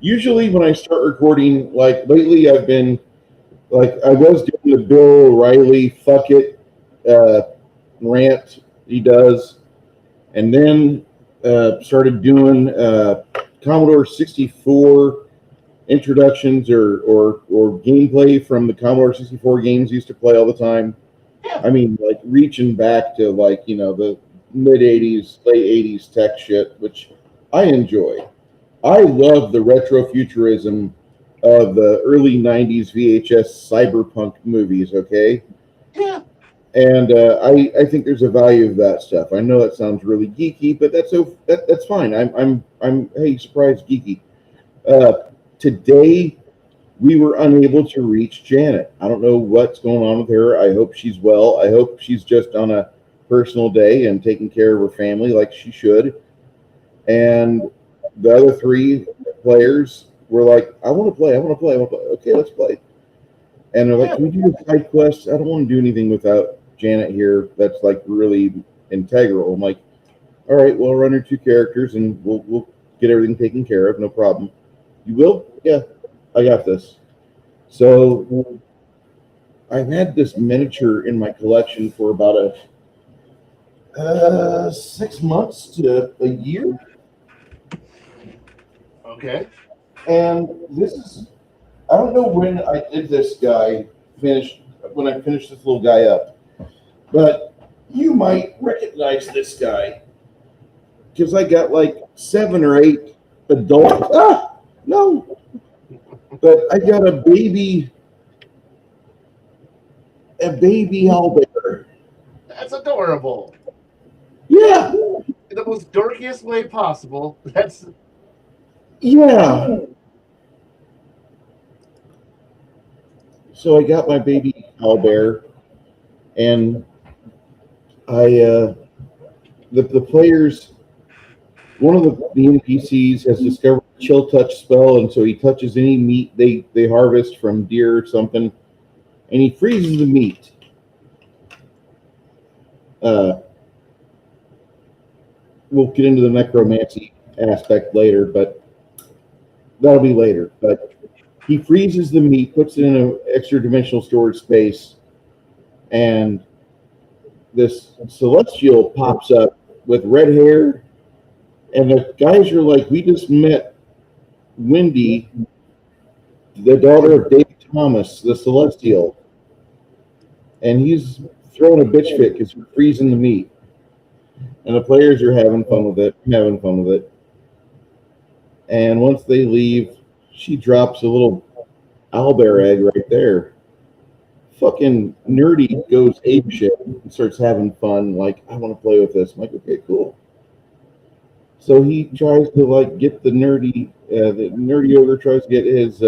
Usually when I start recording, like lately, I've been like I was doing the Bill O'Reilly "fuck it" uh, rant he does, and then started doing Commodore 64 introductions or gameplay from the Commodore 64 games I used to play all the time. Yeah. I mean, like reaching back to like the mid '80s, late '80s tech shit, which I enjoy. I love the retrofuturism of the early '90s VHS cyberpunk movies. Okay, Yeah. and I think there's a value of that stuff. I know that sounds really geeky, but that's fine. I'm hey, surprise geeky. Today we were unable to reach Janet. I don't know what's going on with her. I hope she's well. I hope she's just on a personal day and taking care of her family like she should. And the other three players were like, I want to play, I want to play, I want to play. Okay, let's play. And they're like, Yeah. can we do the side quests? I don't want to do anything without Janet here. That's like really integral. I'm like, all right, well, run your two characters and we'll get everything taken care of. No problem. You will? Yeah, I got this. So I've had this miniature in my collection for about 6 months to a year, Okay. and this is I don't know when I did this guy finished when I finished this little guy up, but you might recognize this guy because I got like 7 or 8 adult. No, but I got a baby owlbear. That's adorable. Yeah, In the most dorkiest way possible. That's yeah. So I got my baby owlbear, and I the players. One of the NPCs has discovered a chill touch spell, and so he touches any meat they harvest from deer or something, and he freezes the meat. Uh, we'll get into the necromancy aspect later, but that'll be later. But he freezes the meat, puts it in an extra dimensional storage space, and this celestial pops up with red hair. And the guys are like, we just met Wendy, the daughter of Dave Thomas, the celestial. And he's throwing a bitch fit because we're freezing the meat. And the players are having fun with it. And once they leave, she drops a little owlbear egg right there. Fucking nerdy goes ape shit and starts having fun. Like, I want to play with this. I'm like, okay, cool. So he tries to like get the nerdy ogre tries to get his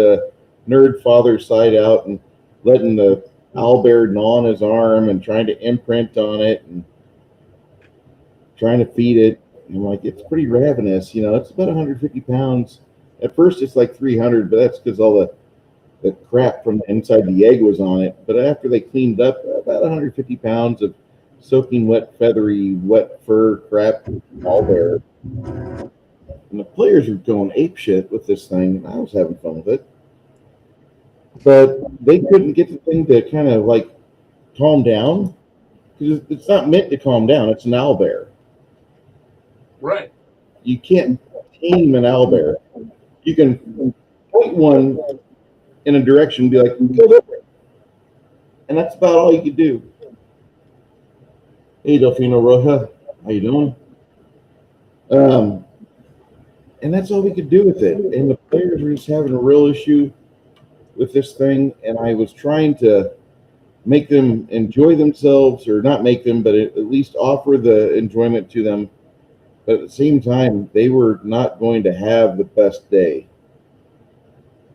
nerd father side out and letting the owlbear gnaw on his arm and trying to imprint on it and trying to feed it. And I'm like, it's pretty ravenous, it's about 150 pounds. At first it's like 300, but that's because all the crap from the inside the egg was on it. But after they cleaned up, about 150 pounds of soaking wet, feathery, wet fur crap owlbear. And the players were going ape shit with this thing, and I was having fun with it. But they couldn't get the thing to kind of like calm down because it's not meant to calm down. It's an owlbear. right. You can't tame an owlbear. You can point one in a direction and be like, go there. And that's about all you could do. Hey, Delfino Roja, how you doing? And that's all we could do with it. And the players were just having a real issue with this thing. And I was trying to make them enjoy themselves, or not make them, but at least offer the enjoyment to them. But at the same time, they were not going to have the best day.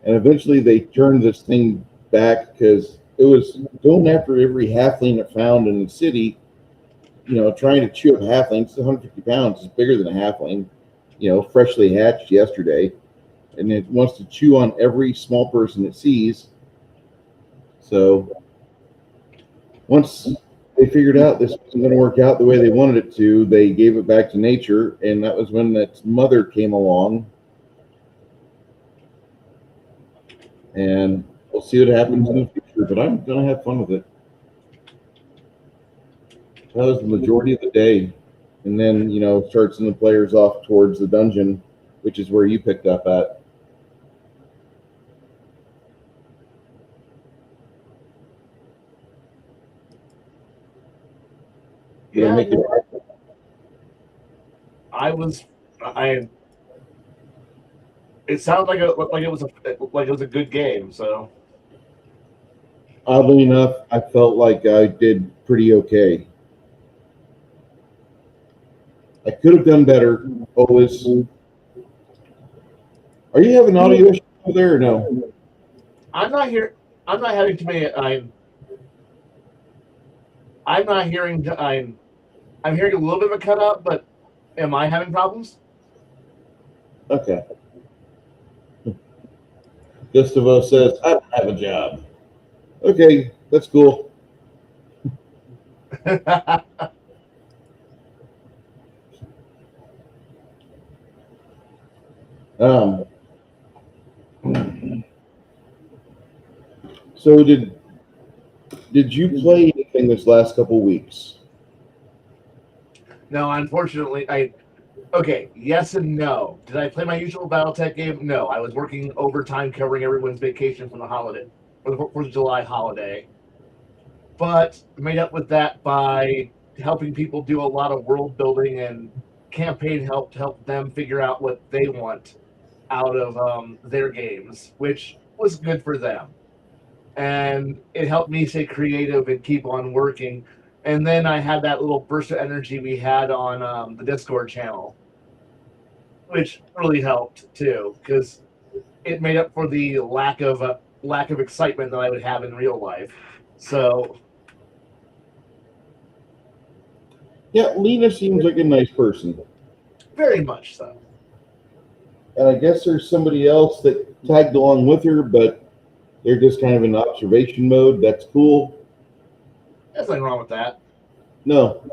And eventually they turned this thing back because it was going after every halfling it found in the city, trying to chew up halflings. It's 150 pounds. It's bigger than a halfling, freshly hatched yesterday. And it wants to chew on every small person it sees. So once they figured out this wasn't going to work out the way they wanted it to, they gave it back to nature. And that was when its mother came along. and we'll see what happens in the future. But I'm gonna have fun with it. That was the majority of the day, and then start sending the players off towards the dungeon, which is where you picked up at. Did I Yeah, make it? I. It sounded like it was a good game. So Oddly enough, I felt like I did pretty okay. I could have done better. Always. Are you having audio issues over there or no? I'm not here. I'm not having too many. I'm not hearing. I'm hearing a little bit of a cutout, but am I having problems? Okay. Gustavo says, I don't have a job. Okay, that's cool. Um, so did you play anything this last couple weeks? No, unfortunately, Okay, yes and no. Did I play my usual BattleTech game? No, I was working overtime covering everyone's vacation from the holiday, for the July holiday. But made up with that by helping people do a lot of world building and campaign help to help them figure out what they want out of their games, which was good for them. And it helped me stay creative and keep on working. And then I had that little burst of energy we had on the Discord channel, which really helped too, because it made up for the lack of excitement that I would have in real life. So Yeah, Lena seems like a nice person. very much so. And I guess there's somebody else that tagged along with her, but they're just kind of in observation mode. That's cool. There's nothing wrong with that. No,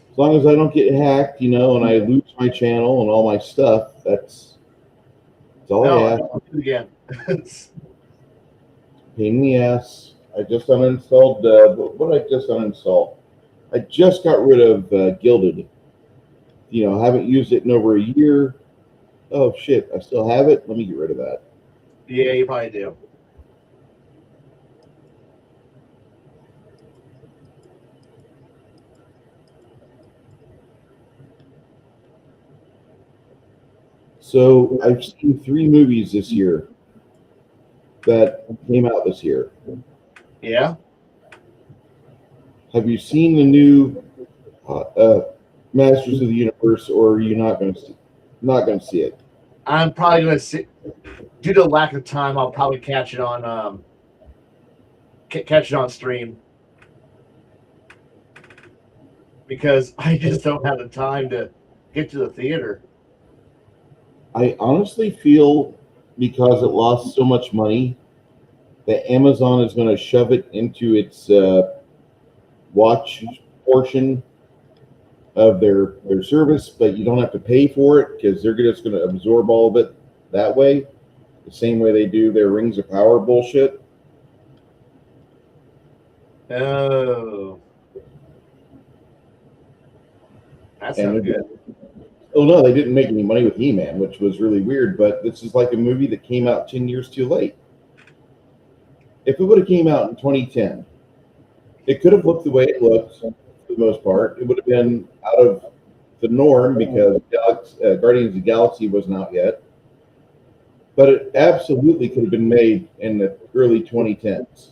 as long as I don't get hacked, and I lose my channel and all my stuff, that's all No, I I ask. don't do it again. Pain in the ass. I just uninstalled. What did I just uninstall? I just got rid of Gilded. I haven't used it in over a year. Oh shit, I still have it. Let me get rid of that. Yeah, you probably do. So I've seen 3 movies this year that came out this year. Yeah, Have you seen the new Masters of the Universe, or are you not going to see it? I'm probably gonna see. Due to lack of time, I'll probably catch it on stream because I just don't have the time to get to the theater. I honestly feel because it lost so much money that Amazon is going to shove it into its watch portion of their service, but you don't have to pay for it because they're just going to absorb all of it that way, the same way they do their Rings of Power bullshit. Oh, that's And not good. oh no, they didn't make any money with He-Man, which was really weird. But this is like a movie that came out 10 years too late. If it would have came out in 2010, it could have looked the way it looked for the most part. It would have been out of the norm because Guardians of the Galaxy wasn't out yet. But it absolutely could have been made in the early 2010s.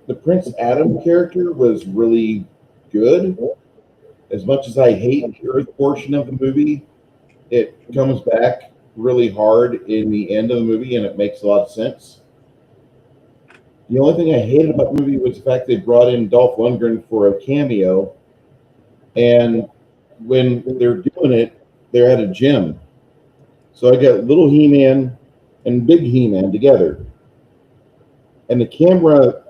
The Prince Adam character was really good. As much as I hate the Earth portion of the movie, it comes back really hard in the end of the movie, and it makes a lot of sense. The only thing I hated about the movie was the fact they brought in Dolph Lundgren for a cameo, and when they're doing it, they're at a gym. So I got little He-Man and big He-Man together, and the camera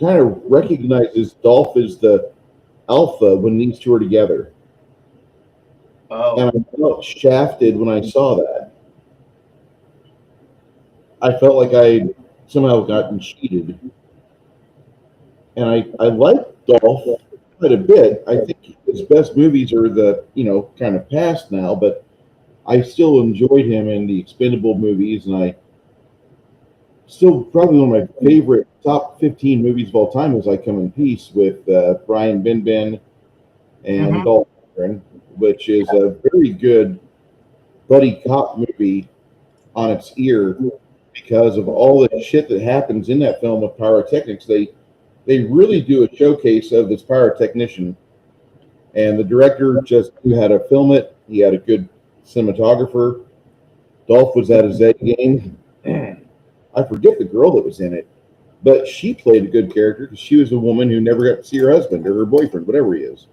kind of recognizes Dolph as the alpha when these two are together. And Oh, I felt shafted when I saw that. I felt like I somehow gotten cheated. And I like Dolph quite a bit. I think his best movies are the, kind of past now, but I still enjoyed him in the Expendable movies, and I still probably one of my favorite top 15 movies of all time was I Come in Peace with Brian Benben and hmm Dolph Lundgren, which is a very good buddy cop movie on its ear because of all the shit that happens in that film with pyrotechnics. They really do a showcase of this pyrotechnician, and the director just knew how to film it. He had a good cinematographer. Dolph was at his A game. I forget the girl that was in it, but she played a good character because she was a woman who never got to see her husband or her boyfriend, whatever he is.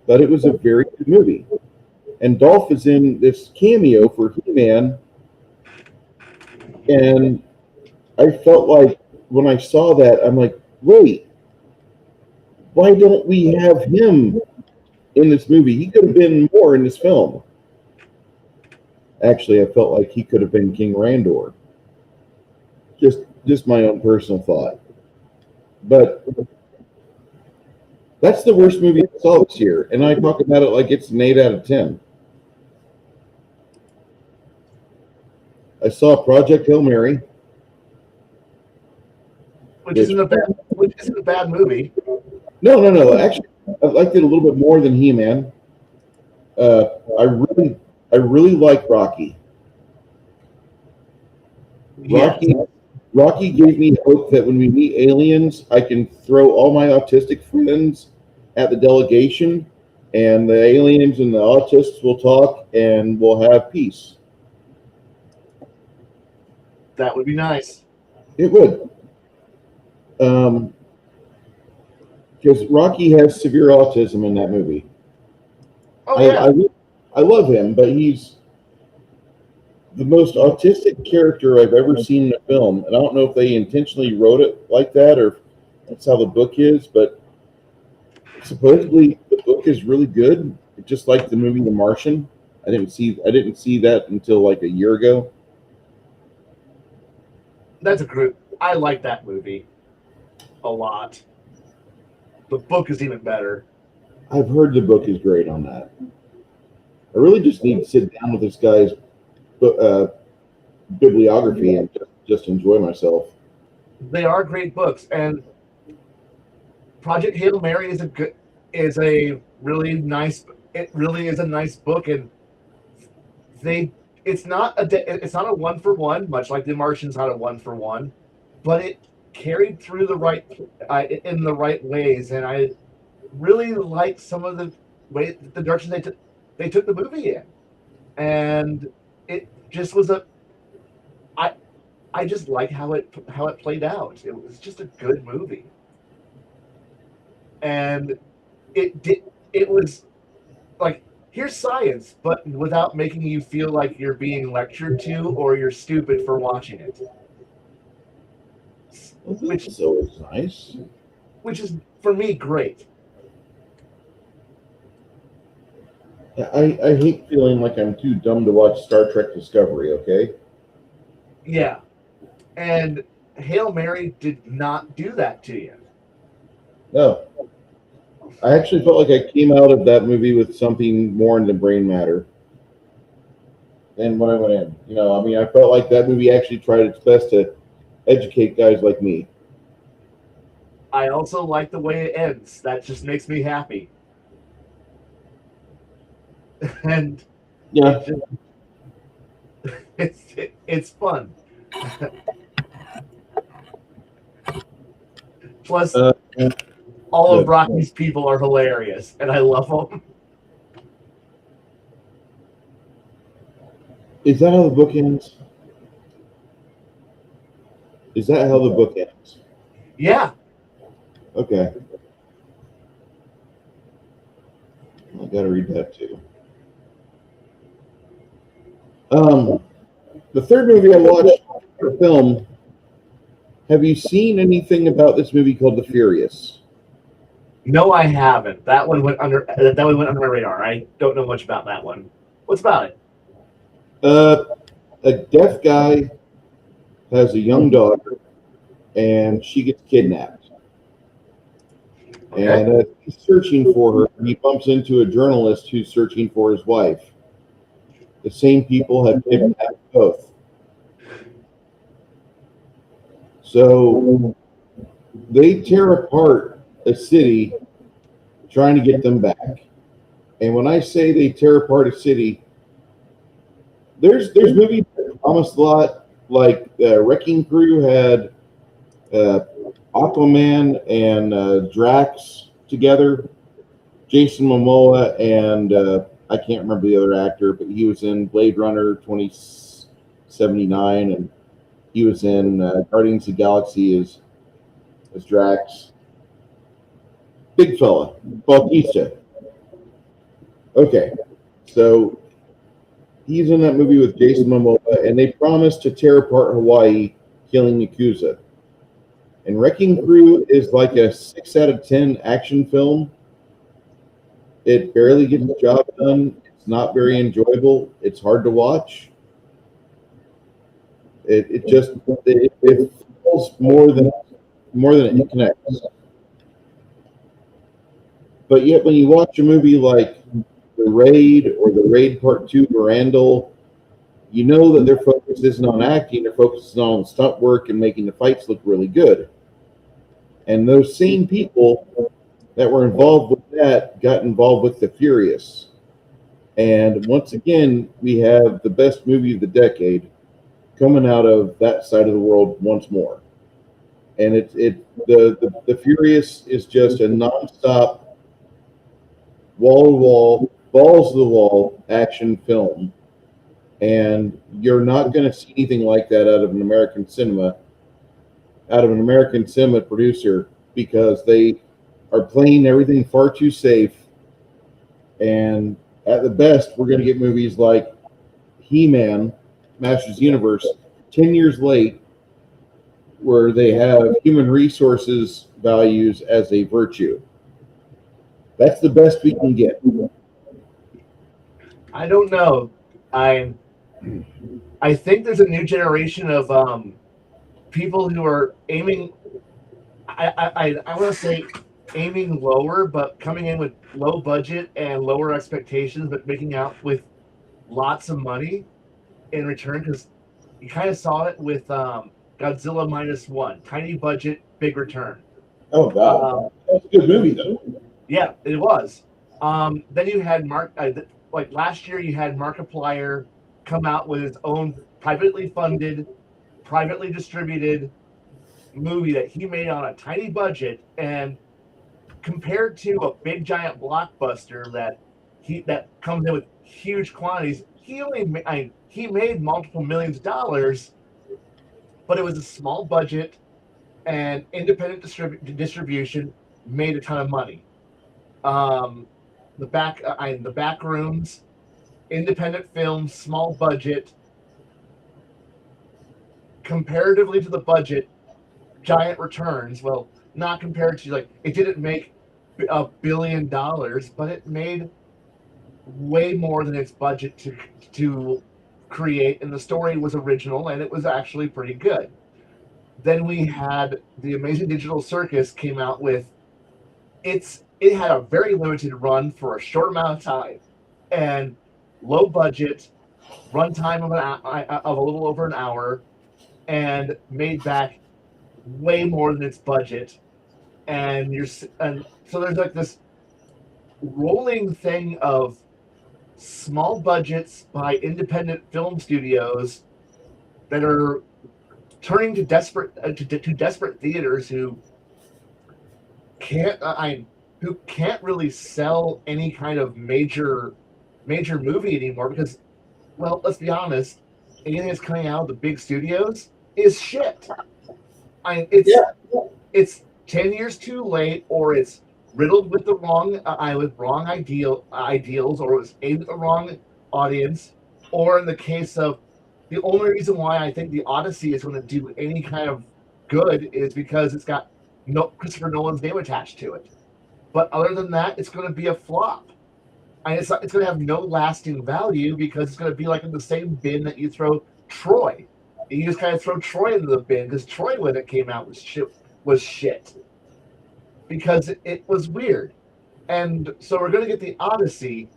But it was a very good movie. And Dolph is in this cameo for He-Man, and I felt like when I saw that, I'm like, wait, why don't we have him in this movie? He could have been more in this film. Actually, I felt like he could have been King Randor. Just my own personal thought. But that's the worst movie I saw this year, and I talk about it like it's an 8 out of 10. I saw Project Hail Mary, which which isn't a bad movie. no. Actually, I liked it a little bit more than He-Man. Uh, I really, I really like Rocky. Yeah, Rocky, Rocky gave me hope that when we meet aliens, I can throw all my autistic friends at the delegation, and the aliens and the autists will talk, and we'll have peace. that would be nice. It would, because Rocky has severe autism in that movie. Oh I, yeah, I, I love him, but he's the most autistic character I've ever seen in a film, and I don't know if they intentionally wrote it like that or if that's how the book is, but supposedly the book is really good, just like the movie The Martian. I didn't see that until like a year ago. that's a group. I like that movie a lot. The book is even better. I've heard the book is great on that. I really just need to sit down with this guy's uh, bibliography and just enjoy myself. They are great books, and Project Hail Mary is a really nice. It really is a nice book, and they it's not a one for one, much like The Martian's not a one for one, but it carried through in the right ways, and I really like some of the direction they took the movie in, and it just was a I I just like how it played out. It was just a good movie, and it was like, here's science, but without making you feel like you're being lectured to or you're stupid for watching it. Well, Which that's always nice. which is for me great. I hate feeling like I'm too dumb to watch Star Trek Discovery, okay? Yeah. And Hail Mary did not do that to you. No. I actually felt like I came out of that movie with something more in the brain matter than when I went in. I mean, I felt like that movie actually tried its best to educate guys like me. I also like the way it ends. That just makes me happy. And Yeah. it just it's fun. Plus, Uh, all of Good. Rocky's people are hilarious, and I love them. Is that how the book ends? Is that how the book ends? Yeah, Okay. I gotta read that too. Um, the third movie I watched for film. Have you seen anything about this movie called The Furious? No, I haven't. That one went under my radar. I don't know much about that one. What's about it? Uh, a deaf guy has a young daughter, and she gets kidnapped. Okay. And he's searching for her. And he bumps into a journalist who's searching for his wife. The same people have kidnapped both. So they tear apart a city trying to get them back. And when I say they tear apart a city, there's movies that promise a lot. Like Wrecking Crew had uh, Aquaman and Drax together. Jason Momoa and I can't remember the other actor, but he was in Blade Runner 2079, and he was in Guardians of the Galaxy as Drax. Big fella, Bautista. Okay, so he's in that movie with Jason Momoa, and they promised to tear apart Hawaii, killing Yakuza. And Wrecking Crew is like a 6 out of 10 action film. It barely gets the job done. It's not very enjoyable. It's hard to watch. It feels more than it connects. But yet, when you watch a movie like The Raid or The Raid Part Two, Mirandol, you know that their focus isn't on acting. Their focus is on stunt work and making the fights look really good. And those same people that were involved with that got involved with The Furious. And once again, we have the best movie of the decade coming out of that side of the world once more. And the Furious is just a nonstop, wall to wall, balls to the wall action film. And you're not going to see anything like that out of an American cinema producer, because they are playing everything far too safe. And at the best, we're going to get movies like He-Man, Masters of the Universe, 10 years late, where they have human resources values as a virtue. That's the best we can get. I don't know. I I think there's a new generation of people who are aiming. I want to say aiming lower, but coming in with low budget and lower expectations, but making out with lots of money in return. Because you kind of saw it with Godzilla minus one, tiny budget, big return. Oh God, that's a good movie though. Yeah, it was. Then you had like last year, you had Markiplier come out with his own privately funded, privately distributed movie that he made on a tiny budget, and compared to a big giant blockbuster that comes in with huge quantities, he made multiple millions of dollars, but it was a small budget and independent distribution made a ton of money. Um, the back rooms, independent films, small budget, comparatively to the budget, giant returns. Well, not compared to, like, it didn't make $1 billion, but it made way more than its budget to create, and the story was original and it was actually pretty good. Then we had the Amazing Digital Circus came out with it had a very limited run for a short amount of time, and low budget, runtime of a little over an hour, and made back way more than its budget. And so there's like this rolling thing of small budgets by independent film studios that are turning to desperate theaters can't I who can't really sell any kind of major movie anymore, because, well, let's be honest, anything that's coming out of the big studios is shit. I it's it's 10 years too late, or it's riddled with the wrong ideals, or it was aimed at the wrong audience, or in the case of the only reason why I think the Odyssey is going to do any kind of good is because it's got no Christopher Nolan's name attached to it. But other than that, it's going to be a flop. And it's going to have no lasting value because it's going to be like in the same bin that you throw Troy. You just kind of throw Troy into the bin because Troy, when it came out, was shit because it was weird. And so we're going to get the Odyssey,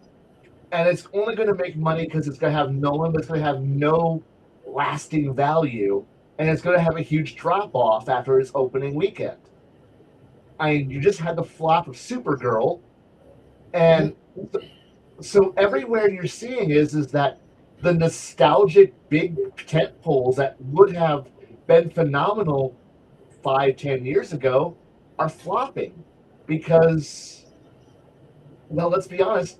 and it's only going to make money because it's going to have Nolan, but it's going to have no lasting value, and it's going to have a huge drop off after its opening weekend. I mean, you just had the flop of Supergirl, and so everywhere you're seeing is that the nostalgic big tent poles that would have been phenomenal 5-10 years ago are flopping because, well, let's be honest,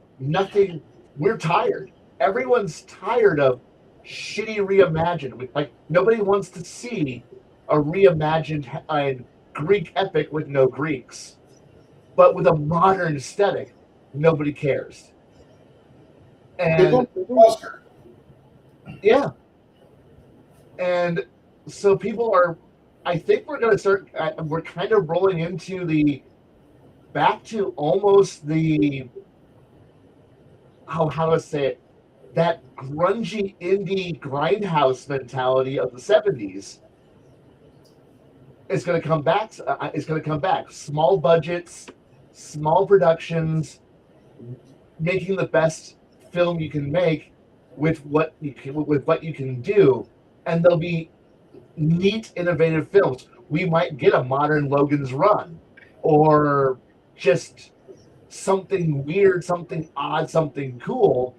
we're tired. Everyone's tired of shitty reimagined. Like, nobody wants to see a reimagined Greek epic with no Greeks, but with a modern aesthetic. Nobody cares. And yeah, and so people are. I think we're going to start. We're kind of rolling into back to almost the how do I say it? That grungy indie grindhouse mentality of the 70s is going to come back. It's going to come back. Small budgets, small productions, making the best film you can make with what you can do, and there'll be neat, innovative films. We might get a modern Logan's Run, or just something weird, something odd, something cool,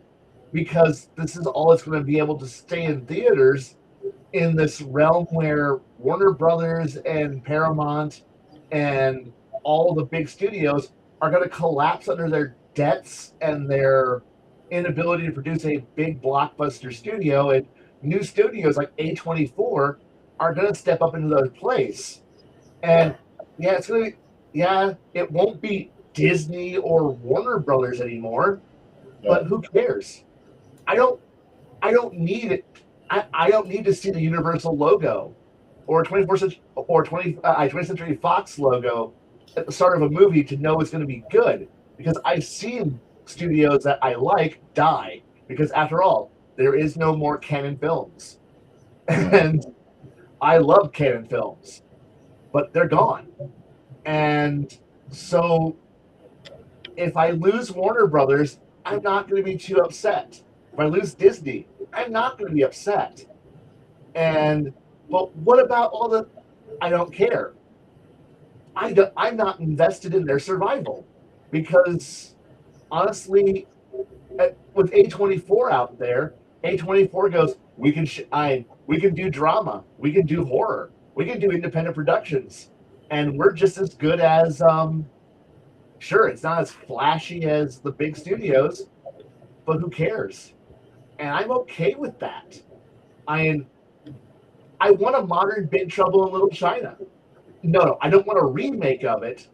because this is all it's going to be able to stay in theaters in this realm where Warner Brothers and Paramount and all the big studios are going to collapse under their debts and their inability to produce a big blockbuster studio, and new studios like A24 are going to step up into their place. And yeah, it won't be Disney or Warner Brothers anymore, but who cares? I don't need it. I don't need to see the Universal logo or 20th Century Fox logo at the start of a movie to know it's going to be good, because I've seen studios that I like die, because after all, there is no more Canon Films. And I love Canon Films, but they're gone. And so if I lose Warner Brothers, I'm not going to be too upset. If I lose Disney, I'm not going to be upset. But what about all the? I don't care. I'm not invested in their survival, because honestly, with A24 out there, A24 goes, we can do drama, we can do horror, we can do independent productions, and we're just as good as sure, it's not as flashy as the big studios, but who cares? And I'm okay with that. I want a modern Big Trouble in Little China. No, I don't want a remake of it,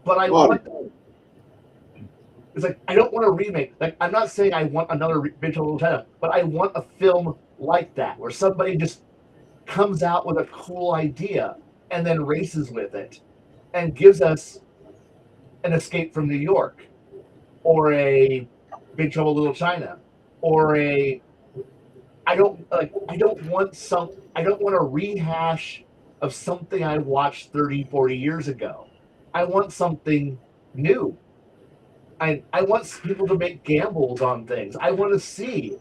but I want. It's like, I don't want a remake. Like, I'm not saying I want another Big Trouble in Little China, but I want a film like that, where somebody just comes out with a cool idea and then races with it and gives us an Escape from New York, or a Big Trouble in Little China, or I don't want a rehash of something I watched 30, 40 years ago. I want something new. I want people to make gambles on things. I want to see,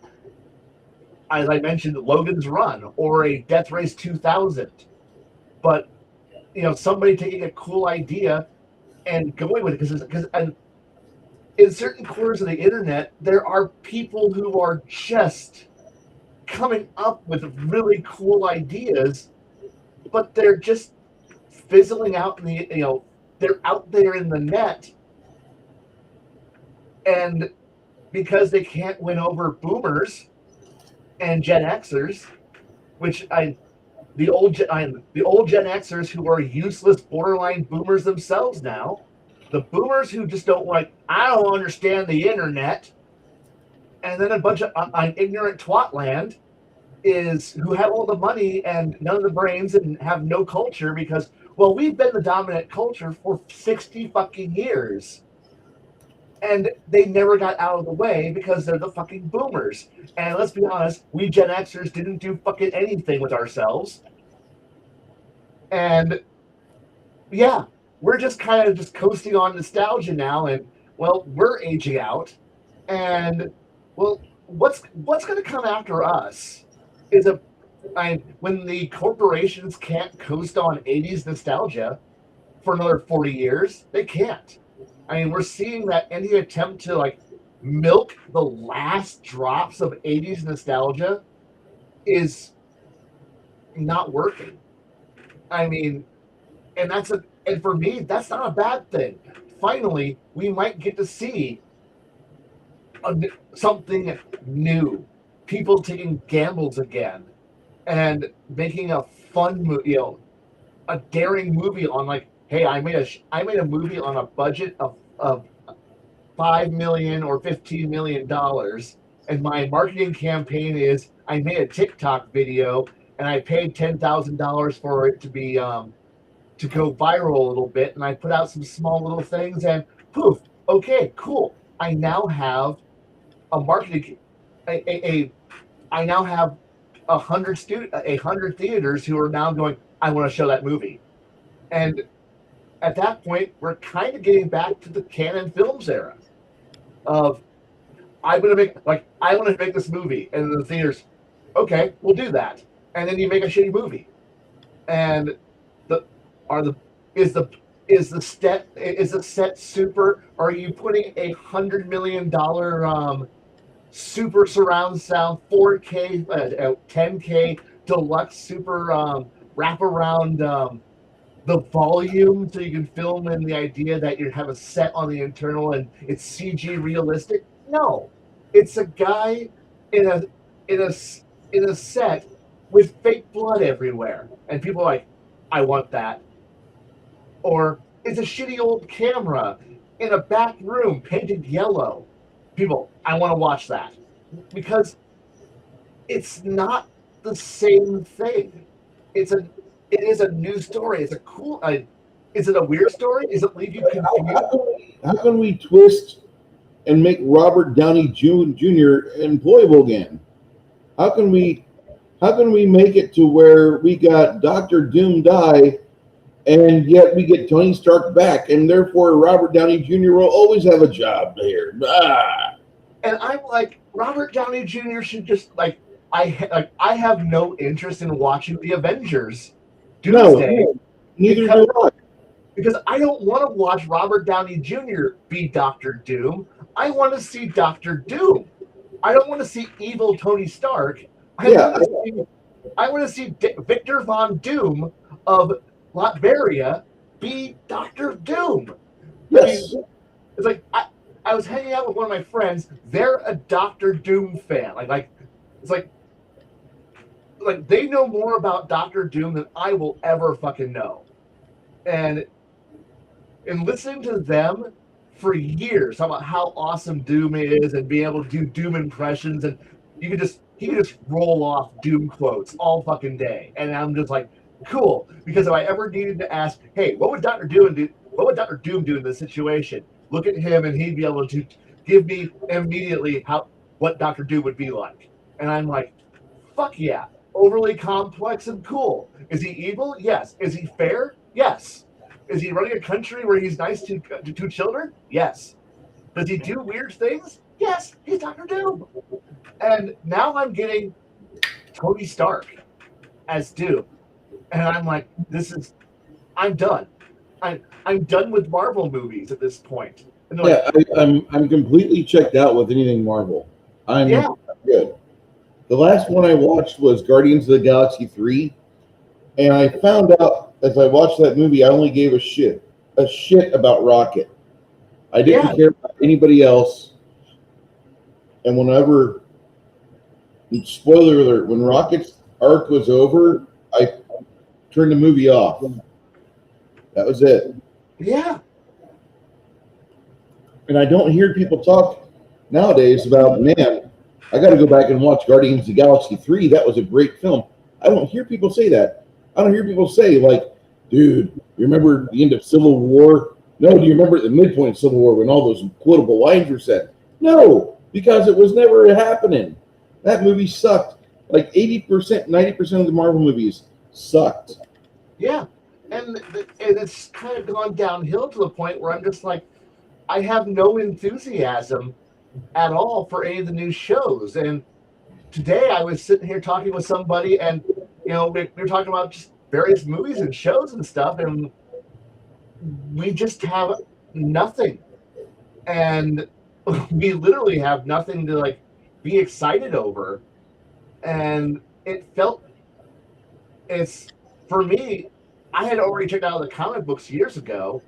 as I mentioned, Logan's Run or a Death Race 2000. But, somebody taking a cool idea and going with it, because in certain corners of the internet, there are people who are just coming up with really cool ideas, but they're just fizzling out in the, they're out there in the net, and because they can't win over boomers and Gen Xers, the old Gen Xers who are useless borderline boomers themselves now, the boomers who just I don't understand the internet, and then a bunch of ignorant twatland who have all the money and none of the brains and have no culture, because, well, we've been the dominant culture for 60 fucking years. And they never got out of the way because they're the fucking boomers. And let's be honest, we Gen Xers didn't do fucking anything with ourselves. And yeah, we're just kind of just coasting on nostalgia now, and well, we're aging out. And well, what's going to come after us is when the corporations can't coast on 80s nostalgia for another 40 years, they can't. I mean, we're seeing that any attempt to like milk the last drops of 80s nostalgia is not working. I mean, and for me, that's not a bad thing. Finally, we might get to see something new, people taking gambles again, and making a fun movie, a daring movie on like, hey, I made a movie on a budget of $5 million or $15 million, and my marketing campaign is I made a TikTok video and I paid $10,000 for it to be to go viral a little bit, and I put out some small little things, and poof, okay, cool. I now have a marketing I now have 100 theaters who are now going, I want to show that movie. And at that point, we're kind of getting back to the Canon Films era of I want to make this movie, and the theaters, okay, we'll do that, and then you make a shitty movie, and is the set super? Are you putting $100 million super surround sound 4K 10K deluxe super wraparound the volume so you can film in the idea that you have a set on the internal and it's CG realistic? No, it's a guy in a set with fake blood everywhere, and people are like, I want that. Or it's a shitty old camera in a back room painted yellow. People, I want to watch that because it's not the same thing. It is a new story. It's a cool. Is it a weird story? Does it leave you confused? How can we twist and make Robert Downey Jr. employable again? How can we make it to where we got Doctor Doom die, and yet we get Tony Stark back, and therefore Robert Downey Jr. will always have a job there? And I'm like, Robert Downey Jr. should just I have no interest in watching the Avengers Doomsday. No, neither do I. Because I don't want to watch Robert Downey Jr. be Doctor Doom. I want to see Doctor Doom. I don't want to see evil Tony Stark. I want to see Victor Von Doom of Latveria be Doctor Doom. Yes. I mean, it's like I was hanging out with one of my friends. They're a Doctor Doom fan. It's like they know more about Doctor Doom than I will ever fucking know. And listening to them for years about how awesome Doom is and being able to do Doom impressions, and he could just roll off Doom quotes all fucking day. And I'm just like, cool, because if I ever needed to ask, hey, what would Doctor Doom do in this situation? Look at him, and he'd be able to give me immediately what Doctor Doom would be like. And I'm like, fuck yeah, overly complex and cool. Is he evil? Yes. Is he fair? Yes. Is he running a country where he's nice to two children? Yes. Does he do weird things? Yes. He's Doctor Doom. And now I'm getting Tony Stark as Doom, and I'm like, I'm done. I'm done with Marvel movies at this point. And I'm completely checked out with anything Marvel. I'm good. The last one I watched was Guardians of the Galaxy 3, and I found out as I watched that movie, I only gave a shit about Rocket. I didn't care about anybody else. And whenever, spoiler alert, when Rocket's arc was over, I turned the movie off. That was it. Yeah. And I don't hear people talk nowadays about, man, I got to go back and watch Guardians of the Galaxy 3. That was a great film. I don't hear people say that. I don't hear people say, like, dude, you remember the end of Civil War No, do you remember at the midpoint of Civil War when all those quotable lines were said? No, because it was never happening. That movie sucked. Like 80%, 90% of the Marvel movies sucked. Yeah, and it's kind of gone downhill to the point where I'm just like, I have no enthusiasm at all for any of the new shows. And today I was sitting here talking with somebody, and we were talking about just various movies and shows and stuff, and we just have nothing, and we literally have nothing to like be excited over. And it's for me. I had already checked out the comic books years ago,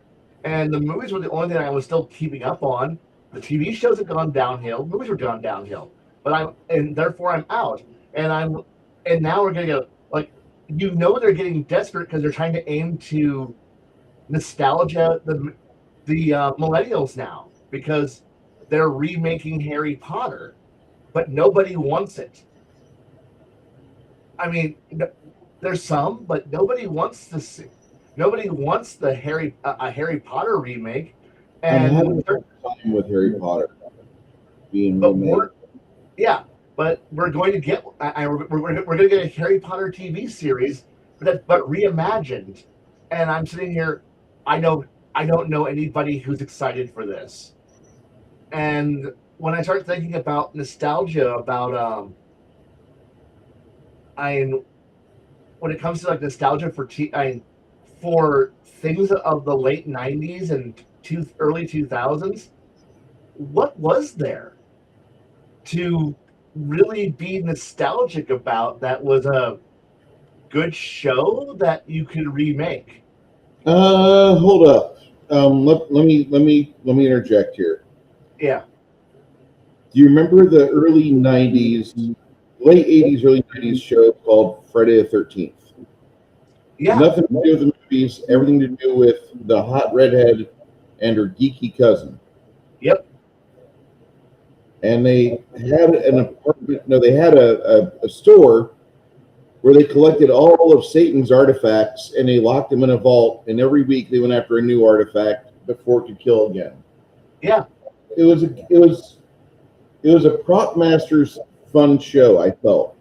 and the movies were the only thing I was still keeping up on. The TV shows have gone downhill, movies were gone downhill, but therefore I'm out, and now we're gonna go like, they're getting desperate because they're trying to aim to nostalgia the millennials now, because they're remaking Harry Potter, but nobody wants it. I mean, there's some, but nobody wants to see. Nobody wants the a Harry Potter remake, I'm having and a hard time with Harry Potter being but remade. we're going to get we're going to get a Harry Potter TV series, but reimagined. And I'm sitting here, I know I don't know anybody who's excited for this. And when I start thinking about nostalgia, about I when it comes to like nostalgia for things of the late '90s and early 2000s, what was there to really be nostalgic about that was a good show that you could remake? Hold up. Let me interject here. Yeah, Do you remember the early '90s, late '80s, early '90s show called Friday the 13th? yeah, Nothing to do with the movies, everything to do with the hot redhead and her geeky cousin. yep, And they had an apartment, no, they had a store where they collected all of Satan's artifacts and they locked them in a vault. And every week they went after a new artifact before it could kill again. yeah, It was a prop master's fun show, I felt,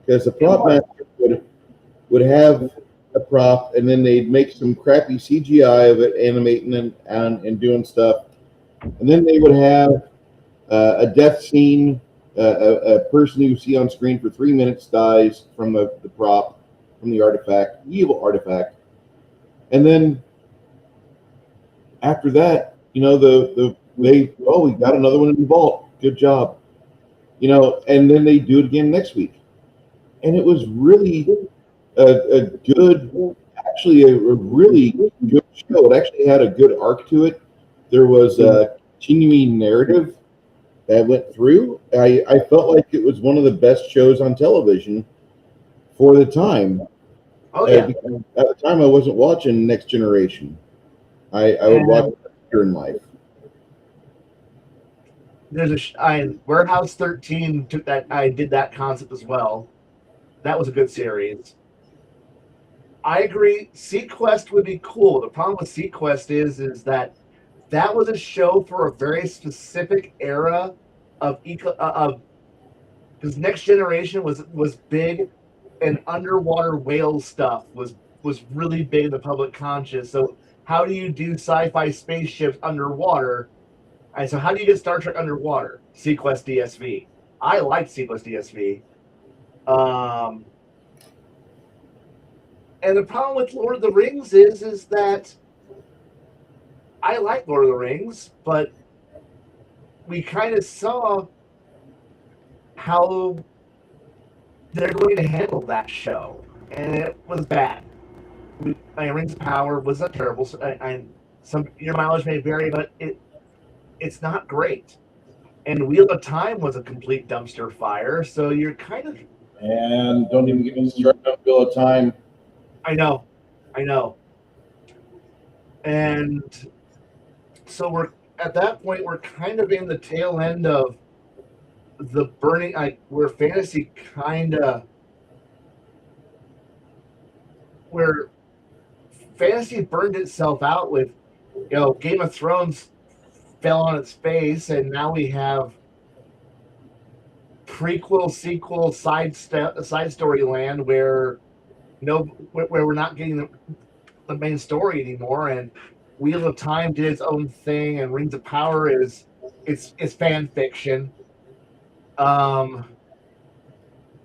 because the prop master would have a prop and then they'd make some crappy CGI of it, animating and doing stuff, and then they would have a death scene. A person you see on screen for 3 minutes dies from the prop, from the artifact, the evil artifact, and then after that, we got another one in the vault. Good job, and then they do it again next week, and it was really a good, actually a really good show. It actually had a good arc to it. There was a continuing narrative that went through. I felt like it was one of the best shows on television for the time. oh yeah. Because at the time, I wasn't watching Next Generation. I would watch it later in life. There's Warehouse 13 took that. I did that concept as well. That was a good series. I agree. Sequest would be cool. The problem with Sequest is that was a show for a very specific era of because Next Generation was big, and underwater whale stuff was really big in the public conscious. So how do you do sci-fi spaceships underwater? And so how do you get Star Trek underwater? Sequest DSV. I like Sequest DSV. And the problem with Lord of the Rings is that I like Lord of the Rings, but we kind of saw how they're going to handle that show, and it was bad. Rings of Power was a terrible. Some your mileage may vary, but it's not great. And Wheel of Time was a complete dumpster fire. So you're kind of. And don't even get me started on Wheel of Time. I know. And so we're at that point. We're kind of in the tail end of the burning. Where fantasy where fantasy burned itself out with Game of Thrones fell on its face, and now we have prequel, sequel, side story land where we're not getting the main story anymore, and Wheel of Time did its own thing, and Rings of Power is fan fiction.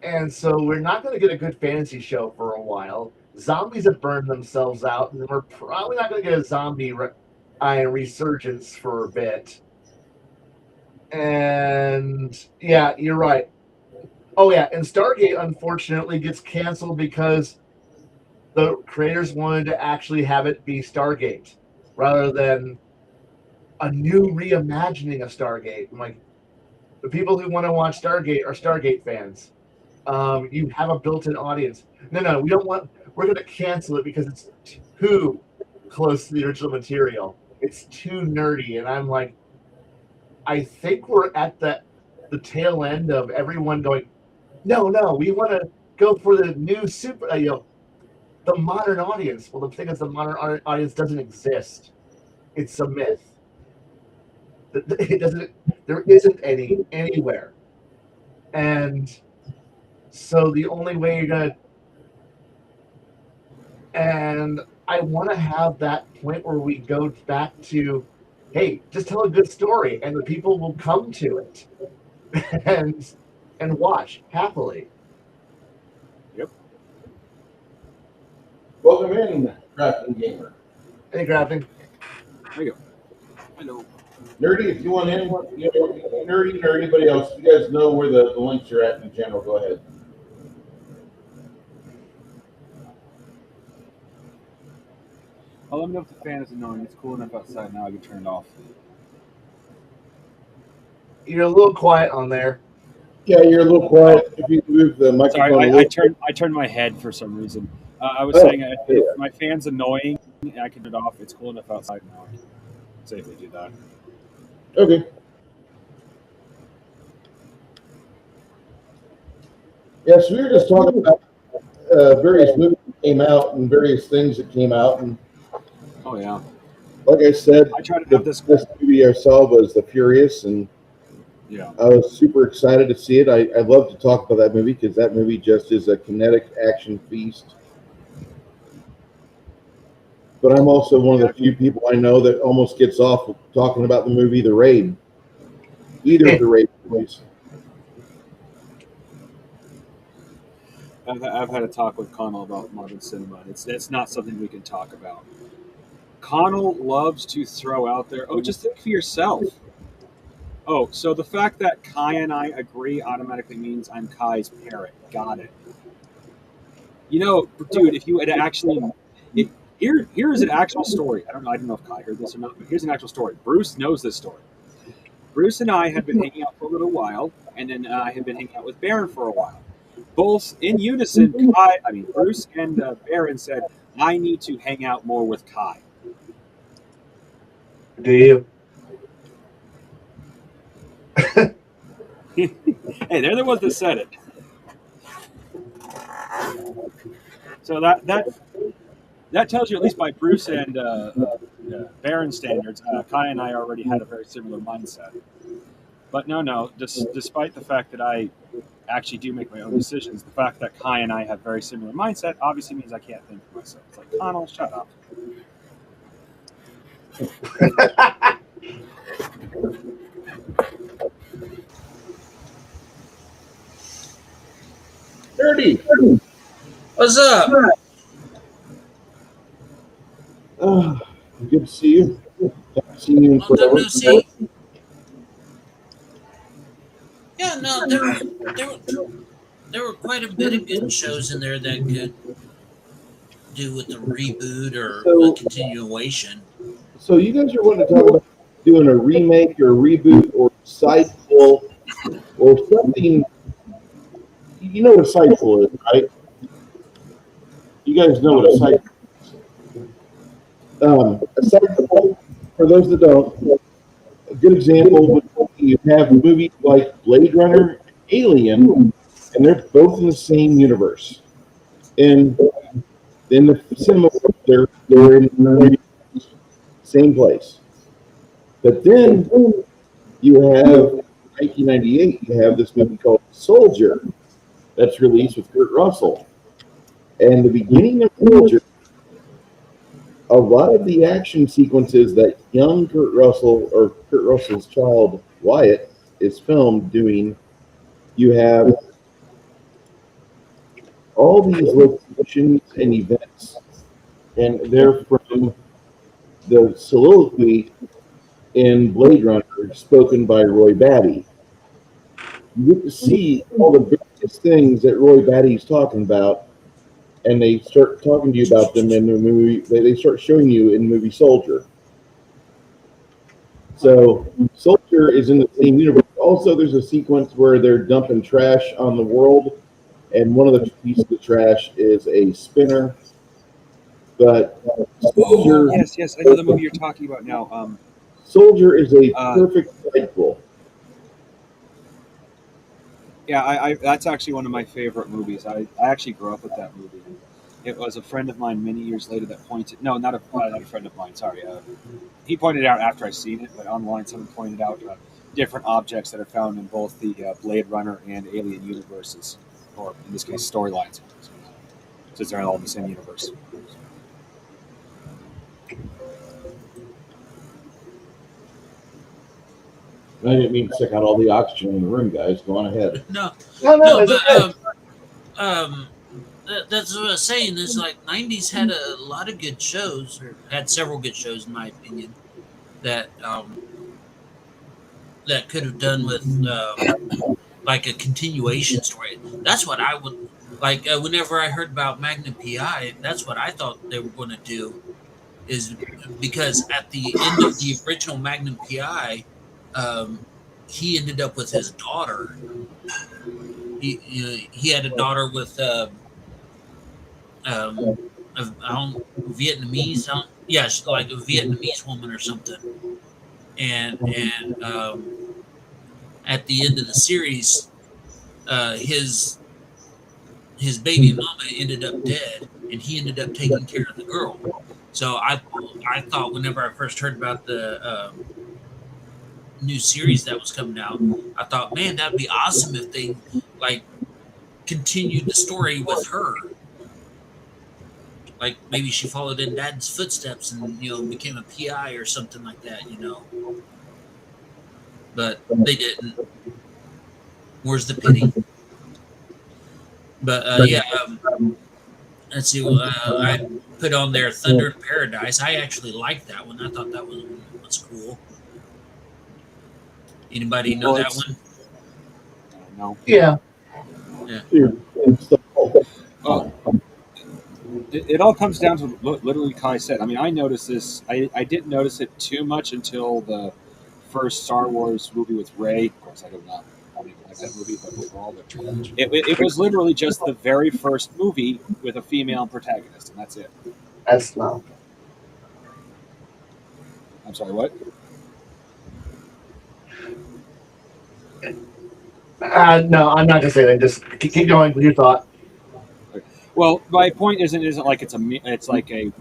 And so we're not going to get a good fantasy show for a while. Zombies have burned themselves out, and we're probably not going to get a zombie resurgence for a bit. And yeah, you're right. Oh yeah, and Stargate unfortunately gets canceled because the creators wanted to actually have it be Stargate rather than a new reimagining of Stargate. I'm like, the people who want to watch Stargate are Stargate fans. You have a built-in audience. No, we don't want. We're going to cancel it because it's too close to the original material. It's too nerdy, and I'm like, I think we're at the tail end of everyone going, no, we want to go for the new super, the modern audience. Well, the thing is, the modern audience doesn't exist. It's a myth. It doesn't. There isn't any anywhere, and so the only way you're gonna. And I want to have that point where we go back to, hey, just tell a good story, and the people will come to it, and watch happily. Yep. Welcome in, Crafting Gamer. Hey, Crafting. There you go. Hello. Nerdy, if you want anyone, nerdy or anybody else, you guys know where the links are at in general. Go ahead. Let me know if the fan is annoying. It's cool enough outside now. I can turn it off. You're a little quiet on there. Yeah, you're a little quiet. If you move the microphone, Sorry, I turned my head for some reason. I was saying if my fan's annoying, I can turn it off. It's cool enough outside now. I can safely do that. Okay. Yes, we were just talking about various movies that came out and various things that came out, and oh yeah, like I said, I tried to the have this. best movie I saw was The Furious, and yeah, I was super excited to see it. I love to talk about that movie because that movie just is a kinetic action feast. But I'm also one of the few people I know that almost gets off talking about the movie The Raid. Either of the Raid movies. I've had a talk with Connell about modern cinema. It's not something we can talk about. Connell loves to throw out there, oh, just think for yourself. Oh, so the fact that Khy and I agree automatically means I'm Khy's parrot. Got it. Dude, if you had actually... Here is an actual story. I don't know if Khy heard this or not, but here's an actual story. Bruce knows this story. Bruce and I had been hanging out for a little while, and then I had been hanging out with Baron for a while. Both in unison, Bruce and Baron said, I need to hang out more with Khy. Do you? Hey, they're the ones that said it. So that tells you, at least by Bruce and Baron standards, Khy and I already had a very similar mindset. But no, despite the fact that I actually do make my own decisions, the fact that Khy and I have very similar mindset obviously means I can't think for myself. It's like, Connell, shut up. Nerdy! What's up? Good to see you. Haven't seen you in Long time forever. no see. Yeah, no, there were quite a bit of good shows in there that could do with a reboot or a continuation. So you guys are wanting to talk about doing a remake or a reboot or sidequel or something. You know what a sidequel is, right? You guys know what a sidequel is. A sidequel, for those that don't, a good example would be you have movies like Blade Runner and Alien, and they're both in the same universe. And in the cinema, they're in same place. But then you have 1998. You have this movie called Soldier that's released with Kurt Russell, and the beginning of Soldier, a lot of the action sequences that young Kurt Russell or Kurt Russell's child Wyatt is filmed doing, you have all these locations and events, and they're from the soliloquy in Blade Runner spoken by Roy Batty. You get to see all the various things that Roy Batty's talking about, and they start talking to you about them in the movie. They start showing you in the movie Soldier. So Soldier is in the same universe. Also, there's a sequence where they're dumping trash on the world, and one of the pieces of trash is a spinner. But Soldier, Yes, I know the movie you're talking about now. Soldier is a perfect cycle. Yeah, I that's actually one of my favorite movies. I actually grew up with that movie. It was a friend of mine many years later that pointed. No, not a friend of mine. Sorry, he pointed out after I seen it, but online someone pointed out different objects that are found in both the Blade Runner and Alien universes, or in this case, storylines, since they're all in the same universe. I didn't mean to suck out all the oxygen in the room, guys. Go on ahead. No, it's but okay. that's what I was saying. Is like '90s had a lot of good shows, or had several good shows, in my opinion, that that could have done with like a continuation story. That's what I would like. Whenever I heard about Magnum PI, that's what I thought they were going to do. Is because at the end of the original Magnum PI, he ended up with his daughter. He had a daughter with um, I don't Vietnamese. Yeah, she's like a Vietnamese woman or something. And at the end of the series, his baby mama ended up dead, and he ended up taking care of the girl. So I thought whenever I first heard about the new series that was coming out, I thought, man, that'd be awesome if they like continued the story with her. Like maybe she followed in Dad's footsteps and became a PI or something like that. But they didn't. Where's the pity? But yeah, let's see. I put on there Thunder in Paradise. I actually liked that one. I thought that was cool. Anybody know that one? No. Yeah. It all comes down to literally Khy said. I mean, I noticed this. I didn't notice it too much until the first Star Wars movie with Rey. Of course, I don't even like that movie, but overall, it was literally just the very first movie with a female protagonist, and that's it. That's not. I'm sorry, what? No, I'm not gonna say that. Just keep going with your thought. Well, my point isn't like it's like a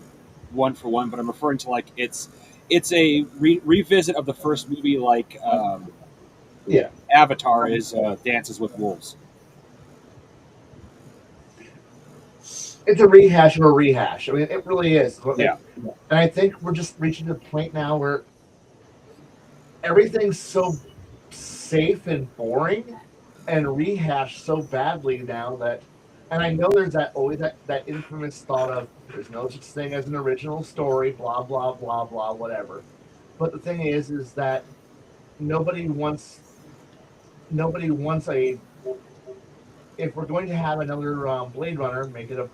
one for one, but I'm referring to like it's a revisit of the first movie, like Yeah. Avatar is Dances with Wolves. It's a rehash of a rehash. I mean, it really is. Yeah. And I think we're just reaching the point now where everything's so safe and boring and rehashed so badly now that, and I know there's always that infamous thought of there's no such thing as an original story, blah blah blah blah whatever. But the thing is that nobody wants a. If we're going to have another Blade Runner, make it a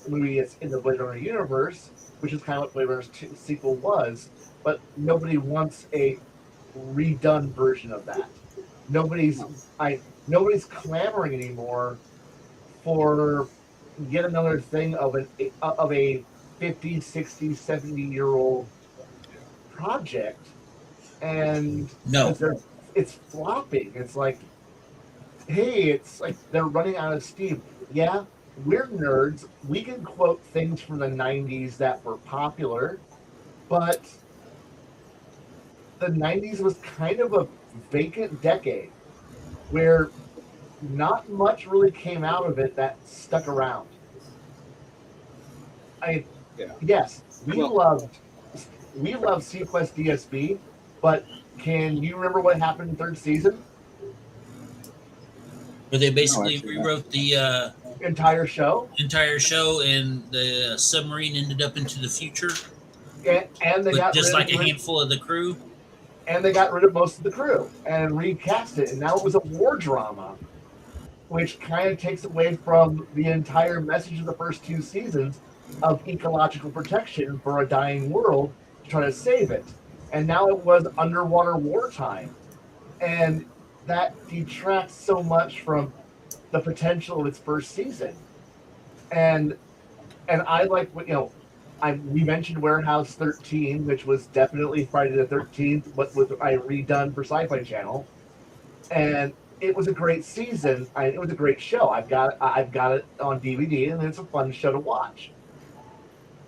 movie that's in the Blade Runner universe, which is kind of what Blade Runner's sequel was. But nobody wants a redone version of that. Nobody's clamoring anymore for yet another thing of a 50, 60, 70-year-old project, and No. it's flopping. It's like, hey, it's like they're running out of steam. Yeah, we're nerds. We can quote things from the 90s that were popular, but the 90s was kind of a vacant decade where not much really came out of it that stuck around. I Yeah. yes, Well, we loved Sequest DSB, but can you remember what happened in third season? Where they no, basically actually not. rewrote the Entire show, entire show, and the submarine ended up into the future and they with got just rid, like a handful of the crew. and they got rid of most of the crew and recast it, and now it was a war drama, which kind of takes away from the entire message of the first two seasons of ecological protection for a dying world to try to save it. And now it was underwater wartime. And that detracts so much from the potential of its first season. And I like what we mentioned Warehouse 13, which was definitely Friday the 13th, but with I redone for Sci-Fi Channel, and it was a great season. It was a great show. I've got it on DVD, and it's a fun show to watch.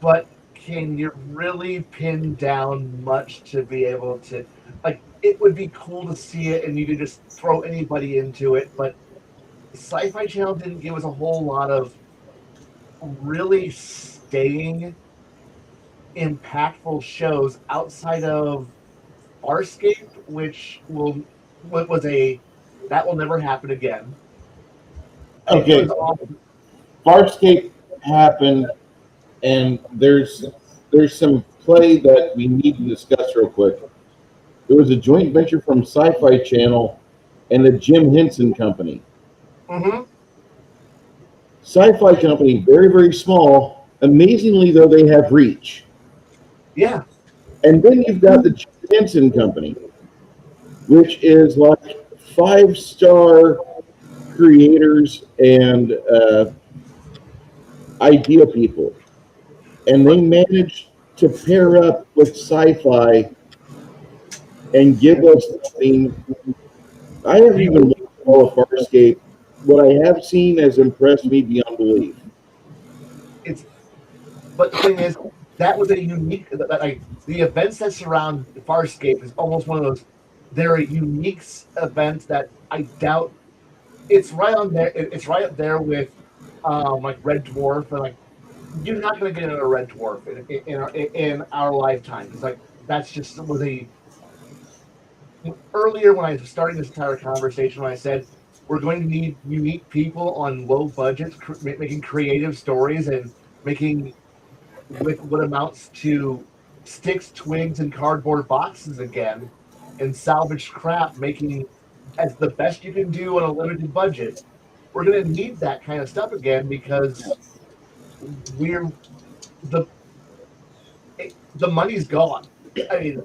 But can you really pin down much to be able to like? It would be cool to see it, and you could just throw anybody into it. But Sci-Fi Channel didn't give us a whole lot of really staying impactful shows outside of Farscape, which what was a that will never happen again. It Okay, was awesome. Farscape happened, and there's some play that we need to discuss real quick. It was a joint venture from Sci-Fi Channel and the Jim Henson Company. Mm-hmm. Sci-Fi Company, very, very small. Amazingly, though, they have reach. Yeah, And then you've got the Jim Henson Company, which is like five-star creators and idea people. And they managed to pair up with sci-fi and give us something. I haven't even looked at all of Farscape. What I have seen has impressed me beyond belief. it's but the thing is that was a unique like the events that surround Farscape is almost one of those. They're a unique event that I doubt it's right on there. It's right up there with like Red Dwarf and like you're not going to get another Red Dwarf in our lifetime. It's like that's just was a earlier when I was starting this entire conversation when I said we're going to need unique people on low budgets making creative stories and making with what amounts to sticks, twigs, and cardboard boxes again, and salvage crap, making as the best you can do on a limited budget. We're going to need that kind of stuff again because we're the the money's gone. I mean,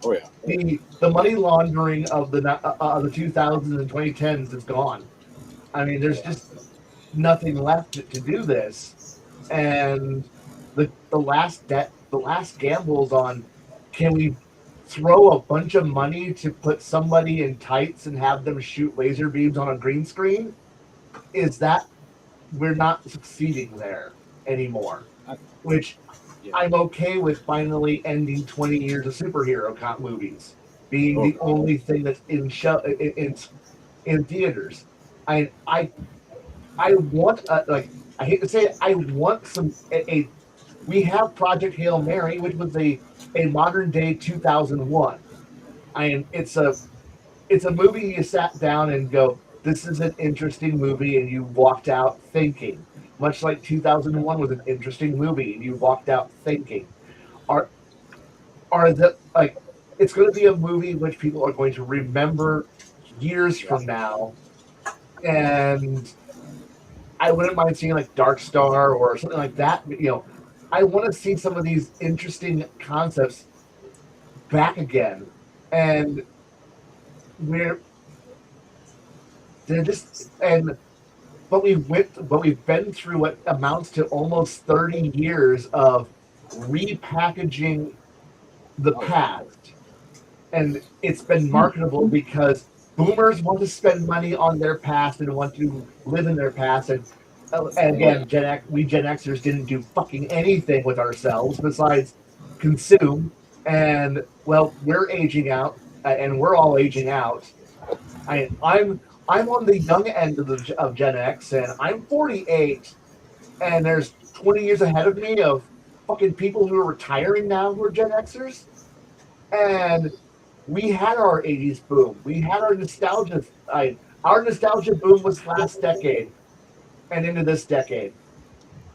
Oh yeah. the money laundering of the 2000s and 2010s is gone. I mean, there's just nothing left to do this, and the last gambles on can we throw a bunch of money to put somebody in tights and have them shoot laser beams on a green screen? Is that we're not succeeding there anymore? I, Which yeah. I'm okay with finally ending 20 years of superhero movies being Oh the god. only thing that's in theaters. I I want like I hate to say it, I want a we have Project Hail Mary, which was a modern day 2001. It's a movie you sat down and go, this is an interesting movie, and you walked out thinking. Much like 2001 was an interesting movie, and you walked out thinking. Are are the like it's going to be a movie which people are going to remember years Yeah. from now, and I wouldn't mind seeing like Dark Star or something like that. I want to see some of these interesting concepts back again, and we're they're just and but we've been through what amounts to almost 30 years of repackaging the Oh yeah. past, and it's been marketable because boomers want to spend money on their past and want to live in their past, and Oh yeah. again, Gen Xers didn't do fucking anything with ourselves besides consume. And well, we're aging out, and we're all aging out. I'm on the young end of Gen X, and I'm 48, and there's 20 years ahead of me of fucking people who are retiring now who are Gen Xers, and we had our 80s boom. We had our nostalgia. Our nostalgia boom was last decade and into this decade,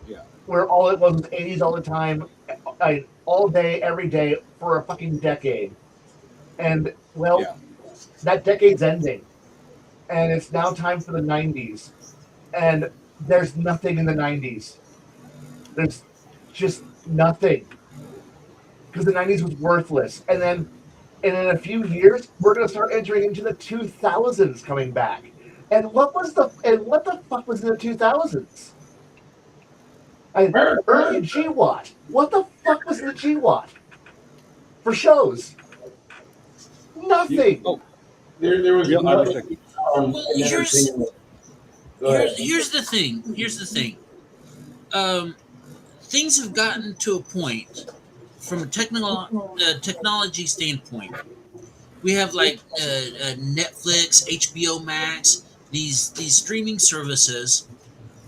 Yeah. where all it was 80s all the time, all day, every day for a fucking decade. And well, Yeah. that decade's ending, and it's now time for the 90s. And there's nothing in the 90s. There's just nothing, because the 90s was worthless. And in a few years, we're going to start entering into the 2000s coming back. And what the fuck was in the 2000s? Early GWAT. What the fuck was in the GWAT? For shows. Nothing. Oh, There was real nothing unrestricted. Well, here's the thing. Here's the thing. Things have gotten to a point from a technology standpoint. We have like Netflix, HBO Max, these streaming services,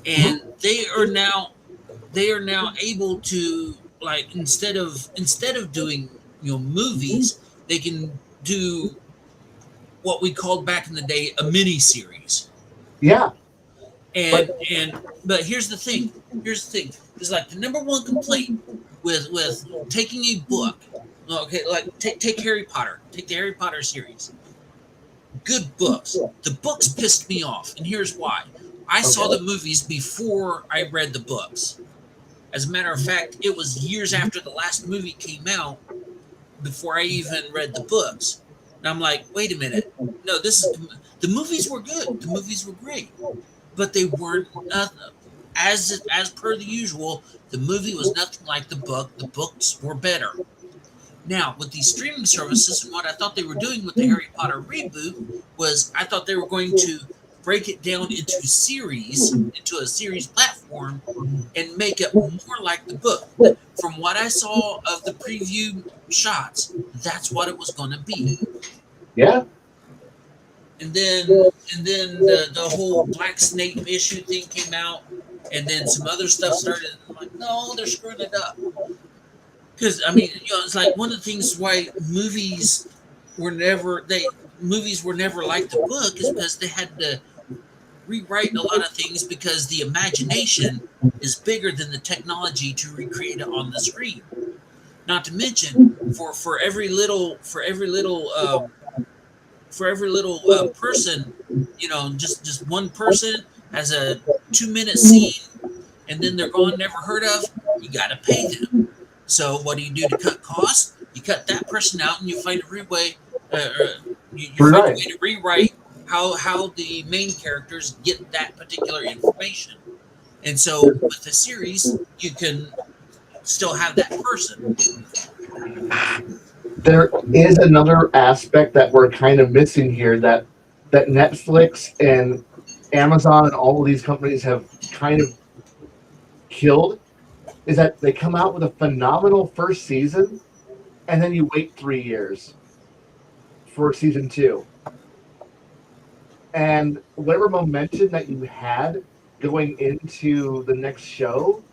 and they are now able to, like, instead of doing movies, they can do what we called back in the day a mini series. Yeah. And but here's the thing. Here's the thing. It's like the number one complaint with taking a book. Okay, like take Harry Potter. Take the Harry Potter series. Good books. The books pissed me off, and here's why. I saw the movies before I read the books. As a matter of fact, it was years after the last movie came out before I even read the books. And I'm like, wait a minute. No, the movies were good. The movies were great, but they weren't as per the usual. The movie was nothing like the book. The books were better. Now, with these streaming services, and what I thought they were doing with the Harry Potter reboot was, I thought they were going to break it down into a series platform, and make it more like the book. From what I saw of the preview shots, that's what it was going to be. Yeah. And then the whole Black Snake issue thing came out, and then some other stuff started. I'm like, no, they're screwing it up. Because I mean, it's like one of the things why movies were never like the book is because they had to rewrite a lot of things, because the imagination is bigger than the technology to recreate it on the screen. Not to mention, for every little person, just one person has a 2-minute scene, and then they're gone, never heard of. You got to pay them. So what do you do to cut costs? You cut that person out, and you find a way. You find a way to rewrite how the main characters get that particular information. And so with the series, you can still have that person. There is another aspect that we're kind of missing here, that Netflix and Amazon and all of these companies have kind of killed, is that they come out with a phenomenal first season, and then you wait 3 years for season 2. And whatever momentum that you had going into the next show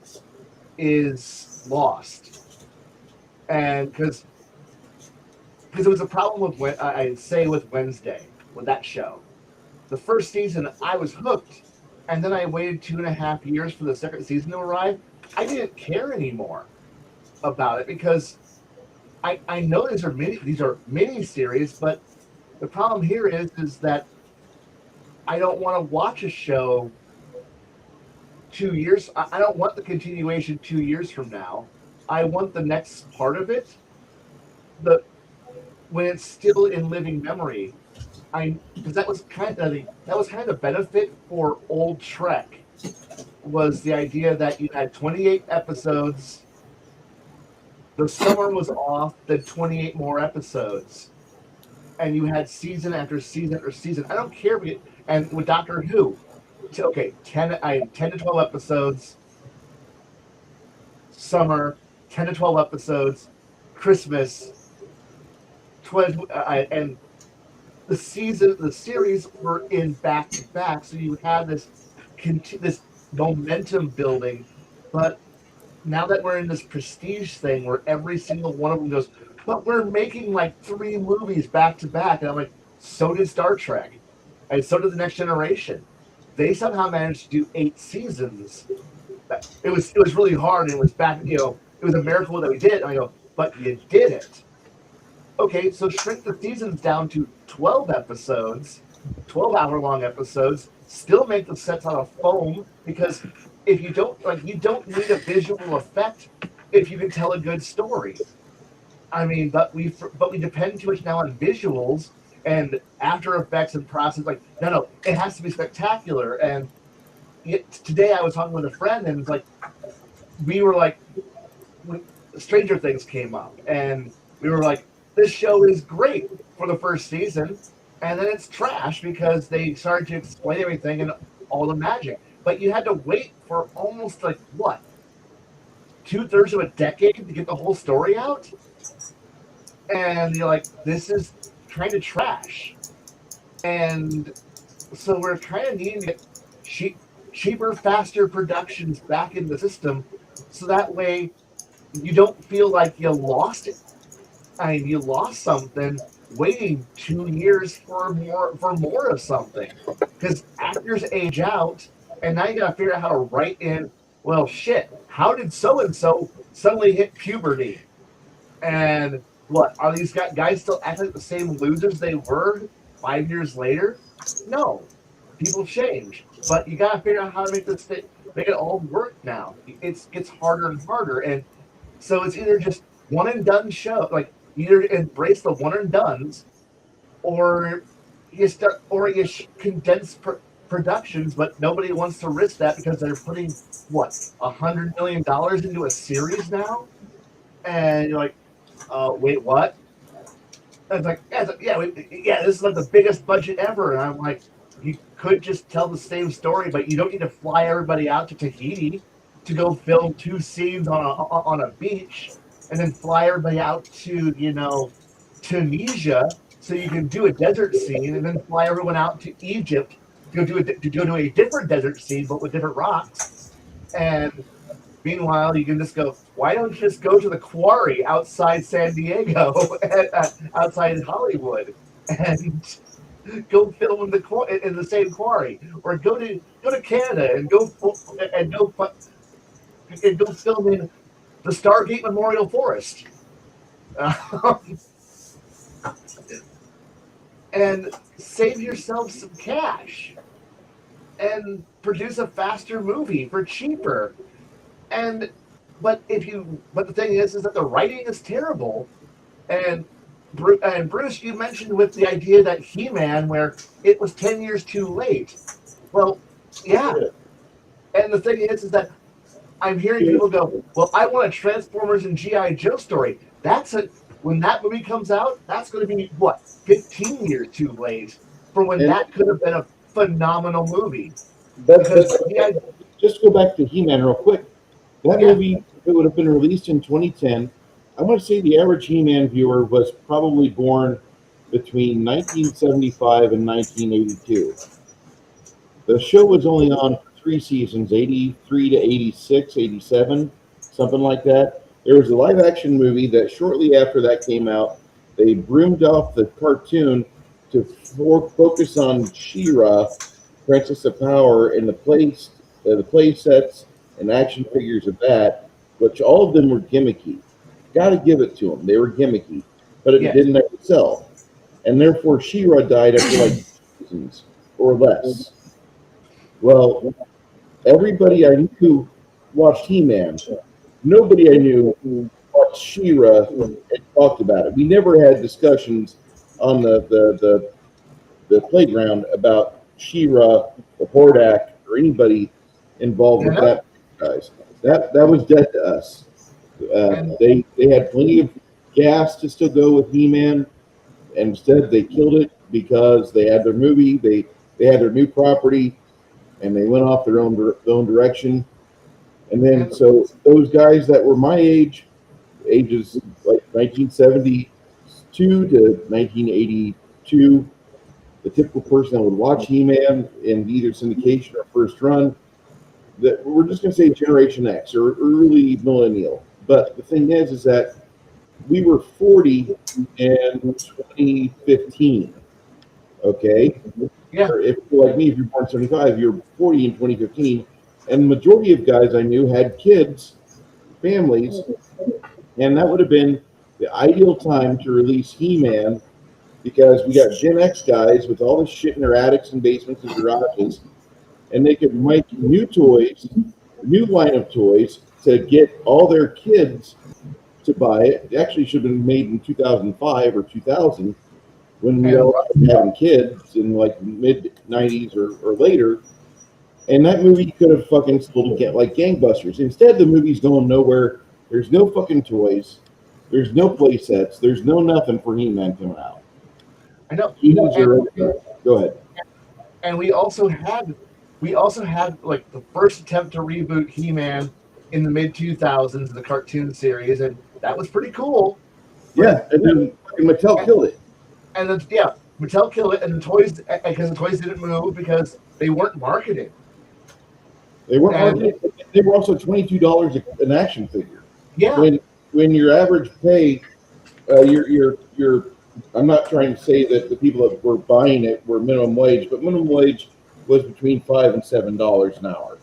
is lost. And because it was a problem with, I'd say, with Wednesday, with that show. The first season, I was hooked, and then I waited 2.5 years for the second season to arrive. I didn't care anymore about it, because I know these are mini series, but the problem here is that I don't want to watch a show 2 years. I don't want the continuation 2 years from now. I want the next part of it, when it's still in living memory. Because that was kind of the benefit for old Trek, was the idea that you had 28 episodes. The summer was off, then 28 more episodes, and you had season after season after season. I don't care. And with Doctor Who, 10 to 12 episodes. Summer, 10 to 12 episodes. Christmas, and the series were in back to back, so you had this momentum building. But now that we're in this prestige thing where every single one of them goes, but we're making like 3 movies back to back, and I'm like, so did Star Trek, and so did the Next Generation. They somehow managed to do 8 seasons. It was really hard, and it was back, it was a miracle that we did it. And I go, but you did it. Okay, so shrink the seasons down to 12 episodes, 12-hour-long episodes, still make the sets out of foam, because if you don't need a visual effect if you can tell a good story. I mean, but we depend too much now on visuals and After Effects and process. Like, no, it has to be spectacular. And today I was talking with a friend, and it's like, we were like, Stranger Things came up, and we were like, this show is great for the first season, and then it's trash because they started to explain everything and all the magic. But you had to wait for almost like what, 2/3 of a decade to get the whole story out, and you're like, this is kind of trash. And so we're kind of needing to get cheaper, faster productions back in the system, so that way you don't feel like you lost it. I mean, you lost something waiting 2 years for more of something, because actors age out, and now you got to figure out how to write in. Well, shit, how did so and so suddenly hit puberty? And what are these guys still acting like the same losers they were 5 years later? No, people change, but you got to figure out how to make it all work now. It gets harder and harder, and so it's either just one and done show, like either embrace the one and dones, or you condense productions, but nobody wants to risk that because they're putting what, $100 million into a series now, and you're like, wait, what? And it's like, yeah, this is like the biggest budget ever, and I'm like, you could just tell the same story, but you don't need to fly everybody out to Tahiti to go film 2 scenes on a beach, and then fly everybody out to Tunisia so you can do a desert scene, and then fly everyone out to Egypt to go do a different desert scene but with different rocks. And meanwhile, you can just go, why don't you just go to the quarry outside San Diego, outside Hollywood, and go film in the same quarry, or go to Canada and go film in the Stargate Memorial Forest, and save yourself some cash, and produce a faster movie for cheaper. But the thing is that the writing is terrible, and Bruce, you mentioned with the idea that He-Man, where it was 10 years too late. Well, yeah. And the thing is that I'm hearing people go, well, I want a Transformers and G.I. Joe story. When that movie comes out, that's going to be, what, 15 years too late for when that could have been a phenomenal movie. But just go back to He-Man real quick. That movie, if it would have been released in 2010, I want to say the average He-Man viewer was probably born between 1975 and 1982. The show was only on for 3 seasons, 83 to 86, 87, something like that. There was a live-action movie that shortly after that came out, they broomed off the cartoon to focus on She-Ra, Princess of Power, and the play sets and action figures of that, which all of them were gimmicky. Got to give it to them. They were gimmicky, but it didn't ever sell. And therefore, She-Ra died after like seasons or less. Well, everybody I knew watched He-Man. Nobody I knew watched She-Ra and talked about it. We never had discussions on the playground about She-Ra, the Hordak, or anybody involved with that guys. That was dead to us. They had plenty of gas to still go with He-Man, and instead they killed it because they had their movie, they had their new property, and they went off their own direction. And then so those guys that were my age, ages like 1972 to 1982. The typical person that would watch He-Man in either syndication or first run, that we're just going to say Generation X or early millennial. But the thing is that we were 40 in 2015. Okay, Yeah. or if like me, if you're born 75, you're 40 in 2015, and the majority of guys I knew had kids, families, and that would have been the ideal time to release He-Man because we got Gen X guys with all this shit in their attics and basements and garages, and they could make new toys, new line of toys to get all their kids to buy it. It actually should have been made in 2005 or 2000 when we And all started having kids in like mid 90s or later. And that movie could have fucking sold like gangbusters. Instead, the movie's going nowhere. There's no fucking toys. There's no play sets. There's no nothing for He-Man coming out. I know. Go ahead. And we also had like the first attempt to reboot He-Man in the mid 2000s, the cartoon series, and that was pretty cool. Yeah, and then fucking Mattel killed it. And then Mattel killed it, and the toys because the toys didn't move because they weren't marketed. They weren't marketed. They were also $22 an action figure. Yeah. When your average pay, your I'm not trying to say that the people that were buying it were minimum wage, but minimum wage was between $5 and $7 an hour,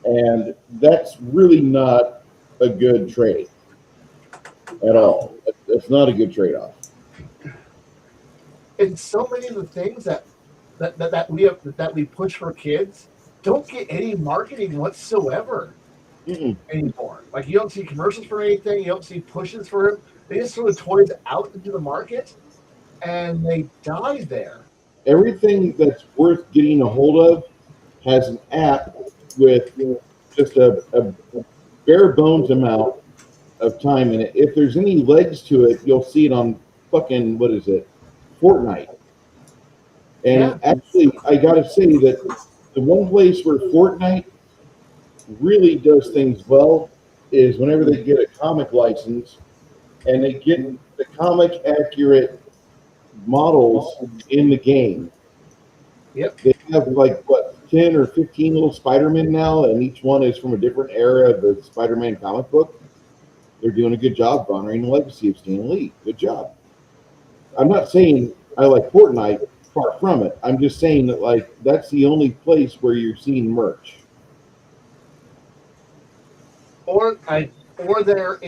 and that's really not a good trade at all. It's not a good trade-off. And so many of the things that we push for kids don't get any marketing whatsoever anymore. Like you don't see commercials for anything, you don't see pushes for it. They just throw the toys out into the market and they die there. Everything that's worth getting a hold of has an app with just a bare bones amount of time in it. If there's any legs to it, you'll see it on fucking, what is it, Fortnite. And actually, I gotta say that the one place where Fortnite really does things well is whenever they get a comic license and they get the comic accurate models in the game. Yep. They have like 10 or 15 little Spider-Man now, and each one is from a different era of the Spider-Man comic book. They're doing a good job honoring the legacy of Stan Lee. Good job. I'm not saying I like Fortnite, far from it. I'm just saying that like that's the only place where you're seeing merch. Or they're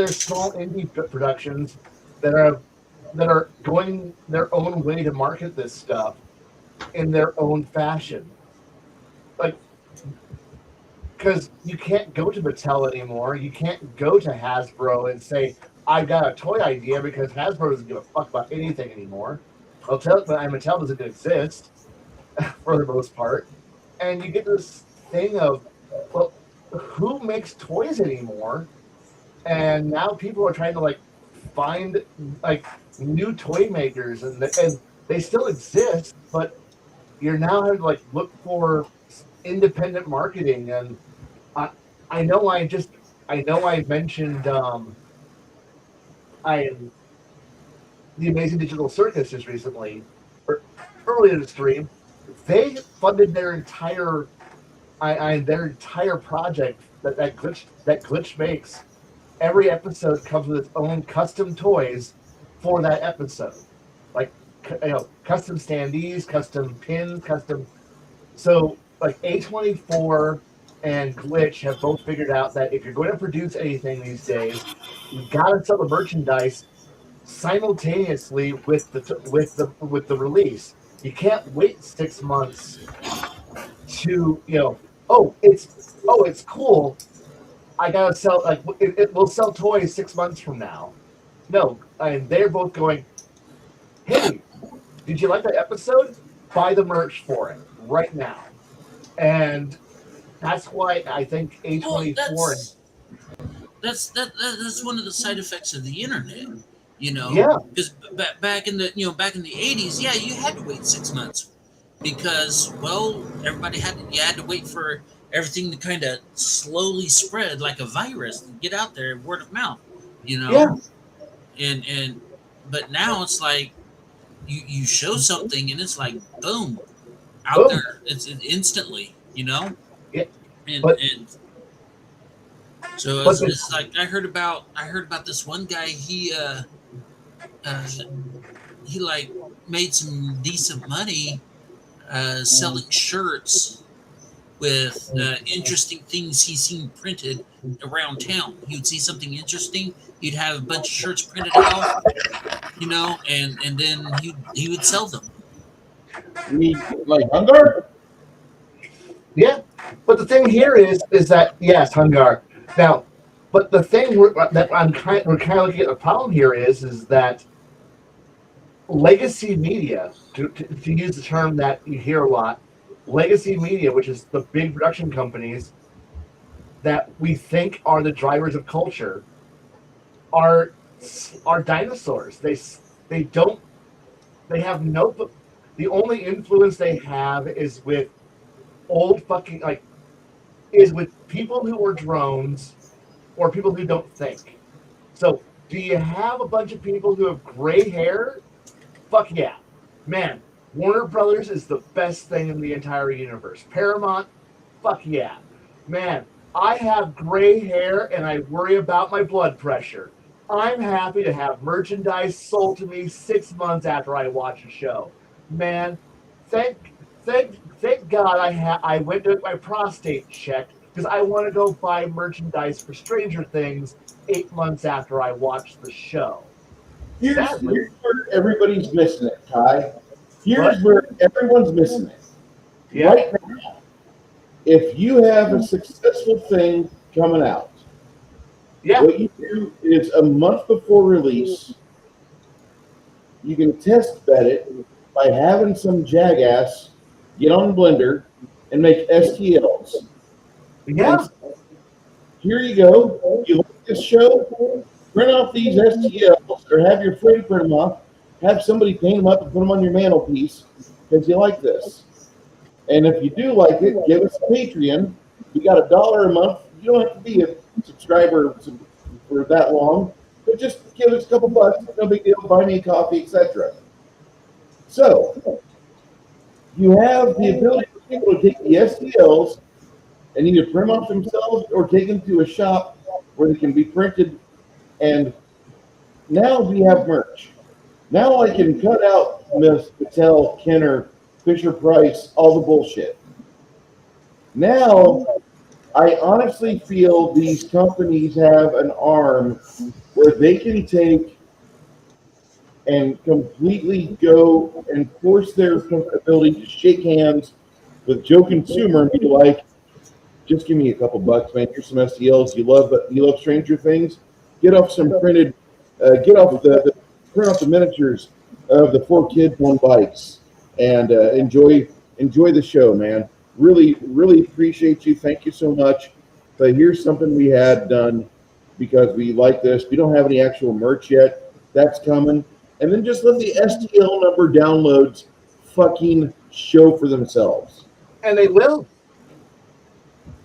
small indie productions that are going their own way to market this stuff in their own fashion. Like, because you can't go to Mattel anymore. You can't go to Hasbro and say, I got a toy idea, because Hasbro doesn't give a fuck about anything anymore. Mattel doesn't exist for the most part. And you get this thing of, well, who makes toys anymore? And now people are trying to like find like new toy makers, and they still exist, but you're now having to like look for independent marketing. And I know I mentioned the Amazing Digital Circus just recently, or earlier in the stream. They funded their entire project that Glitch makes. Every episode comes with its own custom toys for that episode, like custom standees, custom pins, custom. So like A24 and Glitch have both figured out that if you're going to produce anything these days, you gotta sell the merchandise simultaneously with the release. You can't wait 6 months to it's cool. I gotta sell, like, it will sell toys 6 months from now. No, they're both going, hey, did you like that episode? Buy the merch for it right now. And that's why I think A24. Well, that's one of the side effects of the internet. Yeah. Because back in the 80s, yeah, you had to wait 6 months because, well, you had to wait for everything to kind of slowly spread like a virus and get out there, word of mouth, you Yeah. know. And but now it's like you show something and it's like boom out Boom. there. It's instantly, you know. Yeah. But And so but it's like I heard about this one guy. Uh he like made some decent money selling shirts with interesting things he seen printed around town. He would see something interesting, he'd have a bunch of shirts printed out, and then he would sell them. You mean like Hungar? yeah. But the thing here is that yes, Hungar. Now, but the thing that we're kind of looking at the problem here is that legacy media, to use the term that you hear a lot, legacy media, which is the big production companies that we think are the drivers of culture, are are dinosaurs. They don't they have no the only influence they have is with old fucking like is with people who are drones or people who don't think. So do you have a bunch of people who have gray hair? Fuck yeah. Man, Warner Brothers is the best thing in the entire universe. Paramount, fuck yeah. Man, I have gray hair and I worry about my blood pressure. I'm happy to have merchandise sold to me 6 months after I watch a show. Man, thank thank God I went to get my prostate checked because I want to go buy merchandise for Stranger Things 8 months after I watch the show. Sadly, Here's where everybody's missing it, Khy. what? Here's where everyone's missing it. Yeah, Right now, if you have a successful thing coming out, yeah, what you do is a month before release, you can test bed it by having some jackass get on Blender and make STLs. And yeah. here you go. You like this show? Print off these STLs or have your friend print them off. Have somebody paint them up and put them on your mantelpiece because you like this. And if you do like it, give us a Patreon. You got $1 a month. You don't have to be a subscriber for that long, but just give us a couple bucks. No big deal. Buy me a coffee, etc. So you have the ability for people to take the STLs and either print off themselves or take them to a shop where they can be printed. And now we have merch. Now I can cut out Miss Patel, Kenner, Fisher Price, all the bullshit. Now I honestly feel these companies have an arm where they can take and completely go and force their ability to shake hands with Joe Consumer and be like, just give me a couple bucks, man. Here's some STLs. You love Stranger Things. Get off some printed. Get off the print off the miniatures of the 4 kids on bikes and enjoy the show, man. Really appreciate you. Thank you so much. But here's something we had done because we like this. We don't have any actual merch yet. That's coming. And then just let the STL number downloads fucking show for themselves. And they will.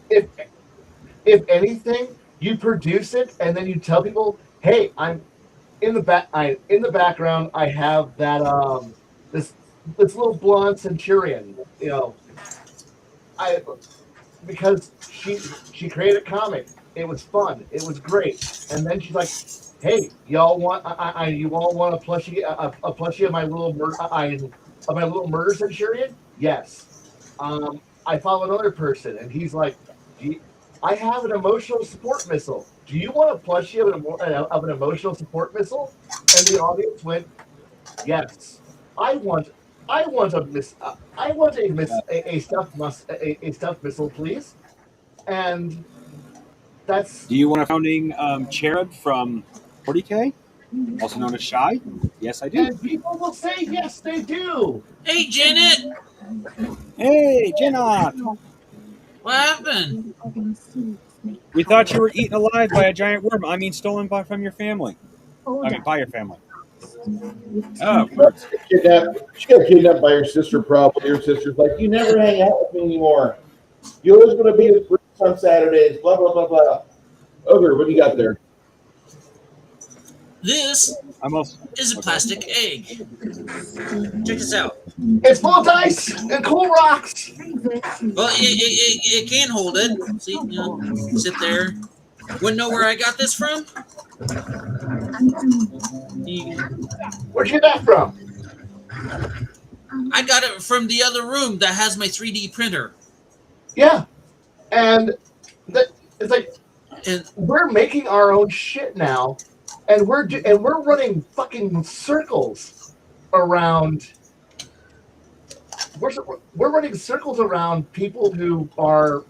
If if anything, you produce it and then you tell people, "Hey, I'm in the background. I have that this little blonde centurion. I because she created a comic. It was fun. It was great. And then she's like, "Hey, y'all want you all want a plushie of my little murder centurion? Yes. I follow another person, and he's like, I have an emotional support missile. Do you want a plushie of an emotional support missile?" And the audience went, "Yes. I want I want a stuffed missile, please." And that's Do you want a founding cherub from 40K, also known as Shy? Yes, I do. and people will say yes, they do. Hey, Janet, Hey, Jenna! what happened? We thought you were eaten alive by a giant worm. I mean, stolen from your family. I mean, by your family. Oh, words. She got kidnapped by her sister, probably. Her sister's like, you never hang out with me anymore. Yours going to be a race on Saturdays, blah, blah, blah, blah. Ogre, what do you got there? This I'm also is a okay. plastic egg. Check this out. It's full of dice and cool rocks. Well, it can hold it. See, sit there. Wouldn't know where I got this from? Where'd you get that from? I got it from the other room that has my 3D printer. Yeah, and it's like And we're making our own shit now, and we're running fucking circles around. We're running circles around people who are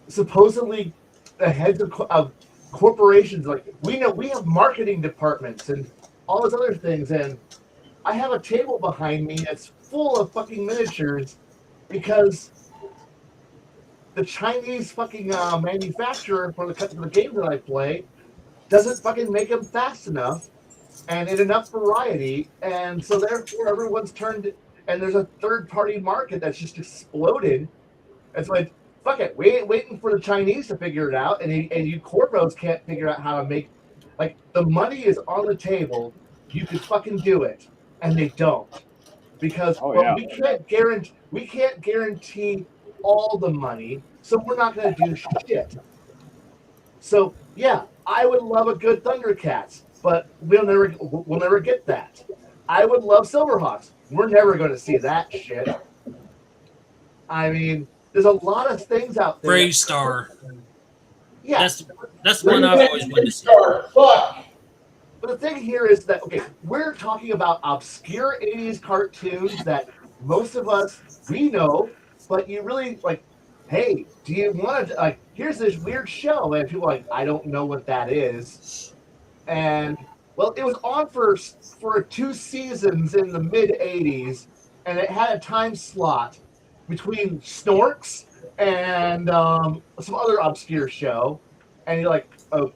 supposedly the heads of corporations. Like we know we have marketing departments and all those other things, and I have a table behind me that's full of fucking miniatures because the Chinese fucking manufacturer for the games that I play doesn't fucking make them fast enough and in enough variety, and so therefore everyone's turned. And there's a third-party market that's just exploded. It's like, fuck it, we ain't waiting for the Chinese to figure it out, and you corporates can't figure out how to make. Like the money is on the table, you could fucking do it, and they don't because we can't guarantee all the money, so we're not going to do shit. So yeah, I would love a good Thundercats, but we'll never get that. I would love Silverhawks. We're never going to see that shit. I mean, there's a lot of things out there. Brave Star. Yeah, That's one I've always wanted to see. Fuck. but the thing here is that okay, we're talking about obscure '80s cartoons that most of us we know, but you really like. Hey, do you want to like? Here's this weird show, and people are like, I don't know what that is, and well, it was on for 2 seasons in the mid '80s, and it had a time slot between Snorks and some other obscure show, and you're like, oh,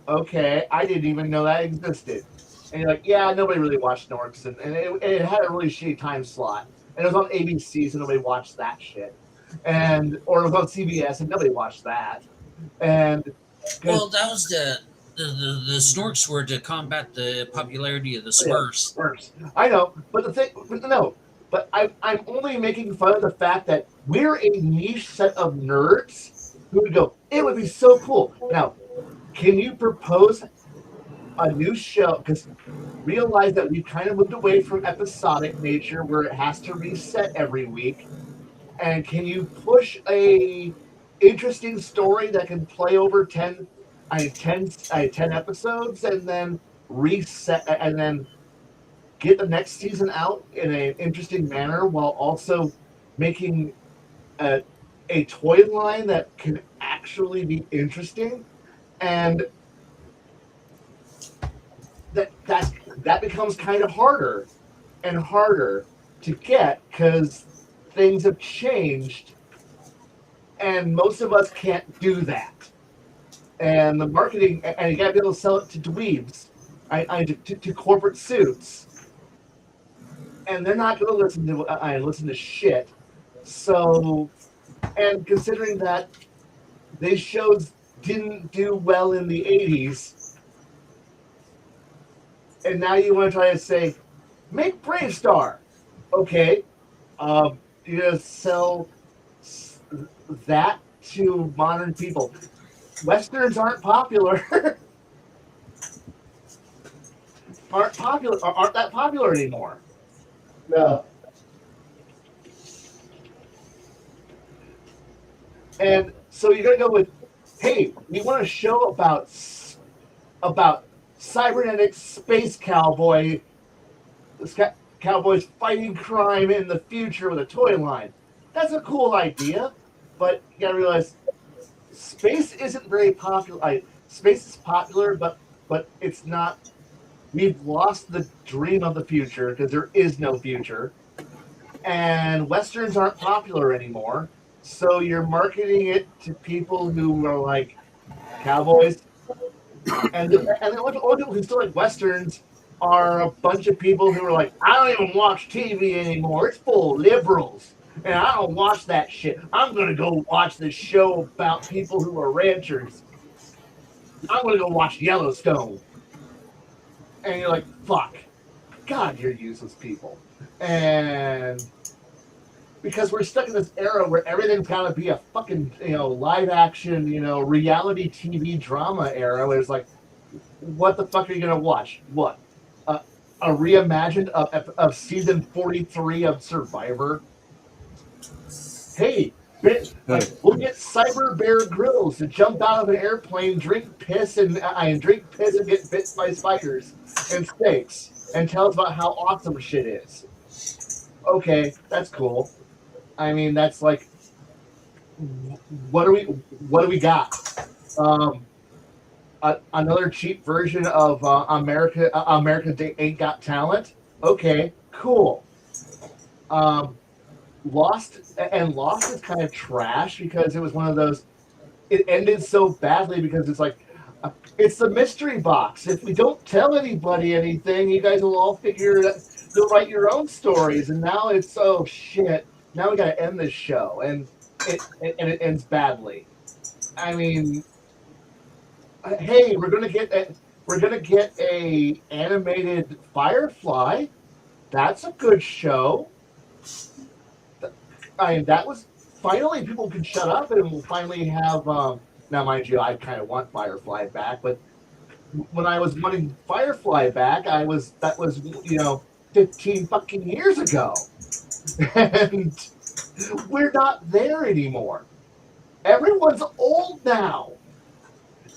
okay, I didn't even know that existed, and you're like, yeah, nobody really watched Snorks, and it had a really shitty time slot, and it was on ABC, so nobody watched that shit, or it was on CBS, and nobody watched that, and Well, that was the Snorks were to combat the popularity of the Smurfs. Worse. I know, but I'm only making fun of the fact that we're a niche set of nerds who would go, it would be so cool. Now, can you propose a new show? Because realize that we've kind of moved away from episodic nature where it has to reset every week. And can you push a interesting story that can play over 10 episodes and then reset and then get the next season out in an interesting manner while also making a toy line that can actually be interesting, and that becomes kind of harder and harder to get because things have changed and most of us can't do that. And the marketing, and you gotta be able to sell it to dweebs, to corporate suits, and they're not going to listen to shit. So, and considering that these shows didn't do well in the '80s, and now you want to try to say, make Brave Star, okay? You gonna sell that to modern people? Westerns aren't popular. aren't that popular anymore. No. And so you're gonna go with, hey, we want a show about cybernetic space cowboys fighting crime in the future with a toy line. That's a cool idea, but you gotta realize space isn't very popular. Space is popular, but it's not. We've lost the dream of the future because there is no future, and westerns aren't popular anymore. So you're marketing it to people who are like cowboys, and the only people who still like westerns are a bunch of people who are like, I don't even watch TV anymore. It's full of liberals. And I don't watch that shit. I'm gonna go watch this show about people who are ranchers. I'm gonna go watch Yellowstone. And you're like, fuck. God, you're useless people. And because we're stuck in this era where everything's gotta be a fucking, live action, reality TV drama era where it's like, what the fuck are you gonna watch? What? A reimagined of season 43 of Survivor? Hey, we'll get Cyber Bear Grylls to jump out of an airplane, drink piss, and get bit by spiders and snakes, and tell us about how awesome shit is. Okay, that's cool. I mean, that's like, what do we got? Another cheap version of America Ain't Got Talent. Okay, cool. Lost is kind of trash because it was one of those. It ended so badly because it's like, it's the mystery box. If we don't tell anybody anything, you guys will all figure it out. You'll write your own stories, and now it's, oh shit. Now we got to end this show, and it ends badly. I mean, hey, we're gonna get a animated Firefly. That's a good show. I mean, that was finally people can shut up, and we'll finally have. Now, mind you, I kind of want Firefly back, but when I was wanting Firefly back, that was 15 fucking years ago, and we're not there anymore. Everyone's old now,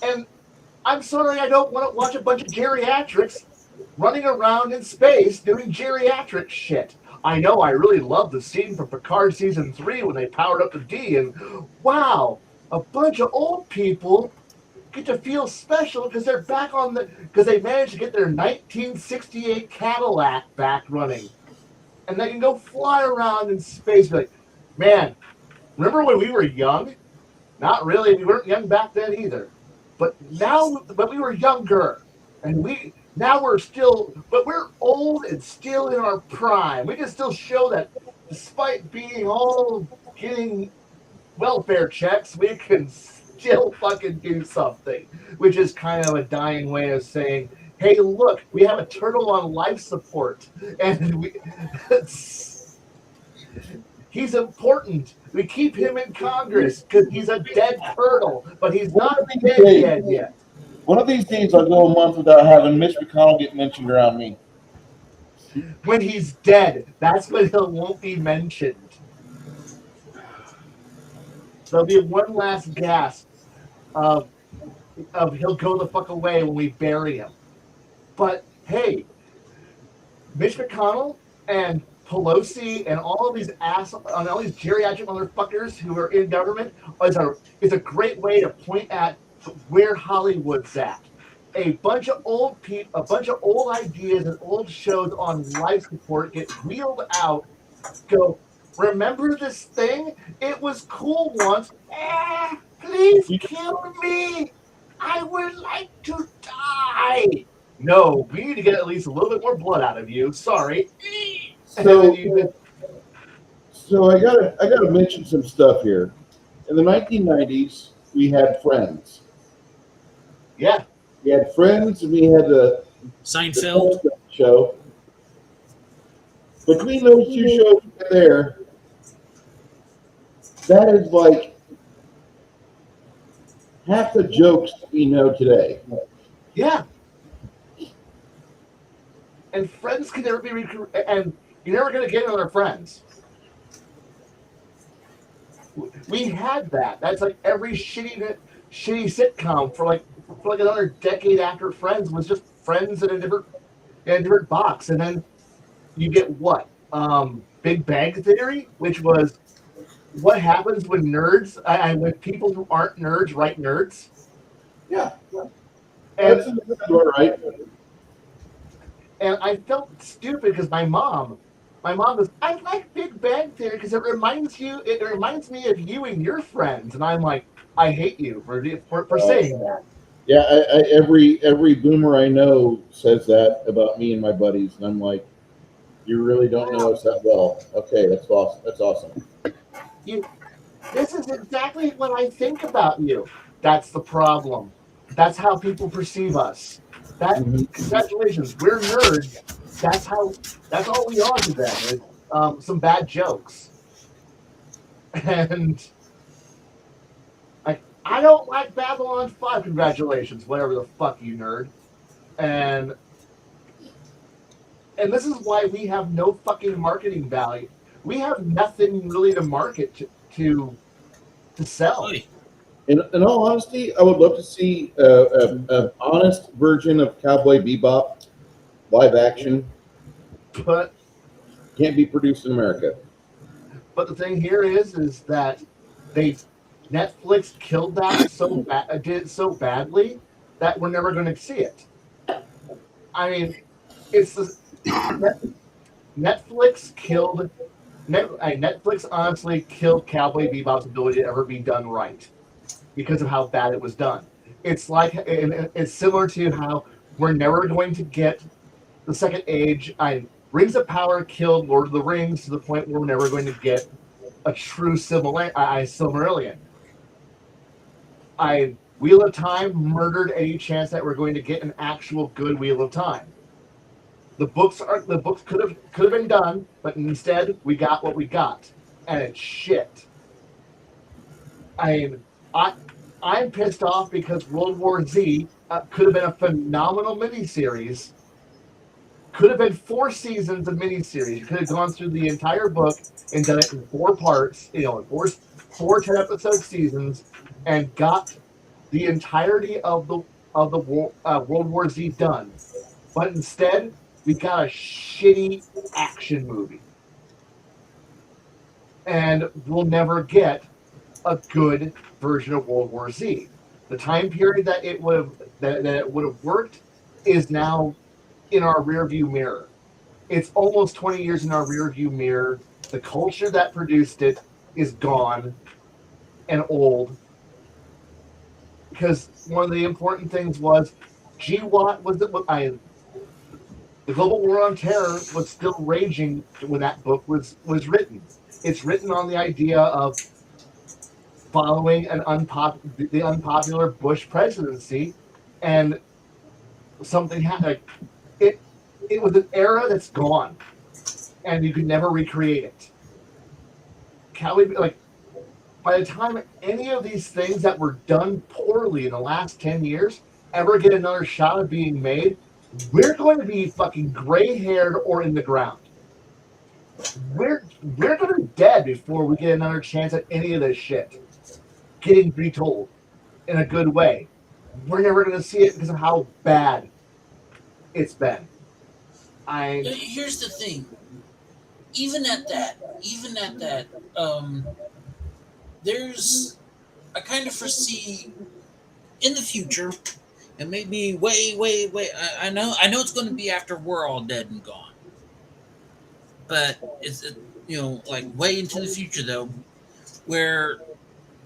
and I'm sorry, I don't want to watch a bunch of geriatrics running around in space doing geriatric shit. I know I really love the scene from Picard season 3 when they powered up the D, and wow, a bunch of old people get to feel special because they're back because they managed to get their 1968 Cadillac back running, and they can go fly around in space. Be like, man, remember when we were young? Not really. We weren't young back then either. But we were younger, and now we're still, but we're old and still in our prime. We can still show that despite being all getting welfare checks, we can still fucking do something, which is kind of a dying way of saying, hey, look, we have a turtle on life support, and he's important. We keep him in Congress because he's a dead turtle, but he's not dead yet. One of these days, I'll go a month without having Mitch McConnell get mentioned around me. When he's dead, that's when he won't be mentioned. There'll be one last gasp of he'll go the fuck away when we bury him. But hey, Mitch McConnell and Pelosi and all these geriatric motherfuckers who are in government is a great way to point at where Hollywood's at. A bunch of old ideas and old shows on life support get wheeled out. Go, remember this thing? It was cool once. Please kill me. I would like to die. No, we need to get at least a little bit more blood out of you. Sorry. So I gotta mention some stuff here. In the 1990s, we had Friends. Yeah. We had Friends, and we had the Seinfeld show. Between those two shows right there, that is like half the jokes we know today. Yeah. And Friends can never be and you're never going to get another Friends. We had that. That's like every shitty sitcom for like another decade after Friends was just Friends in a different box. And then you get what? Big Bang Theory, which was what happens when nerds and when people who aren't nerds write nerds. Yeah. And, That's right. And I felt stupid because my mom goes, I like Big Bang Theory because it reminds me of you and your friends. And I'm like, I hate you for saying that. Yeah, every boomer I know says that about me and my buddies, and I'm like, You really don't know us that well. Okay, that's awesome. That's awesome. This is exactly what I think about you. That's the problem. That's how people perceive us. Congratulations, we're nerds. That's how. That's all we are to them. Is some bad jokes, and I don't like Babylon 5. Congratulations, whatever the fuck, you nerd. And this is why we have no fucking marketing value. We have nothing really to market to sell. Oy. In all honesty, I would love to see an honest version of Cowboy Bebop live action. But Can't be produced in America. the thing here is that Netflix killed that did it so badly that we're never going to see it. I mean, it's Netflix killed. Netflix honestly killed Cowboy Bebop's ability to ever be done right because of how bad it was done. It's like it's similar to how we're never going to get the Second Age. Rings of Power killed Lord of the Rings to the point where we're never going to get a true Silmarillion. Wheel of Time murdered any chance that we're going to get an actual good Wheel of Time. The books could have been done, but instead we got what we got, and it's shit. I'm pissed off because World War Z could have been a phenomenal miniseries. Could have been 4 seasons of miniseries. You could have gone through the entire book and done it in 4 parts, in four 10-episode seasons, and got the entirety of the World War Z done. But instead, we got a shitty action movie, and we'll never get a good version of World War Z. The time period that it would have worked is now in our rearview mirror. It's almost 20 years in our rearview mirror. The culture that produced it is gone and old. Because one of the important things was GWAT the Global War on Terror was still raging when that book was written. It's written on the idea of following the unpopular Bush presidency, and something happened. It was an era that's gone, and you can never recreate it. By the time any of these things that were done poorly in the last 10 years ever get another shot of being made, we're going to be fucking gray-haired or in the ground. We're going to be dead before we get another chance at any of this shit getting retold in a good way. We're never going to see it because of how bad it's been. Here's the thing. Even at that, I kind of foresee in the future, and maybe way. I know it's going to be after we're all dead and gone, but it's like way into the future though, where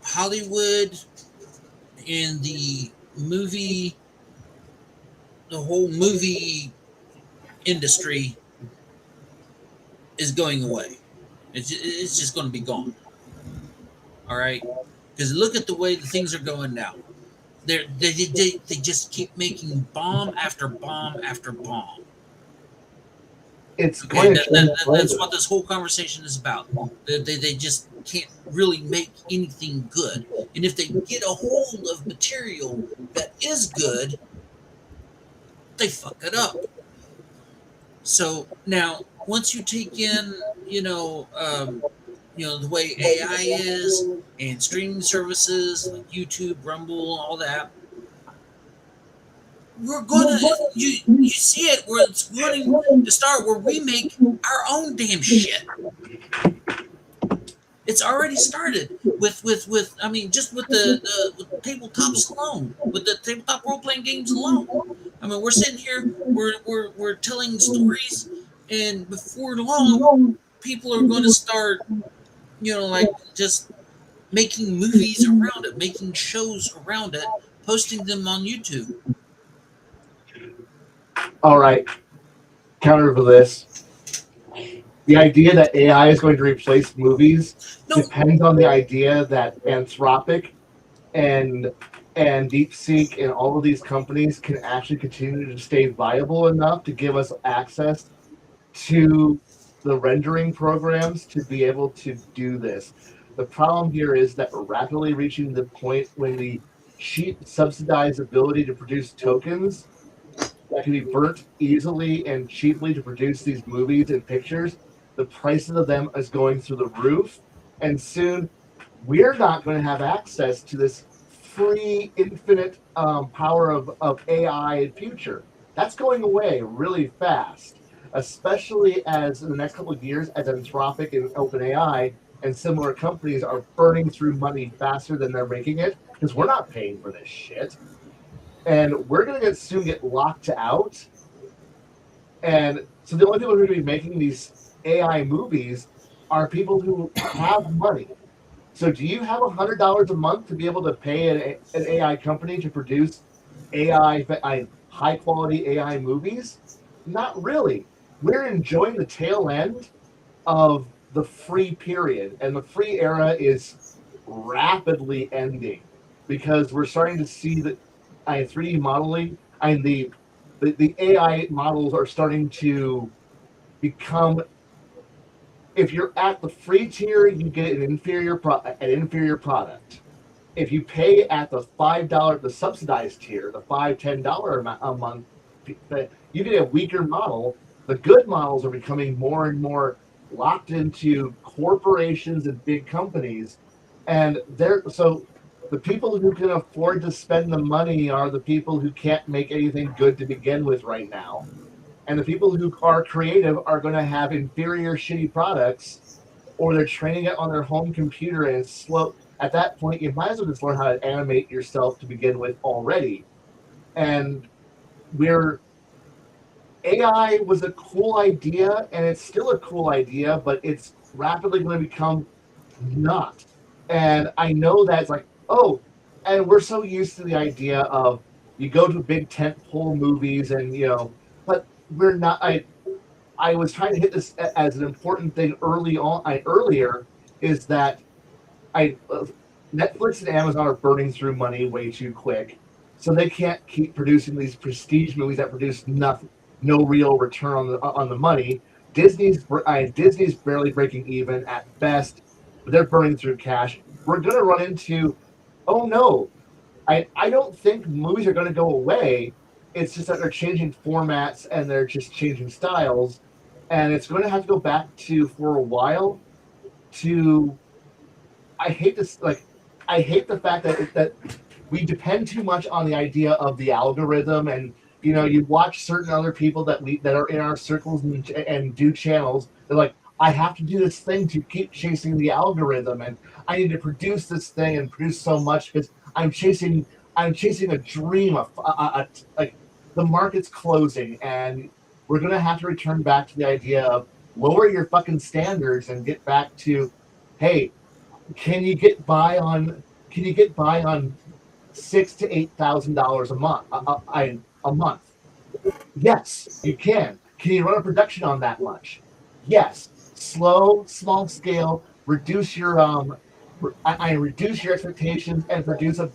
Hollywood and the whole movie industry is going away. It's just going to be gone. All right, because look at the way the things are going now. They just keep making bomb after bomb after bomb. It's Okay, going to that's what this whole conversation is about. They just can't really make anything good. And if they get a hold of material that is good, they fuck it up. So now, once you take in, the way AI is and streaming services like YouTube, Rumble, all that, we're gonna you see it where it's going to start where we make our own damn shit. It's already started with I mean, just with the tabletops alone, with the tabletop role playing games alone. I mean, we're sitting here, we're telling stories, and before long, people are going to start, just making movies around it, making shows around it, posting them on YouTube. All right. Counter for this. The idea that AI is going to replace movies No, depends on the idea that Anthropic and DeepSeek and all of these companies can actually continue to stay viable enough to give us access to the rendering programs to be able to do this. The problem here is that we're rapidly reaching the point when the cheap subsidized ability to produce tokens that can be burnt easily and cheaply to produce these movies and pictures, the prices of them is going through the roof. And soon we're not going to have access to this free, infinite power of AI future. That's going away really fast, especially as in the next couple of years, as Anthropic and OpenAI and similar companies are burning through money faster than they're making it because we're not paying for this shit. And we're going to soon get locked out. And so the only people who are going to be making these AI movies are people who have money. So do you have $100 a month to be able to pay an AI company to produce high quality AI movies? Not really. We're enjoying the tail end of the free period, and the free era is rapidly ending because we're starting to see that 3D modeling and the AI models are starting to become. If you're at the free tier, you get an inferior product. If you pay at the $5, the subsidized tier, the $5-10 a month, you get a weaker model. The good models are becoming more and more locked into corporations and big companies, and so the people who can afford to spend the money are the people who can't make anything good to begin with right now. And the people who are creative are going to have inferior, shitty products, or they're training it on their home computer and it's slow. At that point, you might as well just learn how to animate yourself to begin with already. And we're AI was a cool idea, and it's still a cool idea, but it's rapidly going to become not. And I know that's like, oh, and we're so used to the idea of you go to big tent pole movies and but we're not. I was trying to hit this as an important thing earlier is that I Netflix and Amazon are burning through money way too quick, so they can't keep producing these prestige movies that produce nothing, no real return on the money. Disney's barely breaking even at best, but they're burning through cash. We're gonna run into, oh no, I don't think movies are gonna go away. It's just that they're changing formats and they're just changing styles, and it's going to have to go back to for a while to I hate this. Like, I hate the fact that we depend too much on the idea of the algorithm, and you watch certain other people that are in our circles and do channels. They're like, I have to do this thing to keep chasing the algorithm, and I need to produce this thing and produce so much because I'm chasing a dream of like the market's closing, and we're gonna have to return back to the idea of lower your fucking standards and get back to, hey, can you get by on $6,000 to $8,000 a month? A month? Yes, you can. Can you run a production on that much? Yes. Slow, small scale. Reduce your expectations and produce a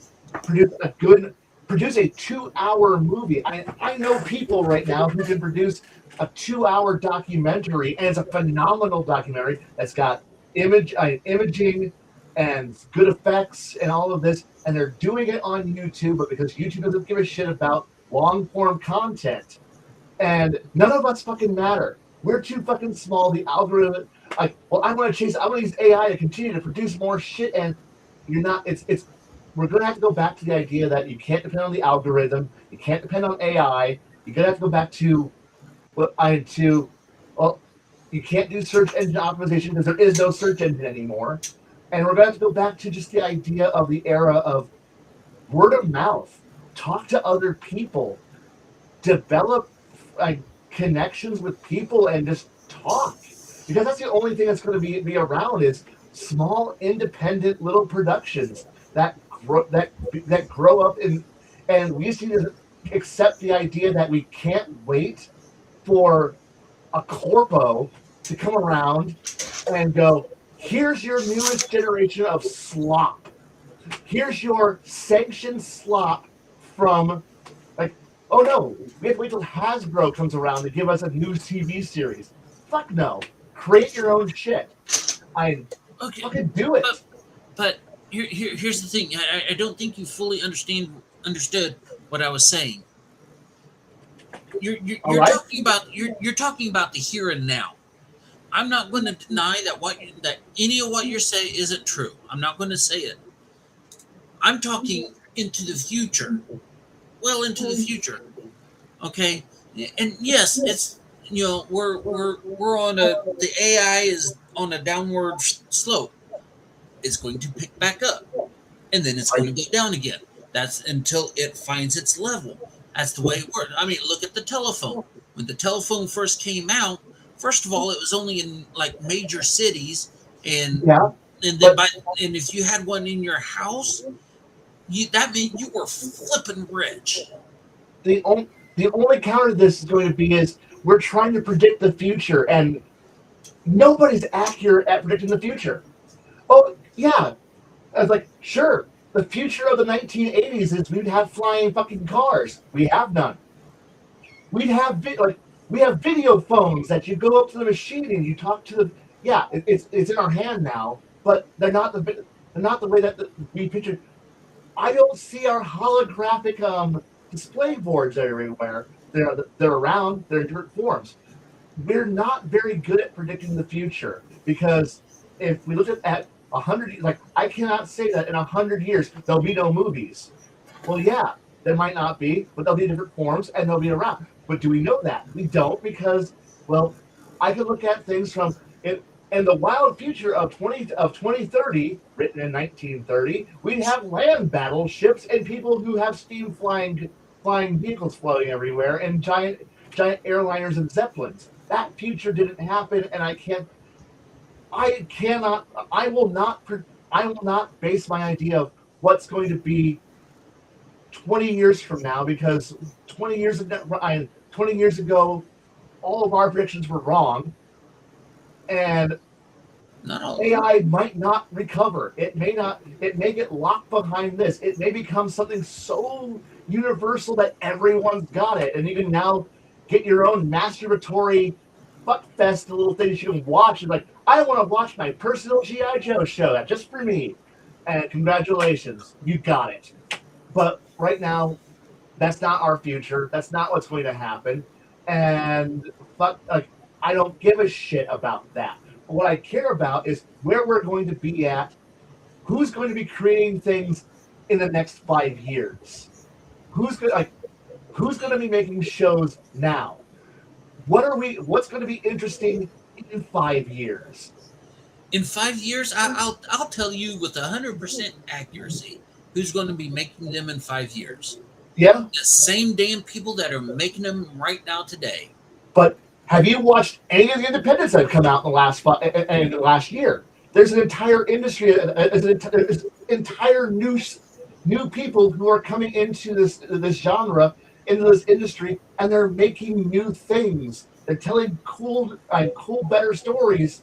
2-hour movie. I know people right now who can produce a 2-hour documentary, and it's a phenomenal documentary that's got imaging and good effects and all of this, and they're doing it on YouTube, but because YouTube doesn't give a shit about long form content, and none of us fucking matter. We're too fucking small. The algorithm, like, well, I want to use AI to continue to produce more shit, and you're not. We're gonna have to go back to the idea that you can't depend on the algorithm. You can't depend on AI. You're gonna have to go back to well, you can't do search engine optimization because there is no search engine anymore. And we're going to have to go back to just the idea of the era of word of mouth. Talk to other people. Develop connections with people and just talk. Because that's the only thing that's going to be around is small, independent little productions that grow up and we just need to accept the idea that we can't wait for a corpo to come around and go, here's your newest generation of slop. Here's your sanctioned slop from, like, oh no, we have to wait till Hasbro comes around to give us a new TV series. Fuck no. Create your own shit. I Okay, fucking do it. but here's the thing. I don't think you fully understood what I was saying. All You're right? talking about you're talking about the here and now. I'm not going to deny that any of what you're saying isn't true. I'm not going to say it. I'm talking into the future, well into the future. Okay, and yes, it's we're on the AI is on a downward slope. It's going to pick back up, and then it's going to go down again. That's until it finds its level. That's the way it works. I mean, look at the telephone. When the telephone first came out, first of all, it was only in like major cities, and Yeah. and then But by and if you had one in your house, that meant you were flipping rich. the only the only counter to this is going to be is we're trying to predict the future, and nobody's accurate at predicting the future. Oh yeah, I was like, sure. The future of the 1980s is we'd have flying fucking cars. We have none. We'd have we have video phones that you go up to the machine and you talk to the. Yeah, it's in our hand now, but they're not the way that we picture. I don't see our holographic display boards everywhere. They're around. They're in different forms. We're not very good at predicting the future because if we look at 100, like I cannot say that in 100 years there'll be no movies. Well, yeah, there might not be, but they'll be in different forms and they'll be around. But do we know that? We don't because, well, I can look at things from it. In the wild future of 2030, written in 1930, we'd have land battleships and people who have steam flying vehicles floating everywhere and giant airliners and zeppelins. That future didn't happen, and I cannot, I will not base my idea of what's going to be 20 years from now because 20 years ago, all of our predictions were wrong, and Not all of them. AI might not recover. It may not. It may get locked behind this. It may become something so universal that everyone's got it, and you can now get your own masturbatory fuck fest little things you can watch. And like, I want to watch my personal GI Joe show. That just for me. And congratulations, you got it. But right now, that's not our future. That's not what's going to happen. And fuck, like, I don't give a shit about that. What I care about is where we're going to be at, who's going to be creating things in the next 5 years, who's going to be making shows now. What's going to be interesting in 5 years? In 5 years, I'll tell you with 100% accuracy who's going to be making them in 5 years. Yeah, The same damn people that are making them right now today. but have you watched any of the independents that have come out in the last year? There's an entire industry, there's entire new people who are coming into this genre, into this industry, and they're making new things. They're telling cool, better stories,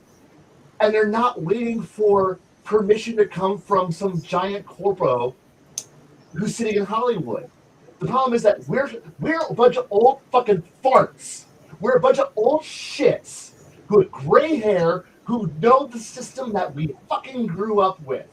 and they're not waiting for permission to come from some giant corpo who's sitting in Hollywood. The problem is that we're a bunch of old fucking farts. We're a bunch of old shits who have gray hair who know the system that we fucking grew up with.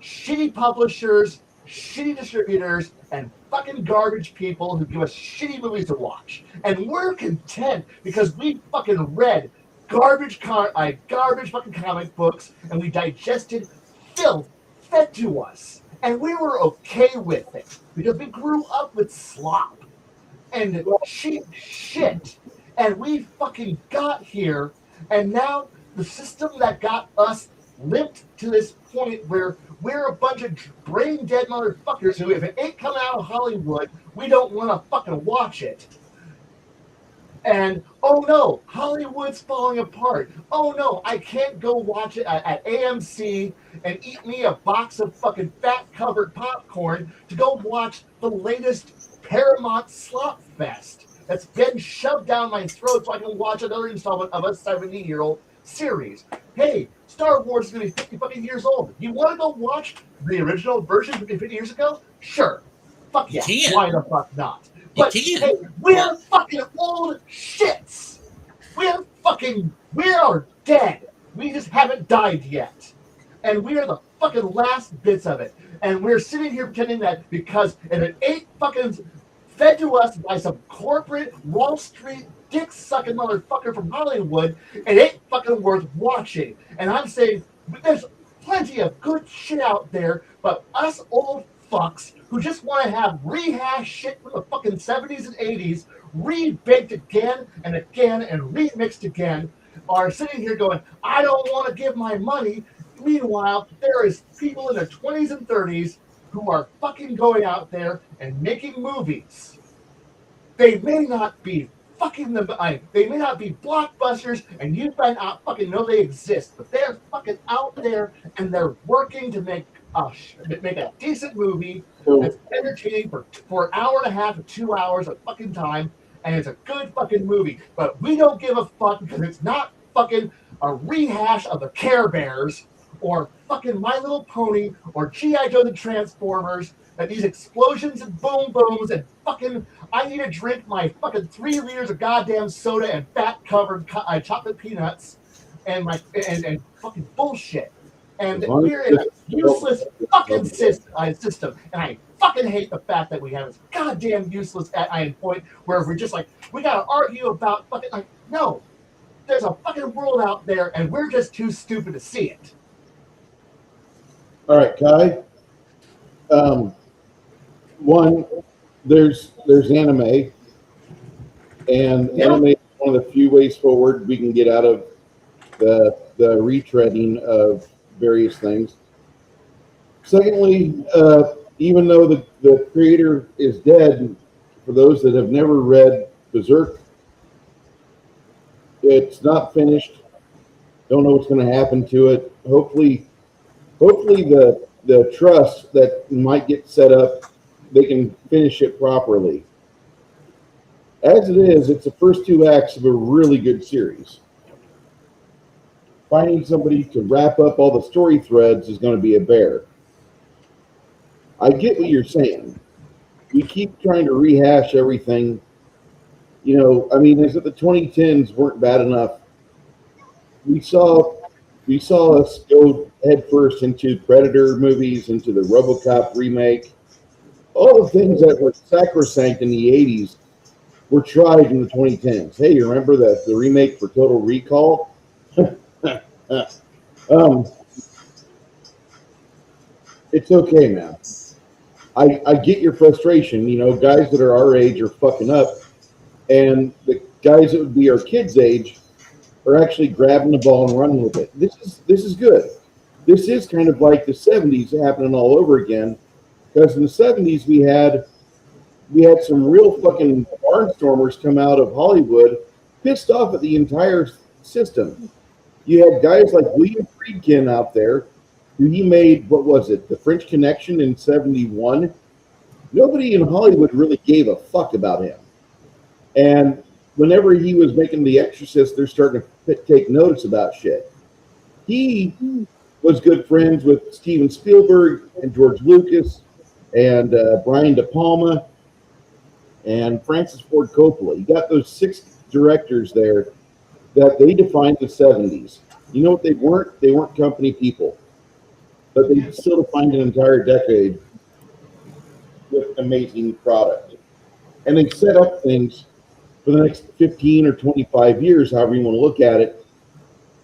Shitty publishers, shitty distributors, and fucking garbage people who give us shitty movies to watch. And we're content because we fucking read garbage fucking comic books and we digested filth fed to us. And we were okay with it because we grew up with slop and cheap shit. And we fucking got here, and now the system that got us limped to this point where we're a bunch of brain dead motherfuckers who, if it ain't coming out of Hollywood, we don't want to fucking watch it. And oh no, Hollywood's falling apart. Oh no, I can't go watch it at AMC and eat me a box of fucking fat covered popcorn to go watch the latest Paramount slop fest. that's getting shoved down my throat so I can watch another installment of a 70-year-old series. Hey, Star Wars is going to be 50 fucking years old. You want to go watch the original version 50 years ago? Sure. Fuck You yeah. can. Why the fuck not? You But can. hey, we're fucking old shits. We are dead. We just haven't died yet. And we are the fucking last bits of it. And we're sitting here pretending that because if it ain't fucking fed to us by some corporate Wall Street dick sucking motherfucker from Hollywood, it ain't fucking worth watching. And I'm saying there's plenty of good shit out there, but us old fucks who just want to have rehash shit from the fucking 70s and 80s rebaked again and again and remixed again are sitting here going, I don't want to give my money. Meanwhile, there is people in their 20s and 30s who are fucking going out there and making movies. They may not be fucking them. They may not be blockbusters, and you might not fucking know they exist, but they're fucking out there and they're working to make a decent movie that's entertaining for an hour and a half to 2 hours of fucking time, and it's a good fucking movie. But we don't give a fuck because it's not fucking a rehash of the Care Bears or fucking My Little Pony or G.I. Joe the Transformers. That these explosions and boom booms and fucking I need to drink my fucking 3 liters of goddamn soda and fat covered chocolate peanuts and fucking bullshit. And we're in a useless fucking system. And I fucking hate the fact that we have this goddamn useless point where we're just like, we gotta argue about fucking like, no. There's a fucking world out there and we're just too stupid to see it. All right, Khy. One, there's anime, and anime is one of the few ways forward we can get out of the retreading of various things. Secondly, even though the creator is dead, for those that have never read Berserk, it's not finished. Don't know what's going to happen to it. Hopefully the trust that might get set up, they can finish it properly. As it is, it's the first 2 acts of a really good series. Finding somebody to wrap up all the story threads is going to be a bear. I get what you're saying. We keep trying to rehash everything. You know, I mean, as if the 2010s weren't bad enough. We saw us go headfirst into Predator movies, into the RoboCop remake. All the things that were sacrosanct in the 80s were tried in the 2010s. Hey, you remember the remake for Total Recall? It's okay, man. I get your frustration. You know, guys that are our age are fucking up, and the guys that would be our kids' age are actually grabbing the ball and running with it. This is good. This is kind of like the 70s happening all over again. Because in the 70s we had some real fucking barnstormers come out of Hollywood, pissed off at the entire system. You had guys like William Friedkin out there, who he made, what was it, The French Connection in 71. Nobody in Hollywood really gave a fuck about him. And whenever he was making The Exorcist, they're starting to take notice about shit. He was good friends with Steven Spielberg and George Lucas and Brian De Palma and Francis Ford Coppola. You got those 6 directors there that they defined the 70s. You know what they weren't? They weren't company people. But they still defined an entire decade with amazing product. And they set up things for the next 15 or 25 years, however you want to look at it.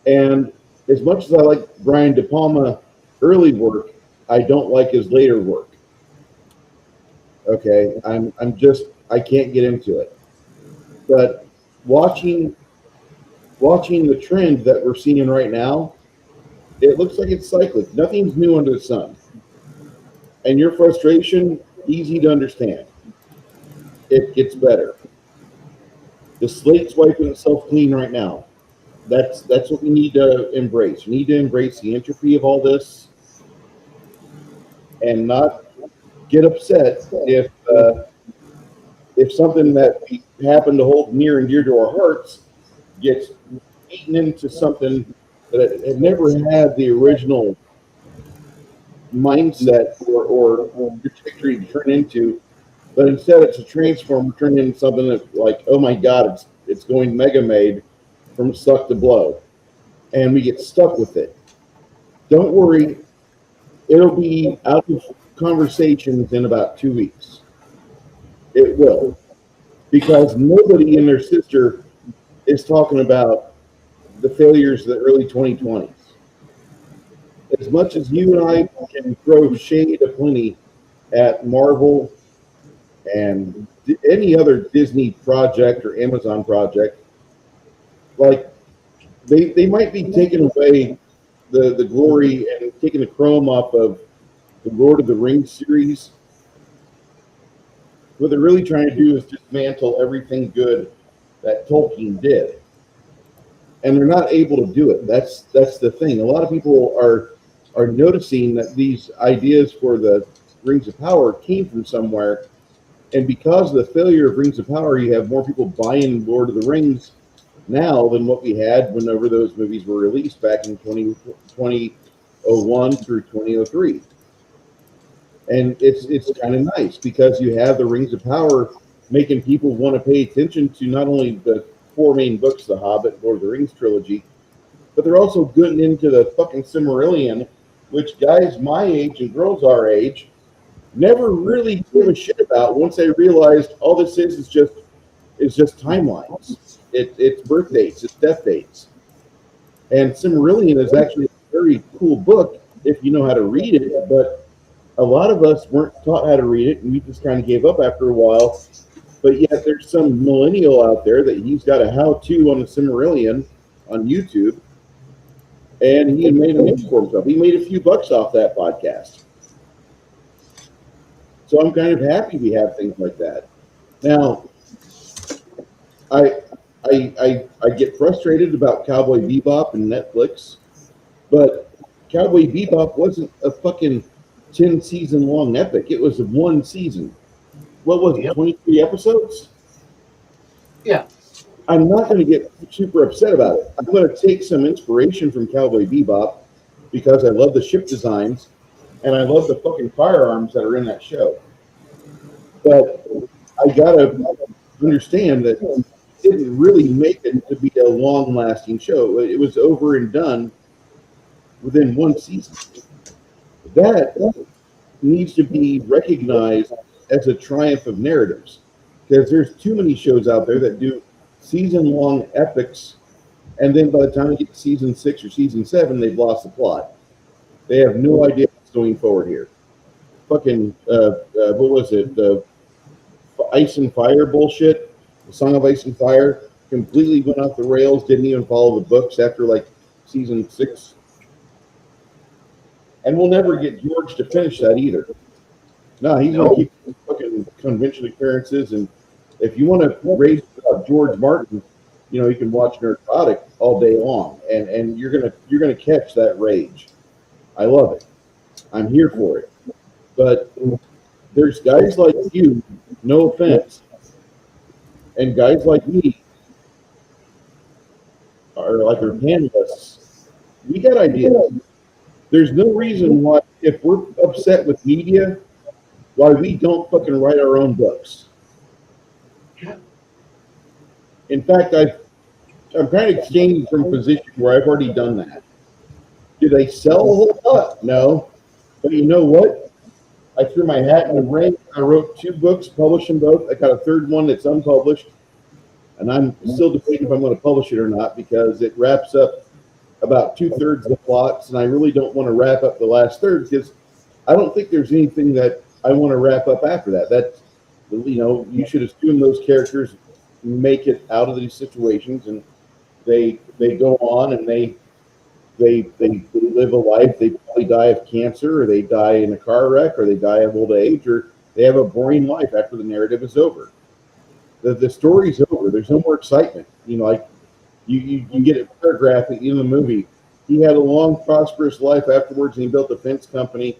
And as much as I like Brian De Palma early work, I don't like his later work. Okay, I can't get into it. But watching the trend that we're seeing right now, it looks like it's cyclic. Nothing's new under the sun. And your frustration, easy to understand. It gets better. The slate's wiping itself clean right now. That's what we need to embrace. We need to embrace the entropy of all this and not get upset if if something that we happen to hold near and dear to our hearts gets eaten into something that it had never had the original mindset or trajectory to turn into, but instead it's a transformer turned into something that, like, oh my god, it's going Mega Made from suck to blow, and we get stuck with it. Don't worry, it'll be out of conversations in about 2 weeks. It will, because nobody and their sister is talking about the failures of the early 2020s. As much as you and I can throw shade aplenty at Marvel and any other Disney project or Amazon project, like they might be taking away the glory and taking the chrome off of the Lord of the Rings series. What they're really trying to do is dismantle everything good that Tolkien did, and they're not able to do it. That's the thing. A lot of people are noticing that these ideas for the Rings of Power came from somewhere, and because of the failure of Rings of Power, you have more people buying Lord of the Rings now than what we had whenever those movies were released back in 2001 through 2003. And it's kind of nice because you have the Rings of Power making people want to pay attention to not only the four main books, The Hobbit, Lord of the Rings trilogy, but they're also getting into the fucking Silmarillion, which guys my age and girls our age never really gave a shit about once they realized all this is just timelines. It's birth dates, it's death dates. And Silmarillion is actually a very cool book if you know how to read it, but a lot of us weren't taught how to read it, and we just kind of gave up after a while. But yet there's some millennial out there that he's got a how-to on the Silmarillion on YouTube, and he had made a name for himself. He made a few bucks off that podcast. So I'm kind of happy we have things like that. Now, I get frustrated about Cowboy Bebop and Netflix, but Cowboy Bebop wasn't a fucking 10-season long epic. It was one season. What was it, 23 episodes? Yeah. I'm not going to get super upset about it. I'm going to take some inspiration from Cowboy Bebop because I love the ship designs and I love the fucking firearms that are in that show. But I got to understand that it didn't really make it to be a long-lasting show. It was over and done within one season. That needs to be recognized as a triumph of narratives, because there's too many shows out there that do season-long epics, and then by the time you get to season 6 or season 7, they've lost the plot. They have no idea what's going forward here. Fucking, what was it? The Ice and Fire bullshit, the Song of Ice and Fire, completely went off the rails, didn't even follow the books after like season 6. And we'll never get George to finish that either. No, he's going to keep fucking convention appearances. And if you want to raise George Martin, you can watch Nerdrotic all day long, and you're gonna catch that rage. I love it. I'm here for it. But there's guys like you, no offense, and guys like me are panelists. We got ideas. There's no reason why, if we're upset with media, why we don't fucking write our own books. In fact, I'm kind of exchanging from a position where I've already done that. Do they sell a whole lot? No. But you know what? I threw my hat in the ring. I wrote 2 books, published them both. I got a third one that's unpublished. And I'm still debating if I'm going to publish it or not, because it wraps up about 2/3 of the plots, and I really don't want to wrap up the last third because I don't think there's anything that I want to wrap up after that. That, you should assume those characters make it out of these situations, and they go on and they live a life. They probably die of cancer, or they die in a car wreck, or they die of old age, or they have a boring life after the narrative is over. The story's over. There's no more excitement. Like you get a paragraph in the movie. He had a long, prosperous life afterwards, and he built a fence company,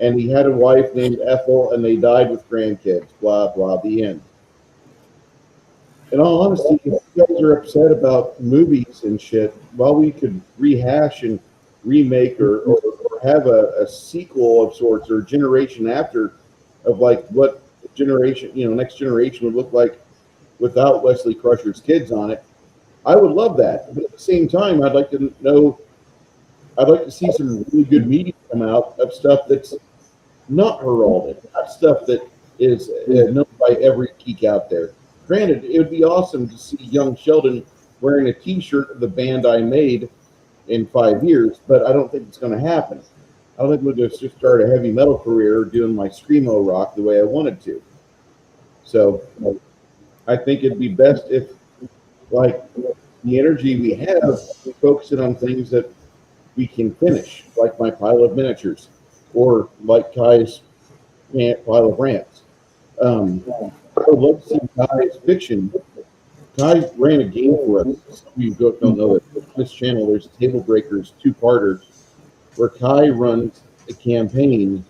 and he had a wife named Ethel, and they died with grandkids. Blah blah. The end. In all honesty, if you guys are upset about movies and shit, well, we could rehash and remake or have a sequel of sorts or generation after of like what generation, next generation would look like without Wesley Crusher's kids on it. I would love that. But at the same time, I'd like to see some really good media come out of stuff that's not heralded, not stuff that is known by every geek out there. Granted, it would be awesome to see young Sheldon wearing a T-shirt of the band I made in 5 years, but I don't think it's going to happen. I don't think we'll just start a heavy metal career doing my screamo rock the way I wanted to. So I think it'd be best if, like, the energy we have, we focus it on things that we can finish, like my pile of miniatures, or like Kai's pile of rants. I would love to see Kai's fiction. Kai ran a game for us. Some of you don't know it. On this channel, there's Table Breakers two-parter where Kai runs a campaign,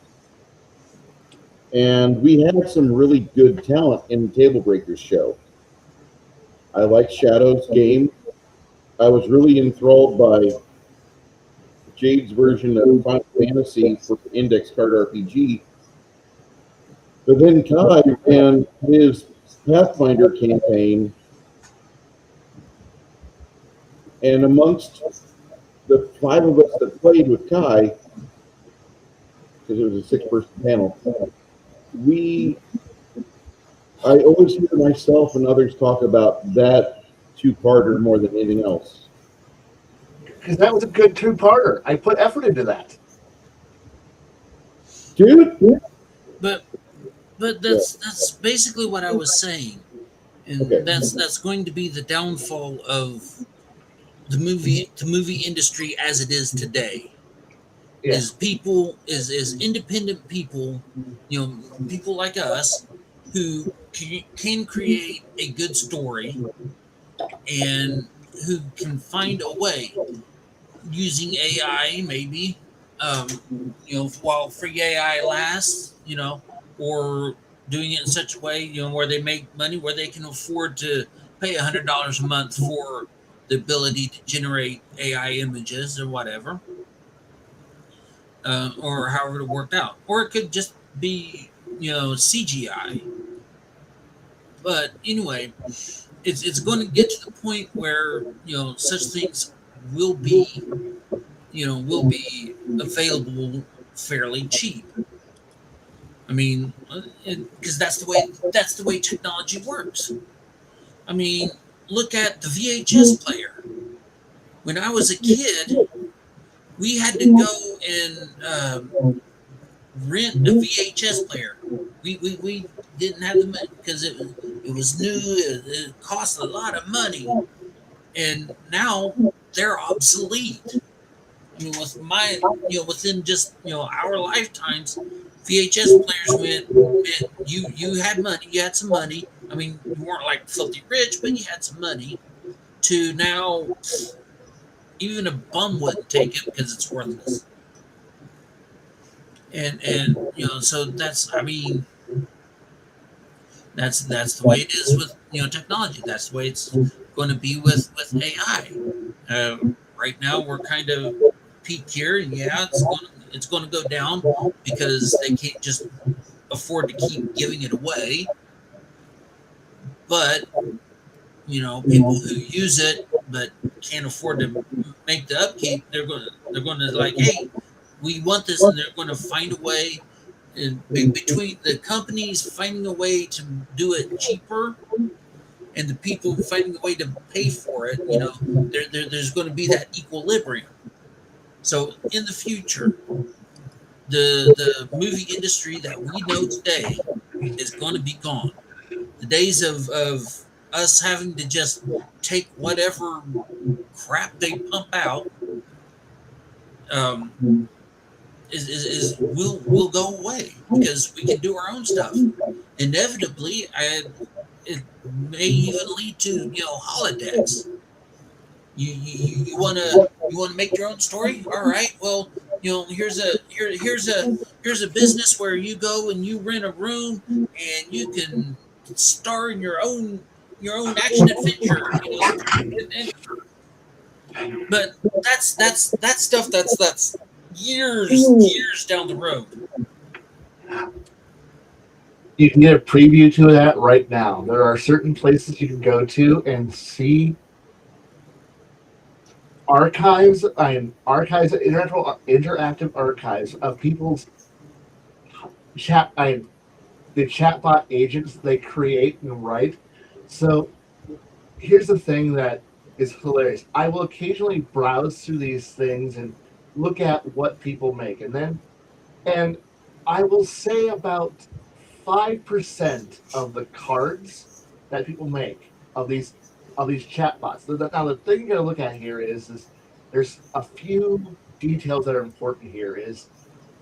and we had some really good talent in the Table Breakers show. I like Shadow's game. I was really enthralled by Jade's version of Final Fantasy for Index Card RPG. But then Kai ran his Pathfinder campaign, and amongst the five of us that played with Kai, because it was a six-person panel, I always hear myself and others talk about that two-parter more than anything else. Because that was a good two-parter. I put effort into that. Dude? But that's basically what I was saying, and Okay. that's going to be the downfall of the movie industry as it is today. Yeah. Is independent people, people like us who can create a good story and who can find a way using AI, maybe, while free AI lasts, or doing it in such a way, where they make money, where they can afford to pay $100 a month for the ability to generate AI images or whatever, or however it worked out, or it could just be, CGI. But anyway, it's going to get to the point where such things will be available fairly cheap. I mean, because that's the way technology works. I mean, look at the VHS player. When I was a kid, we had to go and rent a VHS player. We didn't have the money because it was new. It cost a lot of money, and now they're obsolete. I mean, within just our lifetimes, VHS players meant you had money, you had some money. I mean, you weren't like filthy rich, but you had some money. To now, even a bum wouldn't take it because it's worthless. And so that's, I mean, that's the way it is with technology. That's the way it's going to be with AI. Right now, we're kind of peak here, and yeah, it's going to go down because they can't just afford to keep giving it away. But people who use it but can't afford to make the upkeep, they're going to like, hey, we want this, and they're going to find a way. And between the companies finding a way to do it cheaper and the people finding a way to pay for it, there's going to be that equilibrium. So in the future, the movie industry that we know today is going to be gone. The days of us having to just take whatever crap they pump out is will go away because we can do our own stuff. Inevitably, it may even lead to holodecks. You want to make your own story. All right, well, here's a business where you go and you rent a room and you can star in your own your own action adventure, but that's stuff that's years down the road. You can get a preview to that right now. There are certain places you can go to and see archives. Archives, interactive archives of people's chat. The chatbot agents they create and write. So here's the thing that is hilarious. I will occasionally browse through these things and look at what people make, and I will say about 5% of the cards that people make of these chatbots. Now the thing you got to look at here is there's a few details that are important here. Is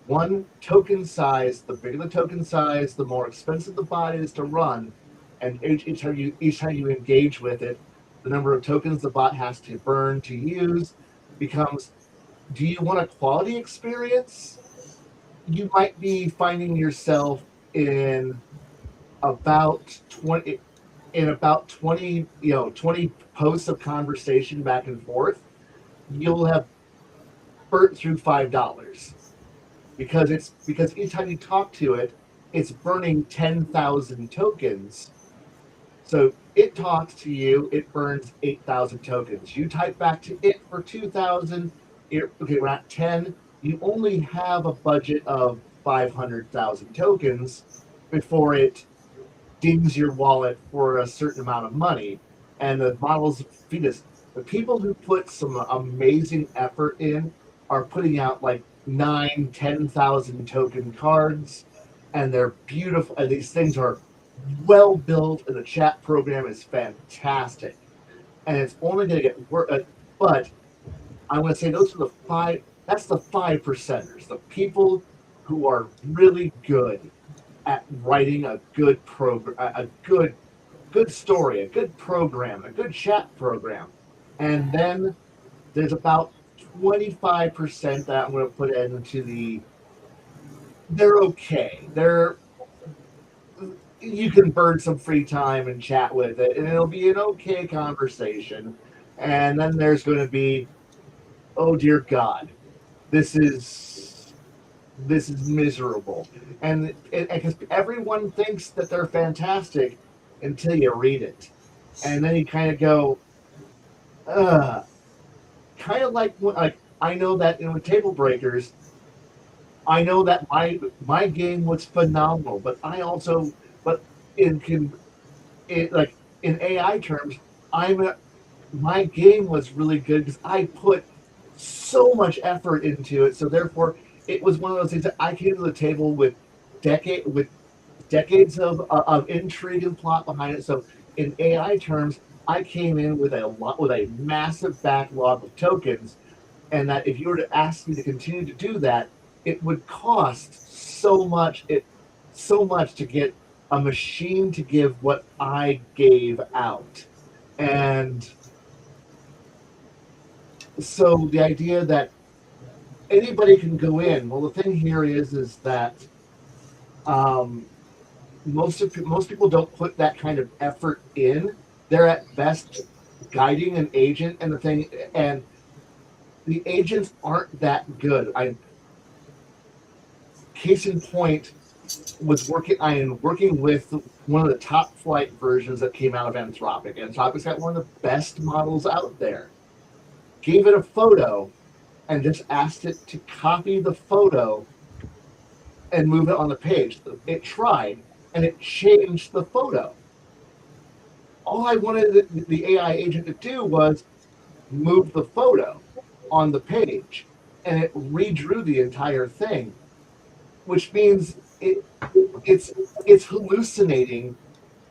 one, token size. The bigger the token size, the more expensive the bot is to run, and each time you engage with it, the number of tokens the bot has to burn to use becomes. Do you want a quality experience? You might be finding yourself in about 20 20 posts of conversation back and forth. You'll have burnt through $5 because each time you talk to it, it's burning 10,000 tokens. So it talks to you, it burns 8,000 tokens. You type back to it for 2,000. Okay, we're at 10. You only have a budget of 500,000 tokens before it dings your wallet for a certain amount of money. And the models feed us. The people who put some amazing effort in are putting out like 10,000 token cards, and they're beautiful. And these things are well built, and the chat program is fantastic. And it's only going to get worse. But I want to say those are the five. That's the 5%ers, the people who are really good at writing a good program, a good story, a good program, a good chat program. And then there's about 25% that I'm going to put into they're okay. You can burn some free time and chat with it, and it'll be an okay conversation. And then there's going to be, oh dear God, this is miserable, and because everyone thinks that they're fantastic until you read it, and then you kind of go, kind of like I know that with Table Breakers, I know that my game was phenomenal, but I also but in can it like in AI terms, my game was really good because I put so much effort into it. So therefore, it was one of those things that I came to the table with decades of intrigue and plot behind it. So in AI terms, I came in with a massive backlog of tokens, and that if you were to ask me to continue to do that, it would cost so much to get a machine to give what I gave out. And so the idea that anybody can go in. Well, the thing here is that um, most people don't put that kind of effort in. They're at best guiding an agent, and the agents aren't that good. Case in point was working. I am working with one of the top flight versions that came out of Anthropic. Anthropic's got one of the best models out there. Gave it a photo and just asked it to copy the photo and move it on the page. It tried, and it changed the photo. All I wanted the AI agent to do was move the photo on the page, and it redrew the entire thing, which means it's hallucinating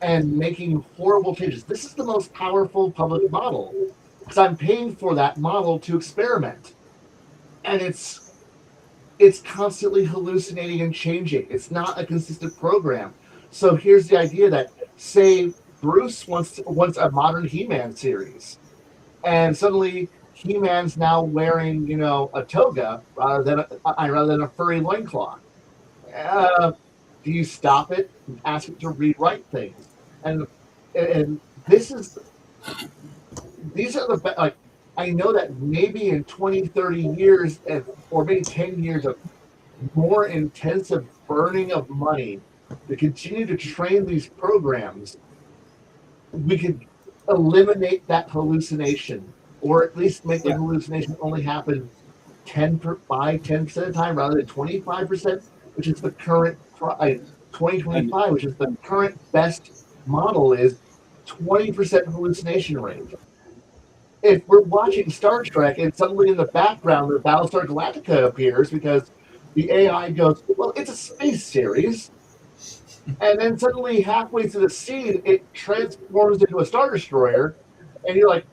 and making horrible changes. This is the most powerful public model because I'm paying for that model to experiment, and it's constantly hallucinating and changing. It's not a consistent program. So here's the idea that, say Bruce wants a modern He-Man series, and suddenly He-Man's now wearing a toga rather than a furry loincloth. Uh, do you stop it and ask it to rewrite things? And this is these are the like I know that maybe in 20, 30 years or maybe 10 years of more intensive burning of money to continue to train these programs, we could eliminate that hallucination, or at least make the Yeah. hallucination only happen 10% of the time rather than 25%, which is the current 2025, which is the current best model is 20% hallucination rate. If we're watching Star Trek and suddenly in the background the Battlestar Galactica appears because the AI goes, well, it's a space series, and then suddenly halfway through the scene it transforms into a Star Destroyer, and you're like,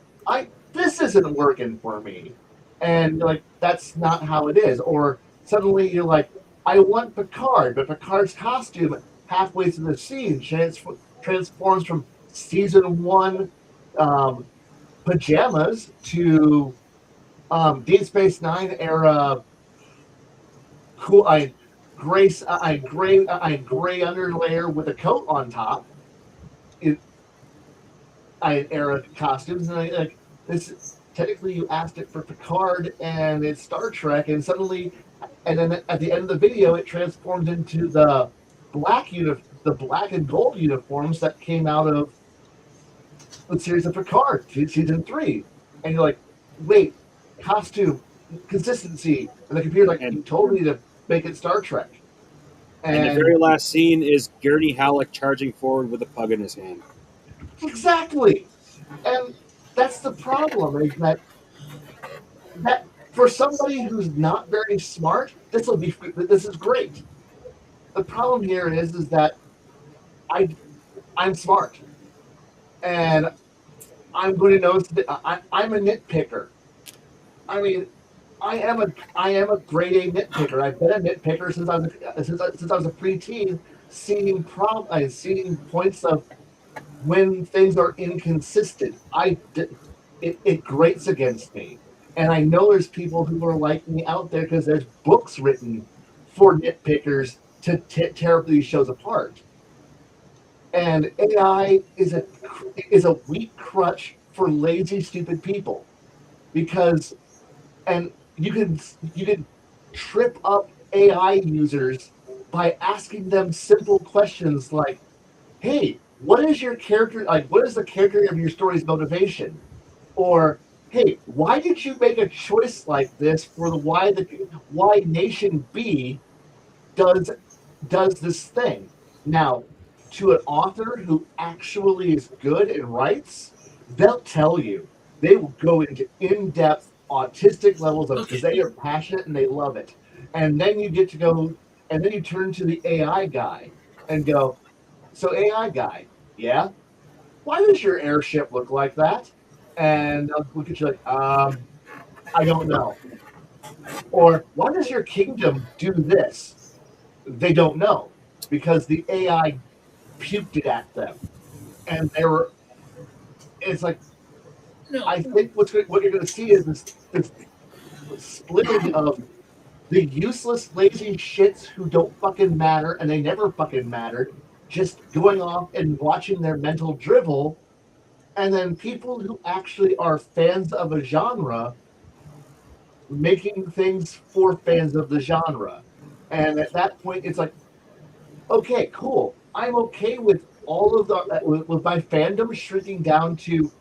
this isn't working for me, and you're like, that's not how it is. Or suddenly you're like, I want Picard, but Picard's costume halfway through the scene transforms from season 1 um, pajamas to Deep Space Nine era cool. Gray underlayer with a coat on top. It, I era costumes, and I like this. Technically, you asked it for Picard, and it's Star Trek, and suddenly, and then at the end of the video, it transforms into the the black and gold uniforms that came out of the series of Picard, season 3, and you're like, wait, costume consistency, and the computer's like, And you told me to make it Star Trek, and the and very last scene is Gurney Halleck charging forward with a pug in his hand. exactly, and that's the problem is that for somebody who's not very smart, this is great. The problem here is that I'm smart, and I'm going to notice that I'm a nitpicker. I mean, I am a grade A nitpicker. I've been a nitpicker since I was a preteen, seeing points of when things are inconsistent. It grates against me, and I know there's people who are like me out there because there's books written for nitpickers to tear these shows apart. And AI is a weak crutch for lazy, stupid people because and you can trip up AI users by asking them simple questions like, "Hey, what is your character like? What is the character of your story's motivation?" Or, "Hey, why did you make a choice like this for why Nation B does this thing?" Now, to an author who actually is good and writes, they'll tell you. They will go into in-depth autistic levels of because they Okay. are passionate and they love it. And then you get to go and then you turn to the AI guy and go, "So AI guy, yeah, why does your airship look like that?" And they'll look at you like, I don't know. Or why does your kingdom do this? They don't know because the AI puked it at them, and they were. It's like No. I think what you're going to see is this splitting of the useless, lazy shits who don't fucking matter, and they never fucking mattered, just going off and watching their mental drivel, and then people who actually are fans of a genre making things for fans of the genre. And at that point, it's like, okay, cool. I'm okay with all of with my fandom shrinking down to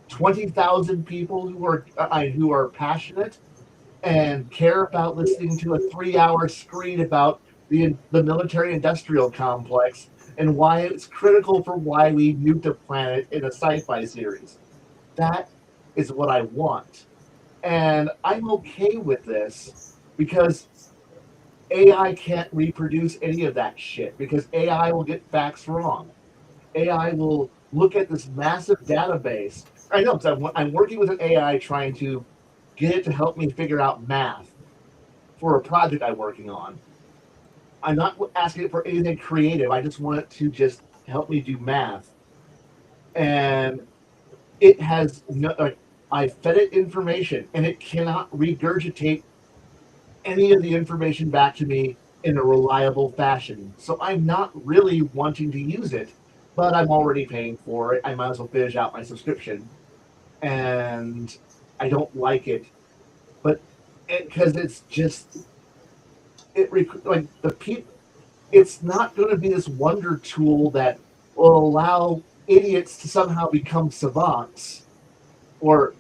20,000 people who are passionate and care about listening to a 3-hour screed about the military industrial complex and why it's critical for why we nuked a planet in a sci-fi series. That is what I want. And I'm okay with this because AI can't reproduce any of that shit because AI will get facts wrong. AI will look at this massive database. I know because I'm working with an AI trying to get it to help me figure out math for a project I'm working on. I'm not asking it for anything creative. I just want it to just help me do math. And it has no, like, I fed it information and it cannot regurgitate any of the information back to me in a reliable fashion. So I'm not really wanting to use it but I'm already paying for it. I might as well finish out my subscription, and I don't like it, but because it's just like the people. It's not going to be this wonder tool that will allow idiots to somehow become savants, or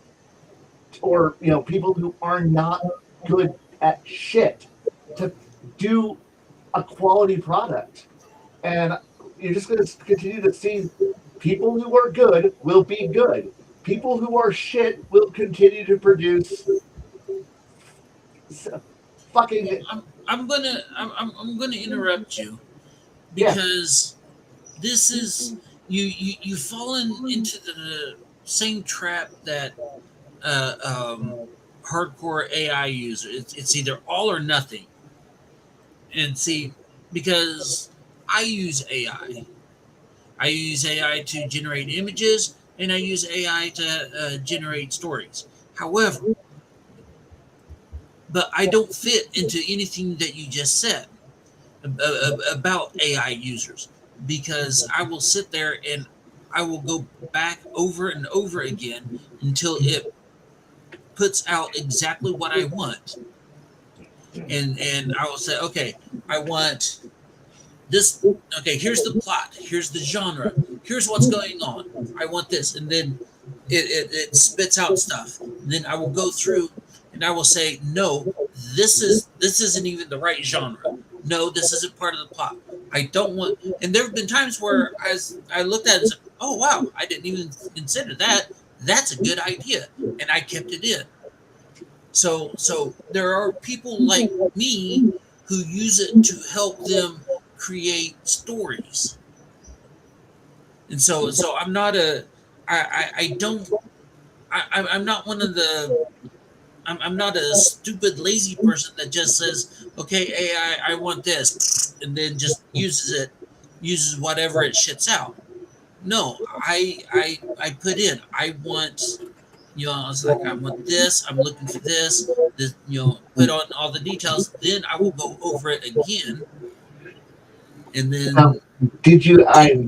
people who are not good at shit to do a quality product. And you're just going to continue to see people who are good will be good. People who are shit will continue to produce fucking I'm gonna interrupt you yeah. because this is you've fallen into the same trap that uh, um, hardcore AI user. It's either all or nothing. And see, because I use AI, I use AI to generate images, and I use AI to generate stories. However, but I don't fit into anything that you just said about AI users because I will sit there and I will go back over and over again until it puts out exactly what I want. And I will say, okay, I want this. Okay, here's the plot. Here's the genre. Here's what's going on. I want this, and then it spits out stuff. And then I will go through and I will say, no, this isn't even the right genre. No, this isn't part of the plot. I don't want. And there have been times where I looked at it and said, oh wow, I didn't even consider that. That's a good idea, and I kept it in. So there are people like me who use it to help them create stories. And so I'm not a I don't I'm not one of the I'm not a stupid lazy person that just says, okay, I want this and then just uses whatever it shits out. No, I put in I want, I was like, I want this, I'm looking for this, put on all the details, then I will go over it again and Now, then did you? take.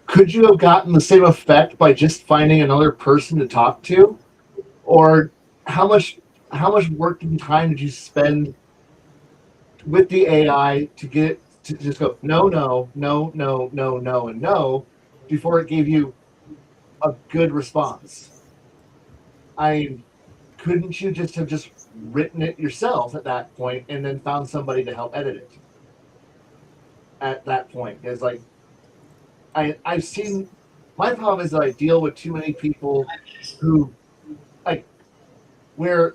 Could you have gotten the same effect by just finding another person to talk to, or how much how much work and time did you spend with the AI to get it to just go no, no, no, no, no, no, and no before it gave you a good response? I couldn't you just have just written it yourself at that point and then found somebody to help edit it at that point? It's like I've seen my problem is that I deal with too many people who like where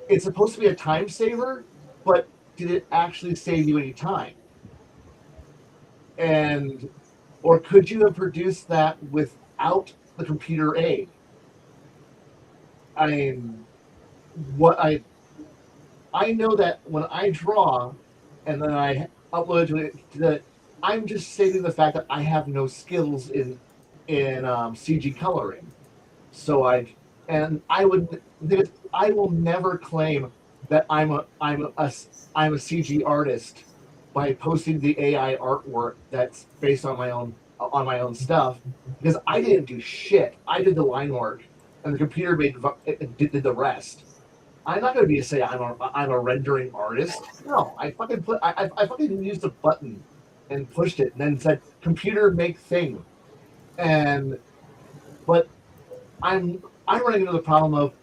it's supposed to be a time saver, but did it actually save you any time? And or could you have produced that without the computer aid? I mean, what I know that when I draw and then I upload to the, I'm just stating the fact that I have no skills in CG coloring. So I would I will never claim that I'm a CG artist by posting the AI artwork that's based on my own stuff because I didn't do shit. I did the line work and the computer did the rest. I'm not going to be say I'm a rendering artist. No, I fucking I fucking used a button and pushed it and then said computer make thing. And but I'm running into the problem of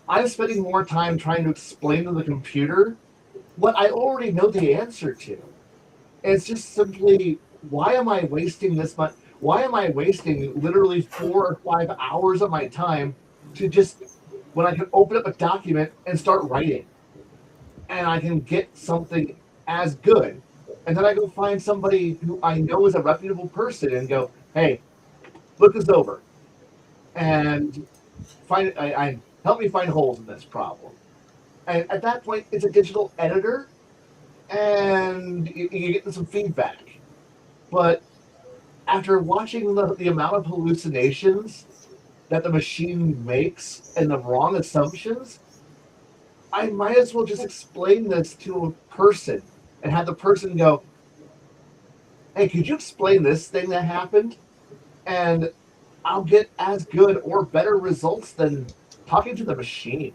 I'm spending more time trying to explain to the computer what I already know the answer to. It's just simply why am I wasting this much? Why am I wasting literally 4 or 5 hours of my time to just when I can open up a document and start writing and I can get something as good. And then I go find somebody who I know is a reputable person and go, hey, look this over and I help me find holes in this problem. And at that point, it's a digital editor, and you get some feedback. But after watching the amount of hallucinations that the machine makes and the wrong assumptions, I might as well just explain this to a person and have the person go, hey, could you explain this thing that happened? And I'll get as good or better results than talking to the machine.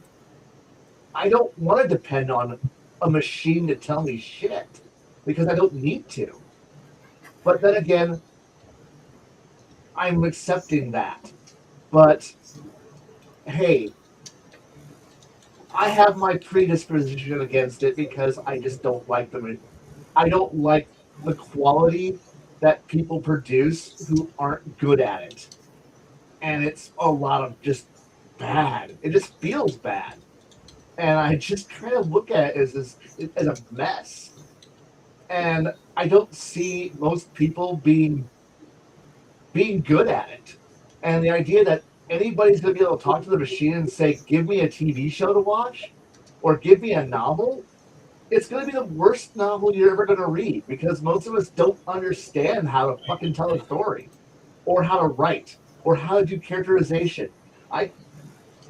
I don't want to depend on a machine to tell me shit because I don't need to. But then again, I'm accepting that. But hey, I have my predisposition against it because I just don't like them. I don't like the quality that people produce who aren't good at it. And it's a lot of just bad. It just feels bad. And I just kind of look at it as a mess. And I don't see most people being good at it. And the idea that anybody's going to be able to talk to the machine and say, "Give me a TV show to watch," or "Give me a novel," it's going to be the worst novel you're ever going to read because most of us don't understand how to fucking tell a story, or how to write, or how to do characterization. I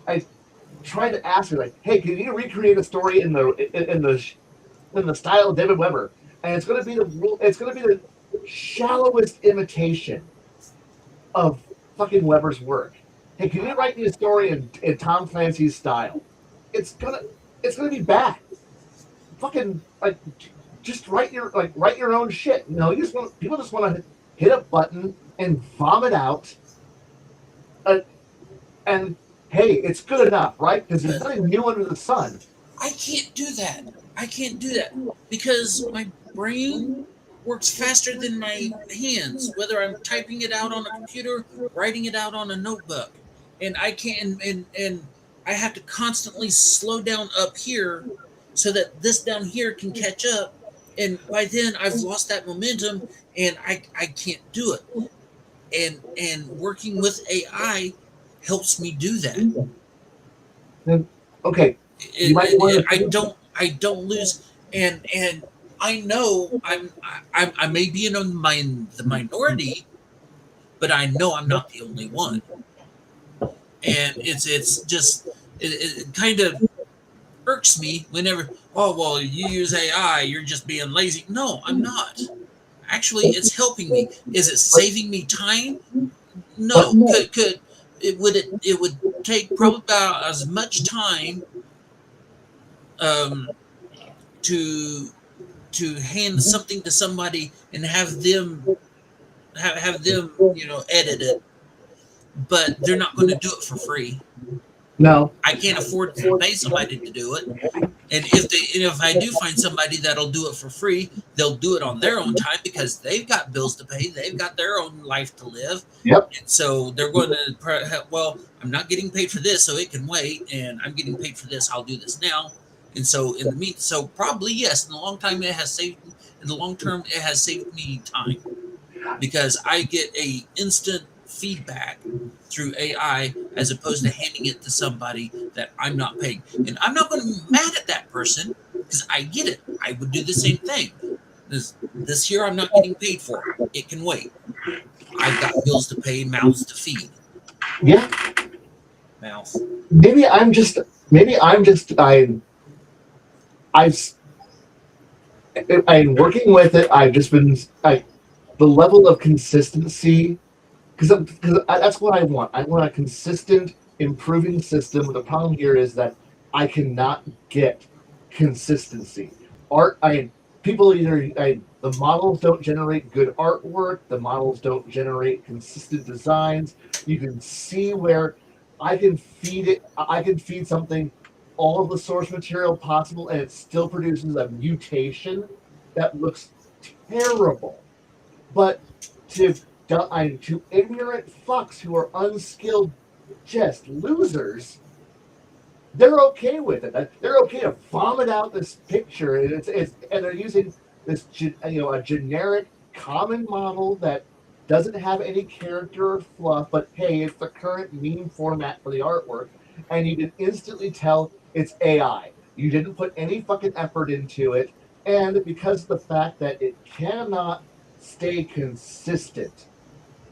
I tried to ask her like, "Hey, can you recreate a story in the style of David Weber?" And it's going to be the shallowest imitation of fucking Weber's work. Hey, can you write me a story in Tom Clancy's style? It's gonna it's gonna be bad. Fucking like just write your own shit. No, people just want to hit a button and vomit out a, and hey, it's good enough, right? Because there's nothing new under the sun. I can't do that. I can't do that because my brain works faster than my hands, whether I'm typing it out on a computer, writing it out on a notebook. And I can and I have to constantly slow down up here so that this down here can catch up. And by then I've lost that momentum and I can't do it. And working with AI helps me do that. Then okay, you might want to. I don't lose and I know I may be in the minority, but I know I'm not the only one. And it's just it kind of irks me whenever, oh well, you use AI, you're just being lazy. No, I'm not. Actually, it's helping me. Is it saving me time? No. Could it would take probably about as much time um, to hand something to somebody and have them edit it, but they're not going to do it for free. No. I can't afford to pay somebody to do it. And if I do find somebody that'll do it for free, they'll do it on their own time because they've got bills to pay, they've got their own life to live. Yep. And so they're going to, well, I'm not getting paid for this, so it can wait, and I'm getting paid for this, I'll do this now. And so so probably yes, in the long term it has saved me time because I get a instant feedback through AI as opposed to handing it to somebody that I'm not paying. And I'm not going to be mad at that person because I get it. I would do the same thing. This year I'm not getting paid for. It can wait. I've got bills to pay, mouths to feed. Yeah. Mouth. Maybe I've I'm working with it. I've just been the level of consistency because that's what I want. I want a consistent, improving system. But the problem here is that I cannot get consistency. Art, people either the models don't generate good artwork. The models don't generate consistent designs. You can see where I can feed it. I can feed something all of the source material possible, and it still produces a mutation that looks terrible. But to to ignorant fucks who are unskilled, just losers, they're okay with it. They're okay to vomit out this picture, and and they're using this a generic common model that doesn't have any character or fluff. But hey, it's the current meme format for the artwork, and you can instantly tell it's AI. You didn't put any fucking effort into it, and because of the fact that it cannot stay consistent,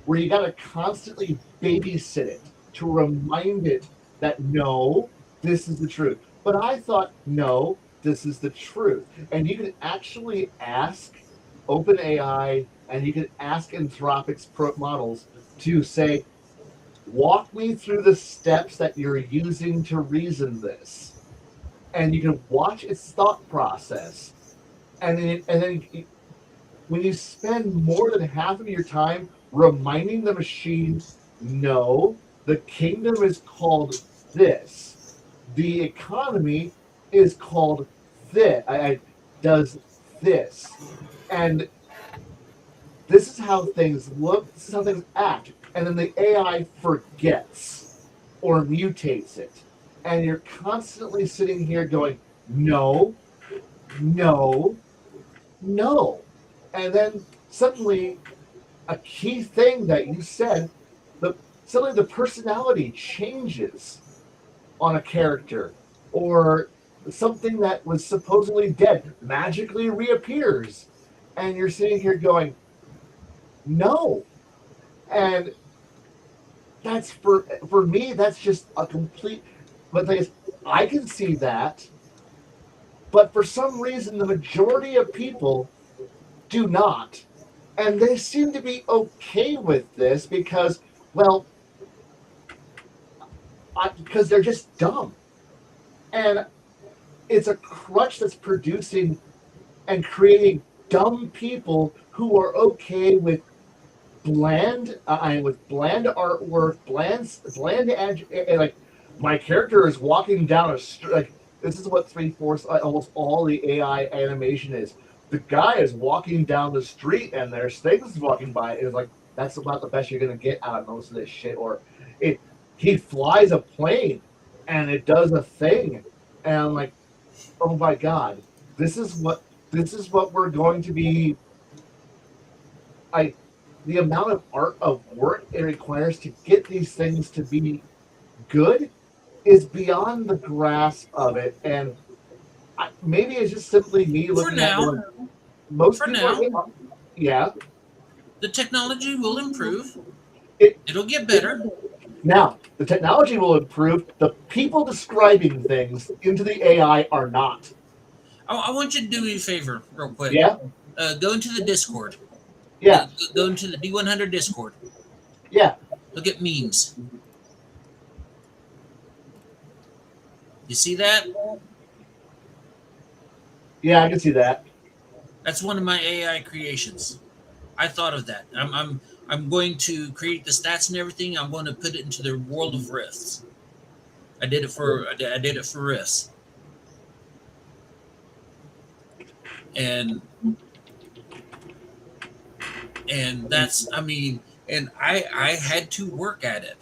where you got to constantly babysit it to remind it that no, this is the truth. But I thought, no, this is the truth. And you can actually ask OpenAI, and you can ask Anthropic's models to say, walk me through the steps that you're using to reason this. And you can watch its thought process. And then when you spend more than half of your time reminding the machine, no, the kingdom is called this, the economy is called this, does this, and this is how things look, this is how things act, and then the AI forgets or mutates it, and you're constantly sitting here going, no, no, no, and then suddenly a key thing that you said, suddenly the personality changes on a character, or something that was supposedly dead magically reappears, and you're sitting here going, no. And that's for me, that's just a complete. But the thing is, I can see that, but for some reason, the majority of people do not, and they seem to be okay with this because, well, because they're just dumb, and it's a crutch that's producing and creating dumb people who are okay with bland artwork, like my character is walking down a street. Like this is what 3/4 almost all the AI animation is. The guy is walking down the street and there's things walking by. It's like that's about the best you're gonna get out of most of this shit. Or it he flies a plane and it does a thing, and I'm like, oh my god, this is what we're going to be. I The amount of work it requires to get these things to be good is beyond the grasp of it, and maybe it's just simply me For looking at now, going, most for people now, are, yeah. the technology will improve. It, It'll get better. Now the technology will improve. The people describing things into the AI are not. I want you to do me a favor, real quick. Yeah, Go into the Discord. yeah, Go into the D100 Discord. yeah, Look at memes. You see that? yeah. I can see that. That's one of my AI creations. I thought of that. I'm going to create the stats and everything. I'm going to put it into the world of Rifts. I did it for Rifts, and that's, I mean, and I had to work at it.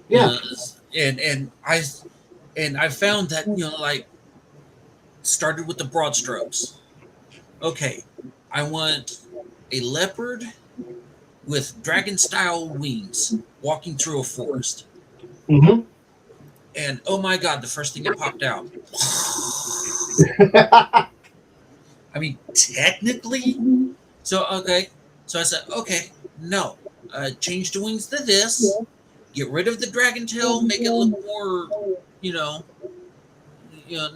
You Yeah, know, and I found that, like, started with the broad strokes. Okay, I want a leopard with dragon style wings walking through a forest. mm-hmm. And oh my god, the first thing that popped out. I mean, technically. So, okay. So I said, okay, no. Change the wings to this. Get rid of the dragon tail. Make it look more, you know, you know,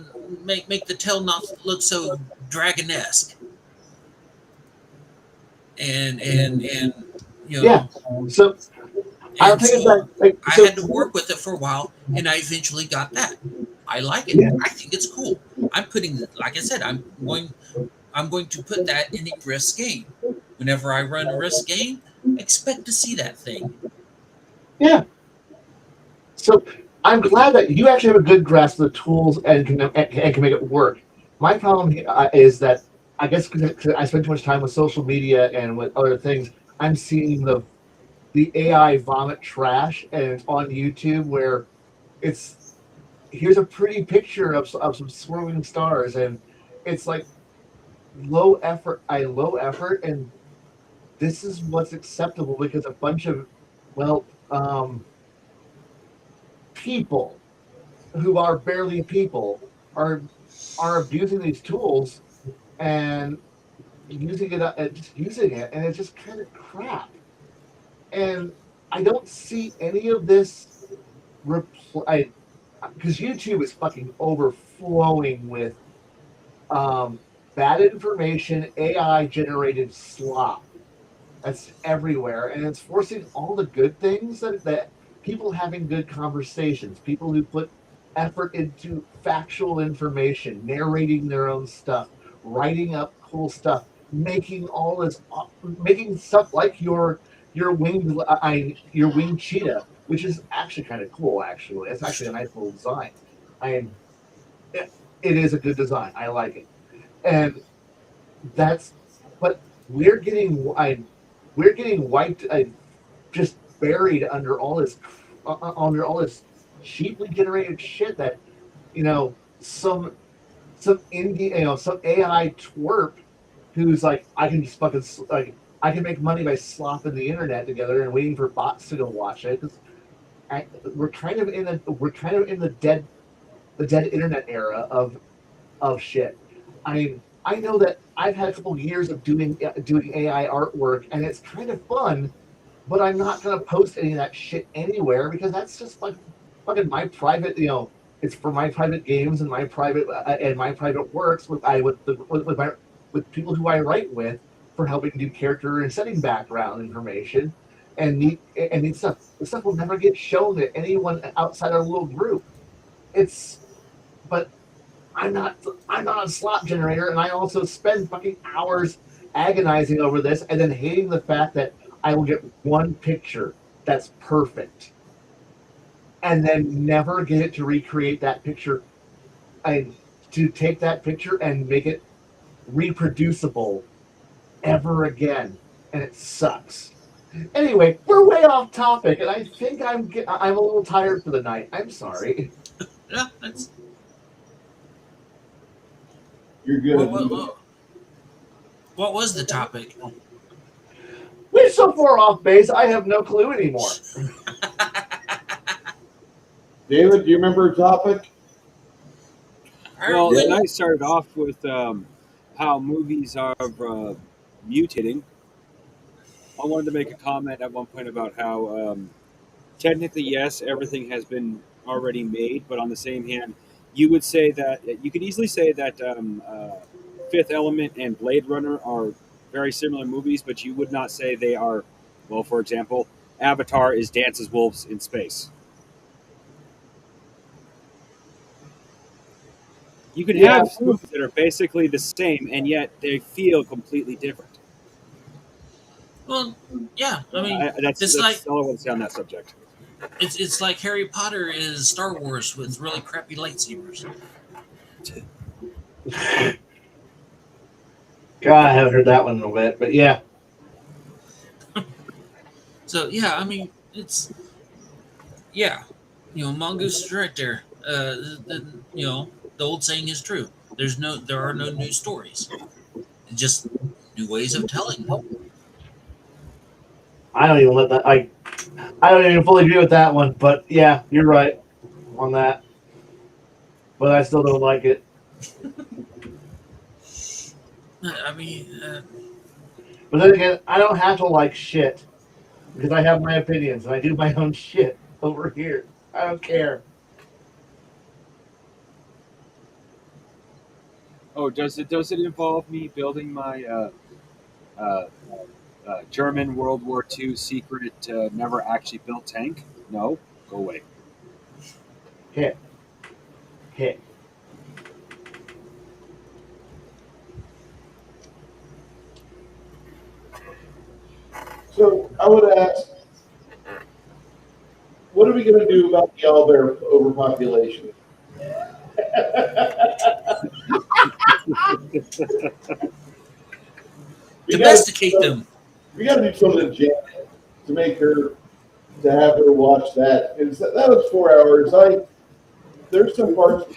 make the tail not look so dragon-esque. And Yeah. So I'll and take it so back. Like, I so had to work with it for a while, and I eventually got that. I like it. yeah, I think it's cool. I'm putting, like I said, I'm going to put that in a risk game. Whenever I run a risk game, expect to see that thing. yeah. So I'm glad that you actually have a good grasp of the tools and can make it work. My problem is that I guess because I spend too much time with social media and with other things, I'm seeing the AI vomit trash, and it's on YouTube where it's here's a pretty picture of some swirling stars, and it's like low effort, and this is what's acceptable because a bunch of well people who are barely people are abusing these tools and using it just using it, and it's just kind of crap. And I don't see any of this reply because YouTube is fucking overflowing with bad information, AI generated slop. That's everywhere, and it's forcing all the good things that people having good conversations, people who put effort into factual information, narrating their own stuff, writing up cool stuff, making all this, making stuff like your winged cheetah, which is actually kind of cool. Actually, it's actually a nice little design. I mean, it is a good design. I like it, and that's but we're getting wiped, just buried under all this cheaply generated shit that some indie some AI twerp who's like, I can just fucking like, I can make money by slopping the internet together and waiting for bots to go watch it, because we're kind of in the dead internet era of shit. I mean, I know that I've had a couple of years of doing AI artwork, and it's kind of fun, but I'm not gonna post any of that shit anywhere, because that's just like fucking my private. It's for my private games and my private works with people who I write with, for helping do character and setting background information and neat stuff. The stuff will never get shown to anyone outside our little group. It's but I'm not I'm not a slot generator, and I also spend fucking hours agonizing over this and then hating the fact that I will get one picture that's perfect and then never get it to recreate that picture and to take that picture and make it reproducible ever again, and it sucks. Anyway, we're way off topic, and I think I'm a little tired for the night. I'm sorry. Yeah, that's You're good. what was the topic? We're so far off base, I have no clue anymore. David, do you remember a topic? Well, the night started off with how movies are mutating. I wanted to make a comment at one point about how technically, yes, everything has been already made, but on the same hand, you would say that you could easily say that Fifth Element and Blade Runner are very similar movies, but you would not say they are. Well, for example, Avatar is Dances Wolves in space. You can have movies that are basically the same, and yet they feel completely different. Well, yeah, I mean, That's like all I want to say on that subject. it's like Harry Potter is Star Wars with really crappy lightsabers. God, I haven't heard that one in a bit, but yeah. So yeah, I mean, it's Mongoose is right there. The old saying is true. There are no new stories, just new ways of telling them. I don't even let that. I don't even fully agree with that one, but yeah, you're right on that. But I still don't like it. I mean, But then again, I don't have to like shit, because I have my opinions and I do my own shit over here. I don't care. Oh, does it involve me building my German World War II secret never actually built tank? No, go away. Hit. So I would ask, what are we going to do about the owlbear overpopulation? domesticate them. We got to do something to Janet to make her, to have her watch that. And that was 4 hours. There's some parts.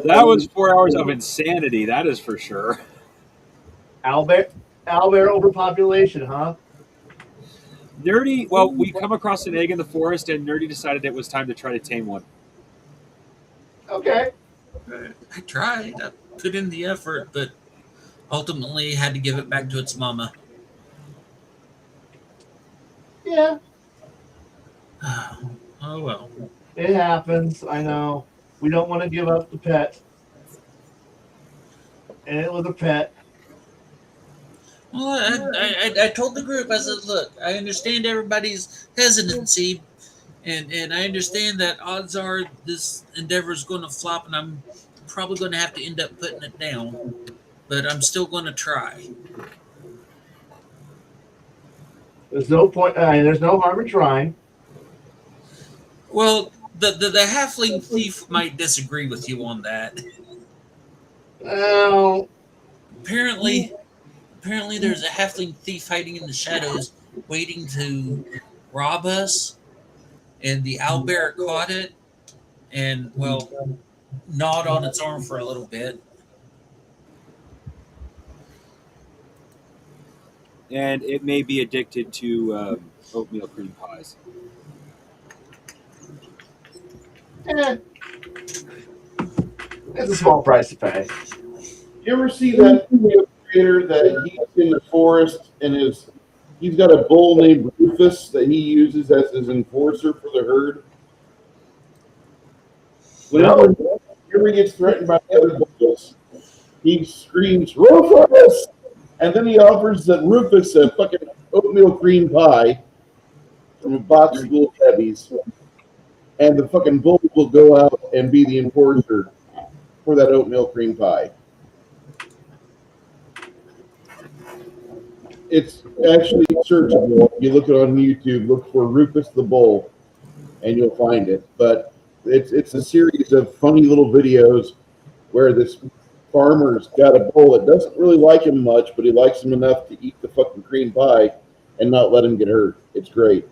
That was 4 hours of insanity. That is for sure. Owlbear overpopulation, huh? Nerdy. Well, we come across an egg in the forest, and Nerdy decided it was time to try to tame one. Okay. I tried. I put in the effort, but ultimately had to give it back to its mama. Yeah. Oh well. It happens. I know. We don't want to give up the pet. And it was a pet. Well, I told the group, I said, look, I understand everybody's hesitancy, and I understand that odds are this endeavor is going to flop, and I'm probably going to have to end up putting it down, but I'm still going to try. There's no point. There's no harm in trying. Well, the halfling thief might disagree with you on that. Well, Apparently, apparently there's a halfling thief hiding in the shadows, waiting to rob us, and the owlbear caught it, and well, gnawed on its arm for a little bit. And it may be addicted to oatmeal cream pies. eh, it's a small price to pay. You ever see that video creator that he's in the forest and he's got a bull named Rufus that he uses as his enforcer for the herd? Whenever he gets threatened by the other bulls, he screams, Rufus! And then he offers that Rufus a fucking oatmeal cream pie from a box of little heavies. And the fucking bull will go out and be the enforcer for that oatmeal cream pie. It's actually searchable. You look it on YouTube, look for Rufus the Bull, and you'll find it. But it's a series of funny little videos where this farmer's got a bull that doesn't really like him much, but he likes him enough to eat the fucking cream pie and not let him get hurt. It's great.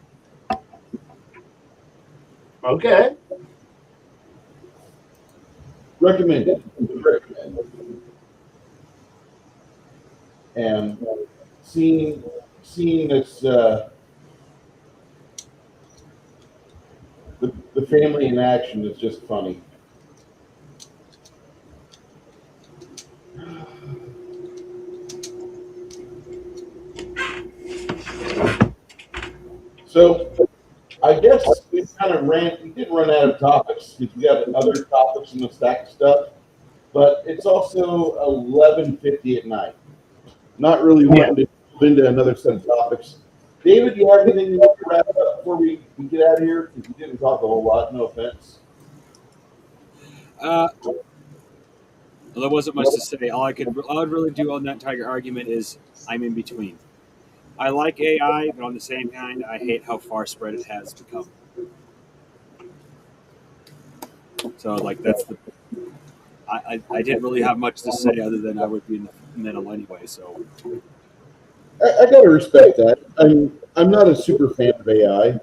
Okay. Recommended. Recommended. And seeing this the family in action is just funny. So I guess we did run out of topics because we got other topics in the stack of stuff, but it's also 11:50 at night. Not really wanting to move into another set of topics. David, do you have anything you want to wrap up before we get out of here? Because we didn't talk a whole lot, no offense. Well, there wasn't much to say. All I would really do on that entire argument is I'm in between. I like AI, but on the same hand, I hate how far spread it has become. So, like, that's the. I didn't really have much to say other than I would be in the middle anyway. So, I gotta respect that. I'm not a super fan of AI.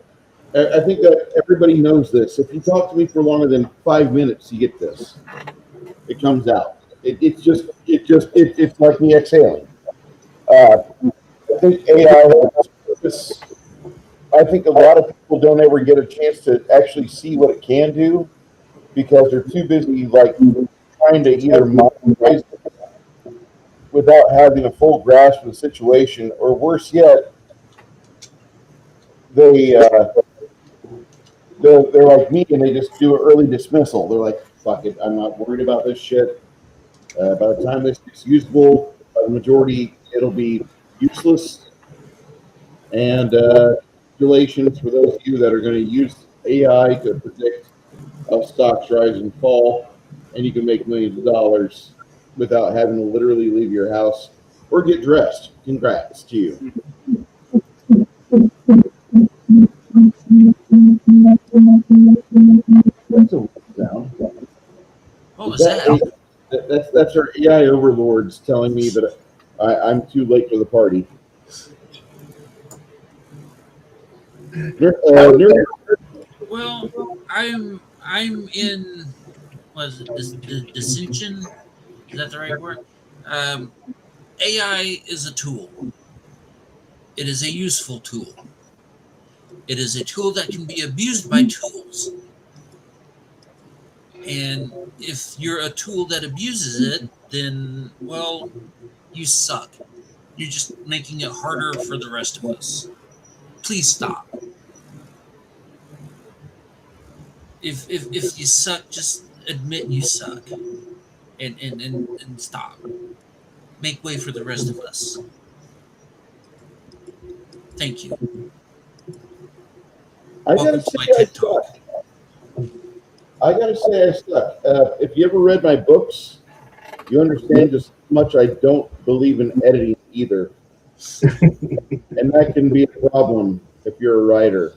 I think that everybody knows this. If you talk to me for longer than 5 minutes, you get this. It comes out. It's like me exhaling. I think AI has purpose. I think a lot of people don't ever get a chance to actually see what it can do because they're too busy like trying to either monetize it without having a full grasp of the situation, or worse yet, they they're like me and they just do an early dismissal. They're like, "Fuck it, I'm not worried about this shit. By the time this is usable, by the majority, it'll be useless." And congratulations for those of you that are going to use AI to predict how stocks rise and fall, and you can make millions of dollars without having to literally leave your house or get dressed. Congrats to you. That's a sound. What was that? That's our AI overlords telling me that I'm too late for the party. Well, I'm in. What is it? Dissension? Is that the right word? AI is a tool. It is a useful tool. It is a tool that can be abused by tools. And if you're a tool that abuses it, then, well, you suck. You're just making it harder for the rest of us. Please stop. If you suck, just admit you suck. And stop. Make way for the rest of us. Thank you. I Welcome gotta to say, my I TED suck. Talk. I gotta say, I suck. If you ever read my books, you understand just how much I don't believe in editing either, and that can be a problem if you're a writer.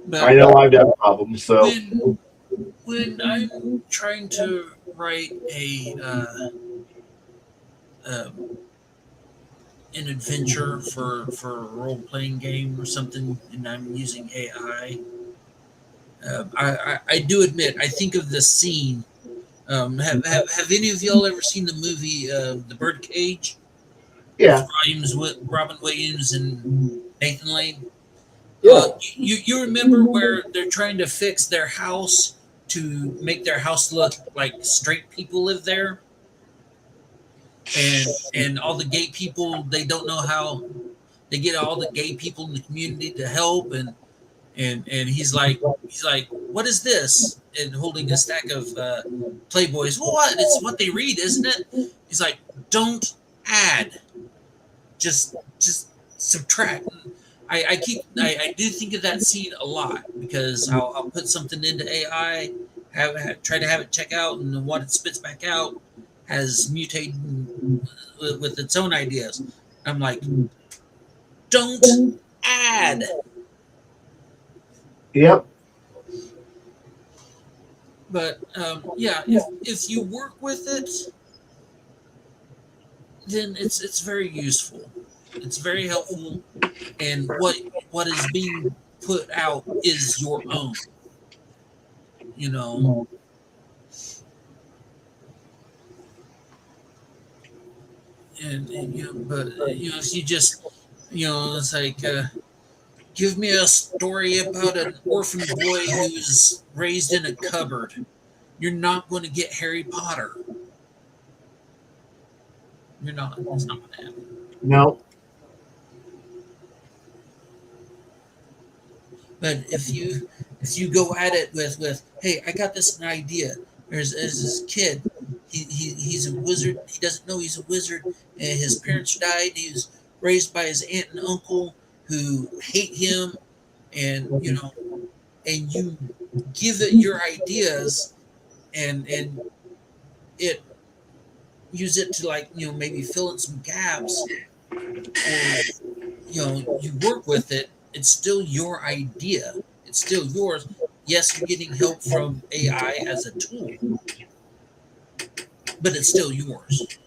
But I know I've got problems, so when I'm trying to write um, an adventure for a role playing game or something, and I'm using AI, I do admit I think of the scene. Have any of y'all ever seen the movie The Birdcage with yeah. Robin Williams and Nathan Lane? Yeah, You remember where they're trying to fix their house to make their house look like straight people live there, and all the gay people, they don't know how they get all the gay people in the community to help, and he's like, what is this? And holding a stack of Playboys. Well, what? It's what they read, isn't it? He's like, don't add, just subtract. I do think of that scene a lot because I'll put something into AI, try to have it check out, and what it spits back out has mutated with its own ideas. I'm like, don't add. Yep. But yeah, if you work with it, then it's very useful. It's very helpful, and what is being put out is your own. You know, and but if you just it's like give me a story about an orphan boy who's raised in a cupboard. You're not going to get Harry Potter. You're not. It's not going to happen. No. But if you go at it with hey, I got this idea. There's this kid. He's a wizard. He doesn't know he's a wizard. And his parents died. He was raised by his aunt and uncle who hate him. And and you give it your ideas, and it use it to, like, maybe fill in some gaps, or you work with it. It's still your idea. It's still yours. Yes, you're getting help from AI as a tool, but it's still yours,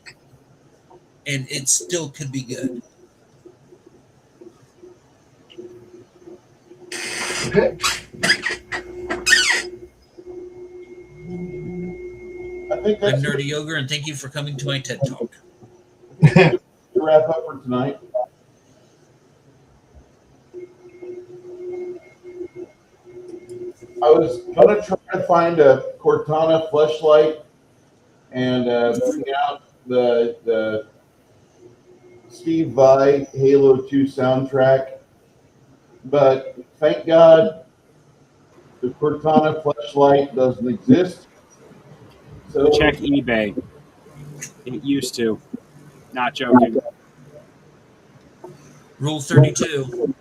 and it still could be good. Okay. I think I'm that's Nerdy Ogre, and thank you for coming to my TED Talk. to wrap up for tonight. I was gonna try to find a Cortana fleshlight and bring out the Steve Vai Halo 2 soundtrack, but thank God the Cortana fleshlight doesn't exist. So Check eBay. It used to. Not joking. Rule 32.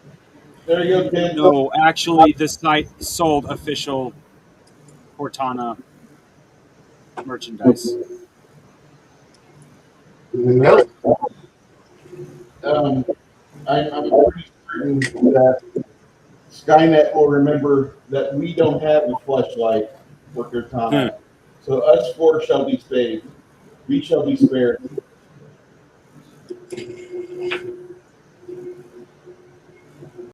there you go, kid. No, actually, this site sold official Cortana merchandise. Nope. I'm pretty certain that Skynet will remember that we don't have a fleshlight for Cortana. So us four shall be saved. We shall be spared.